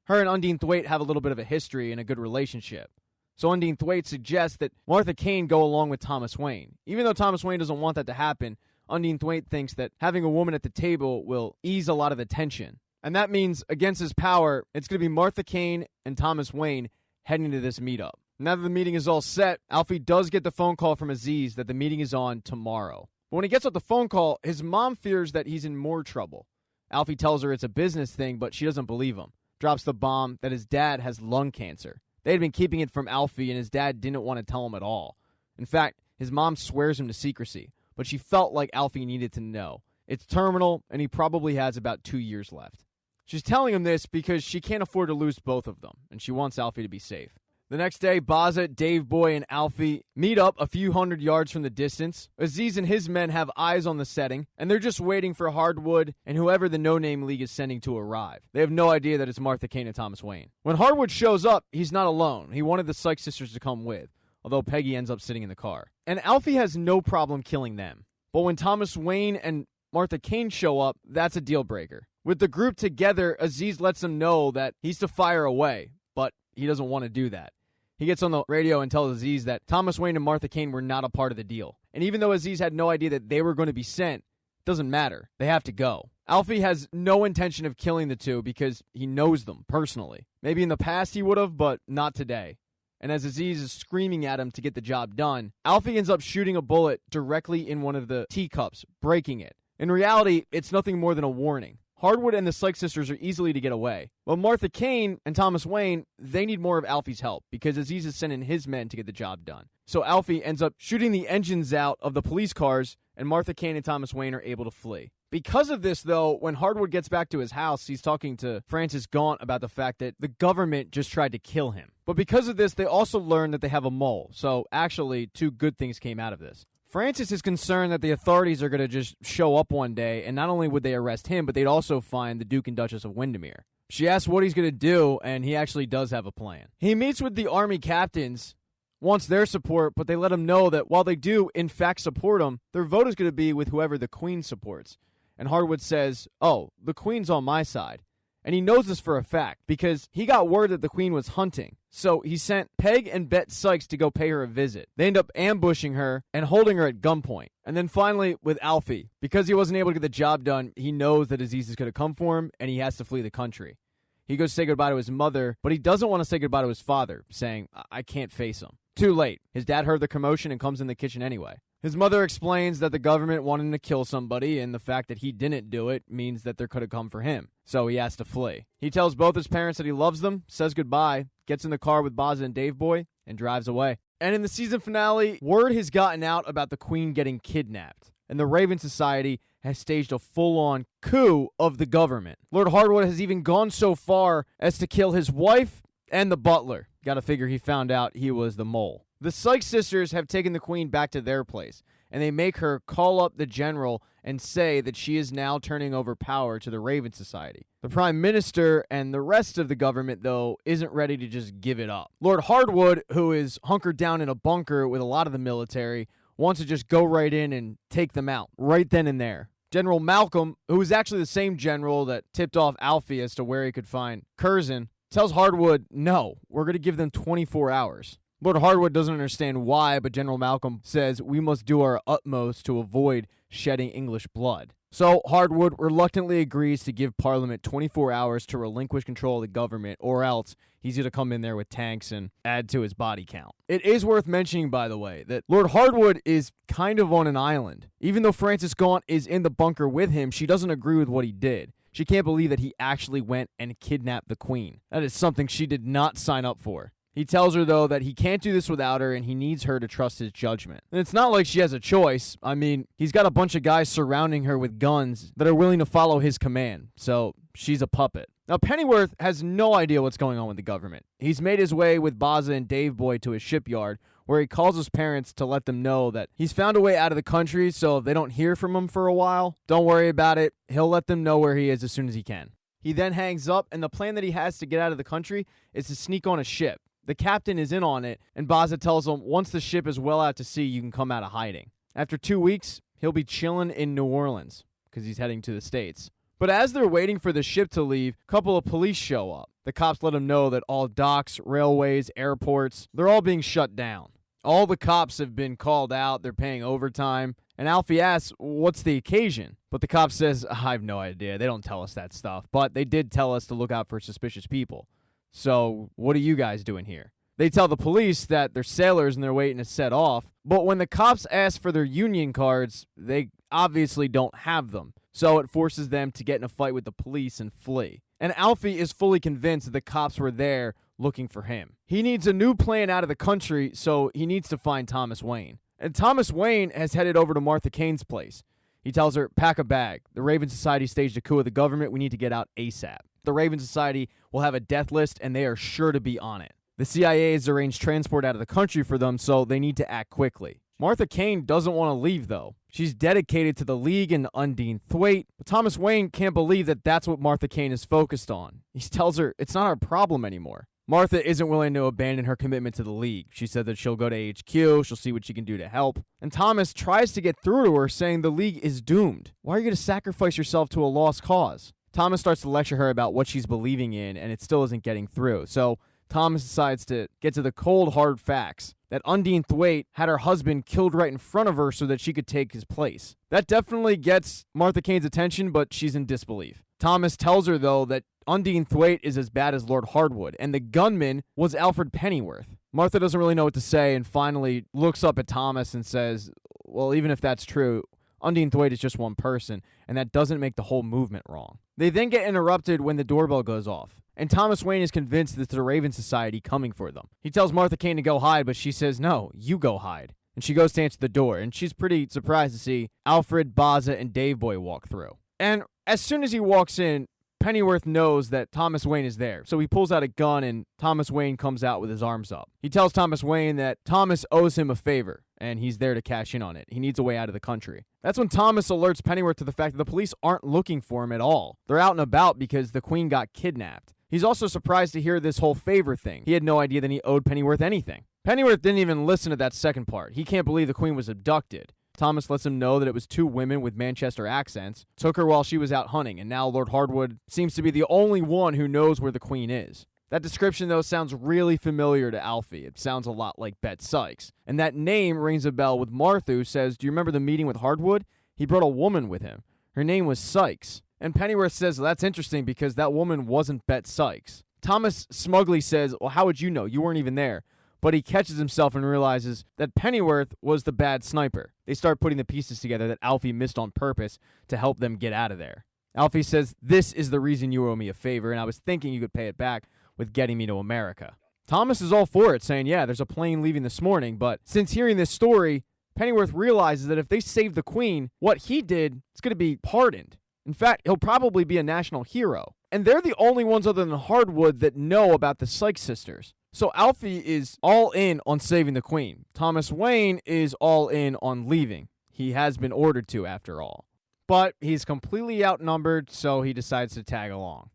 Her and Undine Thwaite have a little bit of a history and a good relationship. So Undine Thwaite suggests that Martha Kane go along with Thomas Wayne. Even though Thomas Wayne doesn't want that to happen, Undine Thwaite thinks that having a woman at the table will ease a lot of the tension. And that means, against his power, it's going to be Martha Kane and Thomas Wayne heading to this meetup. Now that the meeting is all set, Alfie does get the phone call from Aziz that the meeting is on tomorrow. But when he gets off the phone call, his mom fears that he's in more trouble. Alfie tells her it's a business thing, but she doesn't believe him. Drops the bomb that his dad has lung cancer. They had been keeping it from Alfie, and his dad didn't want to tell him at all. In fact, his mom swears him to secrecy, but she felt like Alfie needed to know. It's terminal, and he probably has about 2 years left. She's telling him this because she can't afford to lose both of them, and she wants Alfie to be safe. The next day, Baza, Dave Boy, and Alfie meet up a few hundred yards from the distance. Aziz and his men have eyes on the setting, and they're just waiting for Hardwood and whoever the No Name League is sending to arrive. They have no idea that it's Martha Kane and Thomas Wayne. When Hardwood shows up, he's not alone. He wanted the Sykes sisters to come with, although Peggy ends up sitting in the car. And Alfie has no problem killing them. But when Thomas Wayne and Martha Kane show up, that's a deal breaker. With the group together, Aziz lets them know that he's to fire away, but he doesn't want to do that. He gets on the radio and tells Aziz that Thomas Wayne and Martha Kane were not a part of the deal. And even though Aziz had no idea that they were going to be sent, it doesn't matter. They have to go. Alfie has no intention of killing the two because he knows them personally. Maybe in the past he would have, but not today. And as Aziz is screaming at him to get the job done, Alfie ends up shooting a bullet directly in one of the teacups, breaking it. In reality, it's nothing more than a warning. Hardwood and the Sykes sisters are easily to get away. But Martha Kane and Thomas Wayne, they need more of Alfie's help because Aziz is sending his men to get the job done. So Alfie ends up shooting the engines out of the police cars, and Martha Kane and Thomas Wayne are able to flee. Because of this, though, when Hardwood gets back to his house, he's talking to Francis Gaunt about the fact that the government just tried to kill him. But because of this, they also learn that they have a mole. So actually, two good things came out of this. Francis is concerned that the authorities are going to just show up one day, and not only would they arrest him, but they'd also find the Duke and Duchess of Windermere. She asks what he's going to do, and he actually does have a plan. He meets with the army captains, wants their support, but they let him know that while they do, in fact, support him, their vote is going to be with whoever the Queen supports. And Hardwood says, oh, the Queen's on my side. And he knows this for a fact because he got word that the Queen was hunting. So he sent Peg and Bet Sykes to go pay her a visit. They end up ambushing her and holding her at gunpoint. And then finally with Alfie, because he wasn't able to get the job done, he knows that Aziz is going to come for him and he has to flee the country. He goes to say goodbye to his mother, but he doesn't want to say goodbye to his father, saying, I can't face him. Too late. His dad heard the commotion and comes in the kitchen anyway. His mother explains that the government wanted him to kill somebody, and the fact that he didn't do it means that there could have come for him. So he has to flee. He tells both his parents that he loves them, says goodbye, gets in the car with Baza and Dave Boy, and drives away. And in the season finale, word has gotten out about the Queen getting kidnapped, and the Raven Society has staged a full-on coup of the government. Lord Hardwood has even gone so far as to kill his wife and the butler. Gotta figure he found out he was the mole. The Sykes sisters have taken the Queen back to their place, and they make her call up the general and say that she is now turning over power to the Raven Society. The Prime Minister and the rest of the government, though, isn't ready to just give it up. Lord Hardwood, who is hunkered down in a bunker with a lot of the military, wants to just go right in and take them out, right then and there. General Malcolm, who is actually the same general that tipped off Alfie as to where he could find Curzon, tells Hardwood, no, we're going to give them 24 hours. Lord Hardwood doesn't understand why, but General Malcolm says we must do our utmost to avoid shedding English blood. So Hardwood reluctantly agrees to give Parliament 24 hours to relinquish control of the government, or else he's going to come in there with tanks and add to his body count. It is worth mentioning, by the way, that Lord Hardwood is kind of on an island. Even though Frances Gaunt is in the bunker with him, she doesn't agree with what he did. She can't believe that he actually went and kidnapped the Queen. That is something she did not sign up for. He tells her, though, that he can't do this without her and he needs her to trust his judgment. And it's not like she has a choice. I mean, he's got a bunch of guys surrounding her with guns that are willing to follow his command. So she's a puppet. Now, Pennyworth has no idea what's going on with the government. He's made his way with Baza and Dave Boy to his shipyard, where he calls his parents to let them know that he's found a way out of the country, so if they don't hear from him for a while, don't worry about it. He'll let them know where he is as soon as he can. He then hangs up, and the plan that he has to get out of the country is to sneak on a ship. The captain is in on it, and Baza tells him once the ship is well out to sea, you can come out of hiding. After 2 weeks, he'll be chilling in New Orleans because he's heading to the States. But as they're waiting for the ship to leave, a couple of police show up. The cops let them know that all docks, railways, airports, they're all being shut down. All the cops have been called out. They're paying overtime. And Alfie asks, what's the occasion? But the cop says, I have no idea. They don't tell us that stuff. But they did tell us to look out for suspicious people. So what are you guys doing here? They tell the police that they're sailors and they're waiting to set off. But when the cops ask for their union cards, they obviously don't have them. So it forces them to get in a fight with the police and flee. And Alfie is fully convinced that the cops were there looking for him. He needs a new plan out of the country, so he needs to find Thomas Wayne. And Thomas Wayne has headed over to Martha Kane's place. He tells her, pack a bag. The Raven Society staged a coup of the government. We need to get out ASAP. The Raven Society will have a death list, and they are sure to be on it. The CIA has arranged transport out of the country for them, so they need to act quickly. Martha Kane doesn't want to leave, though. She's dedicated to the League and Undine Thwaite, but Thomas Wayne can't believe that that's what Martha Kane is focused on. He tells her it's not our problem anymore. Martha isn't willing to abandon her commitment to the League. She said that she'll go to HQ, she'll see what she can do to help. And Thomas tries to get through to her, saying the League is doomed. Why are you going to sacrifice yourself to a lost cause? Thomas starts to lecture her about what she's believing in, and it still isn't getting through. So Thomas decides to get to the cold, hard facts. That Undine Thwaite had her husband killed right in front of her so that she could take his place. That definitely gets Martha Kane's attention, but she's in disbelief. Thomas tells her, though, that Undine Thwaite is as bad as Lord Hardwood, and the gunman was Alfred Pennyworth. Martha doesn't really know what to say and finally looks up at Thomas and says, well, even if that's true, Undine Thwaite is just one person, and that doesn't make the whole movement wrong. They then get interrupted when the doorbell goes off, and Thomas Wayne is convinced that it's the Raven Society coming for them. He tells Martha Kane to go hide, but she says, no, you go hide. And she goes to answer the door, and she's pretty surprised to see Alfred, Baza, and Dave Boy walk through. And as soon as he walks in, Pennyworth knows that Thomas Wayne is there, so he pulls out a gun and Thomas Wayne comes out with his arms up. He tells Thomas Wayne that Thomas owes him a favor, and he's there to cash in on it. He needs a way out of the country. That's when Thomas alerts Pennyworth to the fact that the police aren't looking for him at all. They're out and about because the Queen got kidnapped. He's also surprised to hear this whole favor thing. He had no idea that he owed Pennyworth anything. Pennyworth didn't even listen to that second part. He can't believe the Queen was abducted. Thomas lets him know that it was two women with Manchester accents, took her while she was out hunting, and now Lord Hardwood seems to be the only one who knows where the Queen is. That description, though, sounds really familiar to Alfie. It sounds a lot like Bet Sykes. And that name rings a bell with Martha, who says, do you remember the meeting with Hardwood? He brought a woman with him. Her name was Sykes. And Pennyworth says, well, that's interesting because that woman wasn't Bet Sykes. Thomas smugly says, well, how would you know? You weren't even there. But he catches himself and realizes that Pennyworth was the bad sniper. They start putting the pieces together that Alfie missed on purpose to help them get out of there. Alfie says, this is the reason you owe me a favor, and I was thinking you could pay it back with getting me to America. Thomas is all for it, saying, yeah, there's a plane leaving this morning, but since hearing this story, Pennyworth realizes that if they save the Queen, what he did is going to be pardoned. In fact, he'll probably be a national hero. And they're the only ones other than Hardwood that know about the Sykes sisters. So Alfie is all in on saving the Queen. Thomas Wayne is all in on leaving. He has been ordered to, after all. But he's completely outnumbered, so he decides to tag along.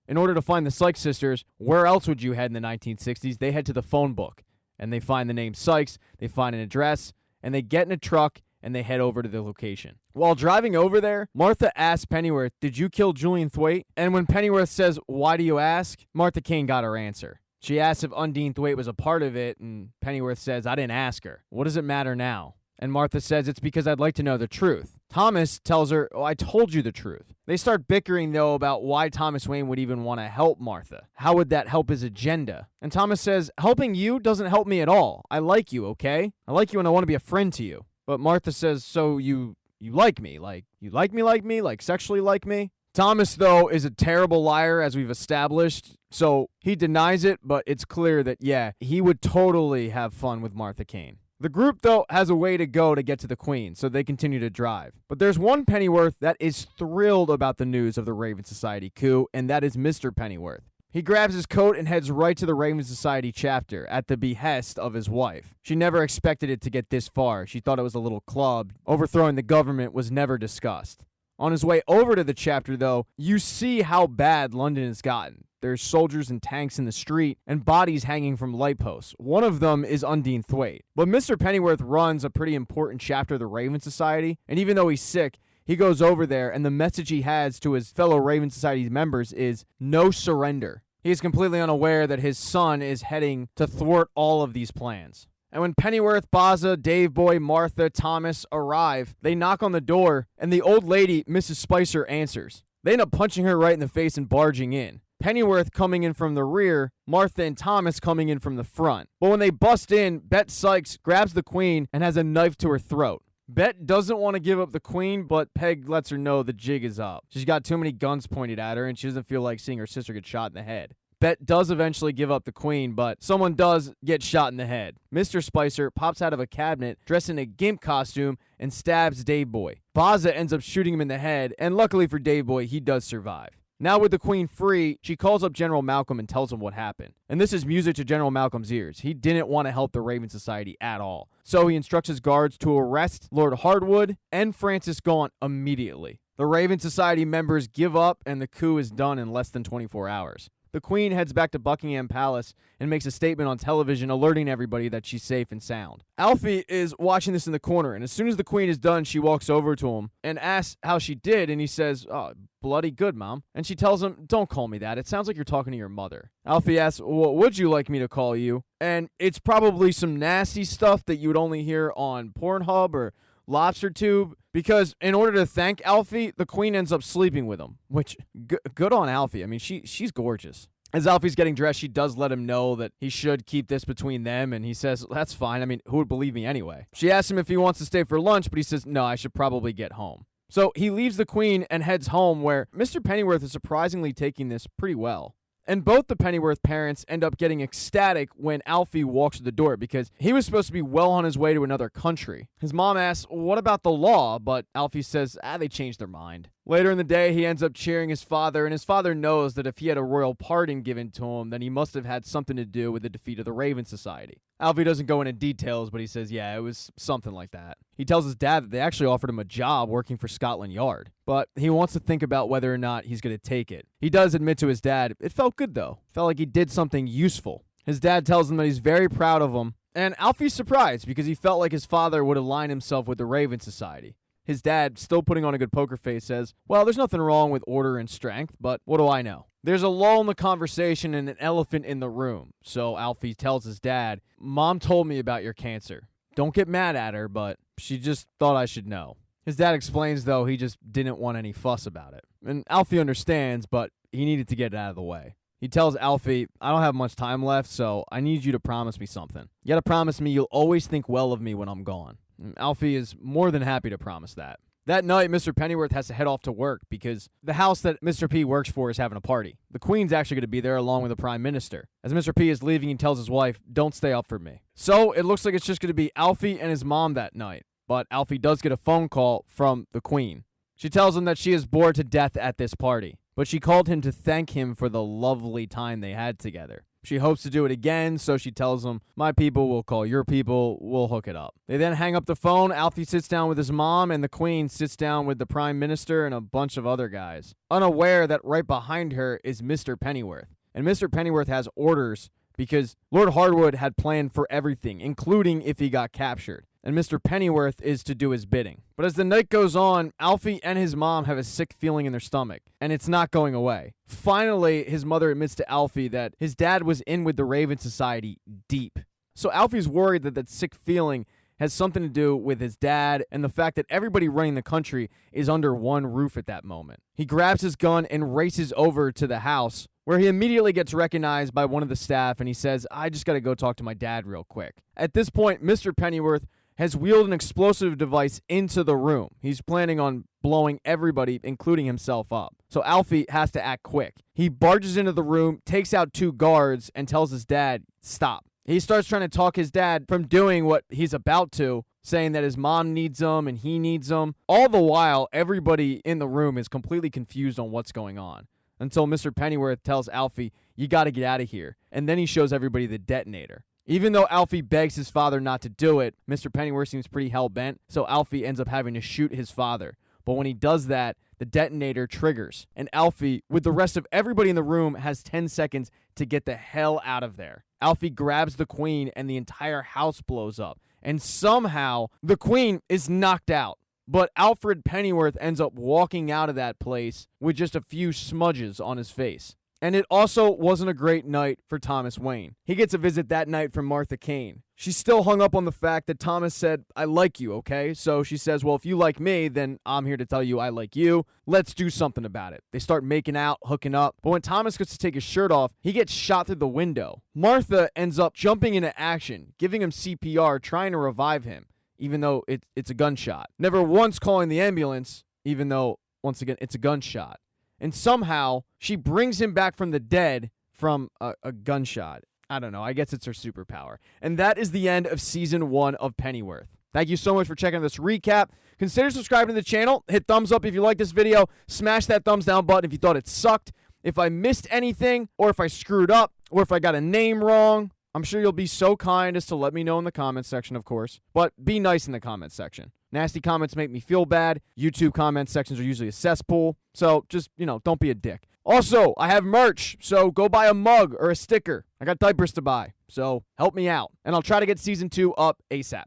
In order to find the Sykes sisters, where else would you head in the 1960s? They head to the phone book, and they find the name Sykes, they find an address, and they get in a truck, and they head over to the location. While driving over there, Martha asks Pennyworth, did you kill Julian Thwaite? And when Pennyworth says, why do you ask? Martha Kane got her answer. She asks if Undine Thwaite was a part of it, and Pennyworth says, I didn't ask her. What does it matter now? And Martha says it's because I'd like to know the truth. Thomas tells her, I told you the truth. They start bickering, though, about why Thomas Wayne would even want to help Martha. How would that help his agenda? And Thomas says, helping you doesn't help me at all. I like you, okay? I like you and I want to be a friend to you. But Martha says, so you like me? Like, you like me? Like, sexually like me? Thomas, though, is a terrible liar, as we've established, so he denies it, but it's clear that, yeah, he would totally have fun with Martha Kane. The group, though, has a way to go to get to the Queen, so they continue to drive. But there's one Pennyworth that is thrilled about the news of the Raven Society coup, and that is Mr. Pennyworth. He grabs his coat and heads right to the Raven Society chapter, at the behest of his wife. She never expected it to get this far. She thought it was a little club. Overthrowing the government was never discussed. On his way over to the chapter, though, you see how bad London has gotten. There's soldiers and tanks in the street, and bodies hanging from light posts. One of them is Undine Thwaite. But Mr. Pennyworth runs a pretty important chapter of the Raven Society, and even though he's sick, he goes over there, and the message he has to his fellow Raven Society members is no surrender. He is completely unaware that his son is heading to thwart all of these plans. And when Pennyworth, Baza, Dave Boy, Martha, Thomas arrive, they knock on the door, and the old lady, Mrs. Spicer, answers. They end up punching her right in the face and barging in. Pennyworth coming in from the rear, Martha and Thomas coming in from the front. But when they bust in, Bet Sykes grabs the Queen and has a knife to her throat. Bet doesn't want to give up the Queen, but Peg lets her know the jig is up. She's got too many guns pointed at her, and she doesn't feel like seeing her sister get shot in the head. Bet does eventually give up the Queen, but someone does get shot in the head. Mr. Spicer pops out of a cabinet dressed in a gimp costume and stabs Dave Boy. Baza ends up shooting him in the head, and luckily for Dave Boy, he does survive. Now with the Queen free, she calls up General Malcolm and tells him what happened. And this is music to General Malcolm's ears. He didn't want to help the Raven Society at all. So he instructs his guards to arrest Lord Hardwood and Francis Gaunt immediately. The Raven Society members give up, and the coup is done in less than 24 hours. The Queen heads back to Buckingham Palace and makes a statement on television alerting everybody that she's safe and sound. Alfie is watching this in the corner, and as soon as the Queen is done, she walks over to him and asks how she did, and he says, "Oh, bloody good, Mom." And she tells him, "Don't call me that. It sounds like you're talking to your mother." Alfie asks, "What would you like me to call you?" And it's probably some nasty stuff that you would only hear on Pornhub or Lobster Tube, because in order to thank Alfie, the Queen ends up sleeping with him, which, good on Alfie. I mean, she's gorgeous. As Alfie's getting dressed, she does let him know that he should keep this between them, and he says, "That's fine. I mean, who would believe me anyway?" She asks him if he wants to stay for lunch, but he says, "No, I should probably get home." So he leaves the Queen and heads home, where Mr. Pennyworth is surprisingly taking this pretty well. And both the Pennyworth parents end up getting ecstatic when Alfie walks to the door, because he was supposed to be well on his way to another country. His mom asks, "What about the law?" But Alfie says, they changed their mind. Later in the day, he ends up cheering his father, and his father knows that if he had a royal pardon given to him, then he must have had something to do with the defeat of the Raven Society. Alfie doesn't go into details, but he says, yeah, it was something like that. He tells his dad that they actually offered him a job working for Scotland Yard, but he wants to think about whether or not he's going to take it. He does admit to his dad, it felt good though. Felt like he did something useful. His dad tells him that he's very proud of him, and Alfie's surprised because he felt like his father would align himself with the Raven Society. His dad, still putting on a good poker face, says, "Well, there's nothing wrong with order and strength, but what do I know?" There's a lull in the conversation and an elephant in the room. So Alfie tells his dad, "Mom told me about your cancer. Don't get mad at her, but she just thought I should know." His dad explains, though, he just didn't want any fuss about it. And Alfie understands, but he needed to get it out of the way. He tells Alfie, "I don't have much time left, so I need you to promise me something. You gotta promise me you'll always think well of me when I'm gone." And Alfie is more than happy to promise that. That night, Mr. Pennyworth has to head off to work because the house that Mr. P works for is having a party. The Queen's actually going to be there along with the Prime Minister. As Mr. P is leaving, he tells his wife, "Don't stay up for me." So it looks like it's just going to be Alfie and his mom that night. But Alfie does get a phone call from the Queen. She tells him that she is bored to death at this party, but she called him to thank him for the lovely time they had together. She hopes to do it again, so she tells him, "My people will call your people, we'll hook it up." They then hang up the phone, Alfie sits down with his mom, and the Queen sits down with the Prime Minister and a bunch of other guys, unaware that right behind her is Mr. Pennyworth. And Mr. Pennyworth has orders because Lord Hardwood had planned for everything, including if he got captured. And Mr. Pennyworth is to do his bidding. But as the night goes on, Alfie and his mom have a sick feeling in their stomach, and it's not going away. Finally, his mother admits to Alfie that his dad was in with the Raven Society deep. So Alfie's worried that that sick feeling has something to do with his dad and the fact that everybody running the country is under one roof at that moment. He grabs his gun and races over to the house, where he immediately gets recognized by one of the staff, and he says, I just got to go talk to my dad real quick. At this point, Mr. Pennyworth has wheeled an explosive device into the room. He's planning on blowing everybody, including himself, up. So Alfie has to act quick. He barges into the room, takes out 2 guards, and tells his dad, stop. He starts trying to talk his dad from doing what he's about to, saying that his mom needs him and he needs him. All the while, everybody in the room is completely confused on what's going on, until Mr. Pennyworth tells Alfie, you got to get out of here. And then he shows everybody the detonator. Even though Alfie begs his father not to do it, Mr. Pennyworth seems pretty hell-bent, so Alfie ends up having to shoot his father. But when he does that, the detonator triggers, and Alfie, with the rest of everybody in the room, has 10 seconds to get the hell out of there. Alfie grabs the queen, and the entire house blows up. And somehow, the queen is knocked out. But Alfred Pennyworth ends up walking out of that place with just a few smudges on his face. And it also wasn't a great night for Thomas Wayne. He gets a visit that night from Martha Kane. She's still hung up on the fact that Thomas said, I like you, okay? So she says, well, if you like me, then I'm here to tell you I like you. Let's do something about it. They start making out, hooking up. But when Thomas gets to take his shirt off, he gets shot through the window. Martha ends up jumping into action, giving him CPR, trying to revive him, even though it's a gunshot. Never once calling the ambulance, even though, once again, it's a gunshot. And somehow, she brings him back from the dead from a gunshot. I don't know. I guess it's her superpower. And that is the end of Season 1 of Pennyworth. Thank you so much for checking out this recap. Consider subscribing to the channel. Hit thumbs up if you like this video. Smash that thumbs down button if you thought it sucked. If I missed anything, or if I screwed up, or if I got a name wrong, I'm sure you'll be so kind as to let me know in the comments section, of course. But be nice in the comments section. Nasty comments make me feel bad. YouTube comment sections are usually a cesspool. So just, don't be a dick. Also, I have merch, so go buy a mug or a sticker. I got diapers to buy, so help me out. And I'll try to get Season 2 up ASAP.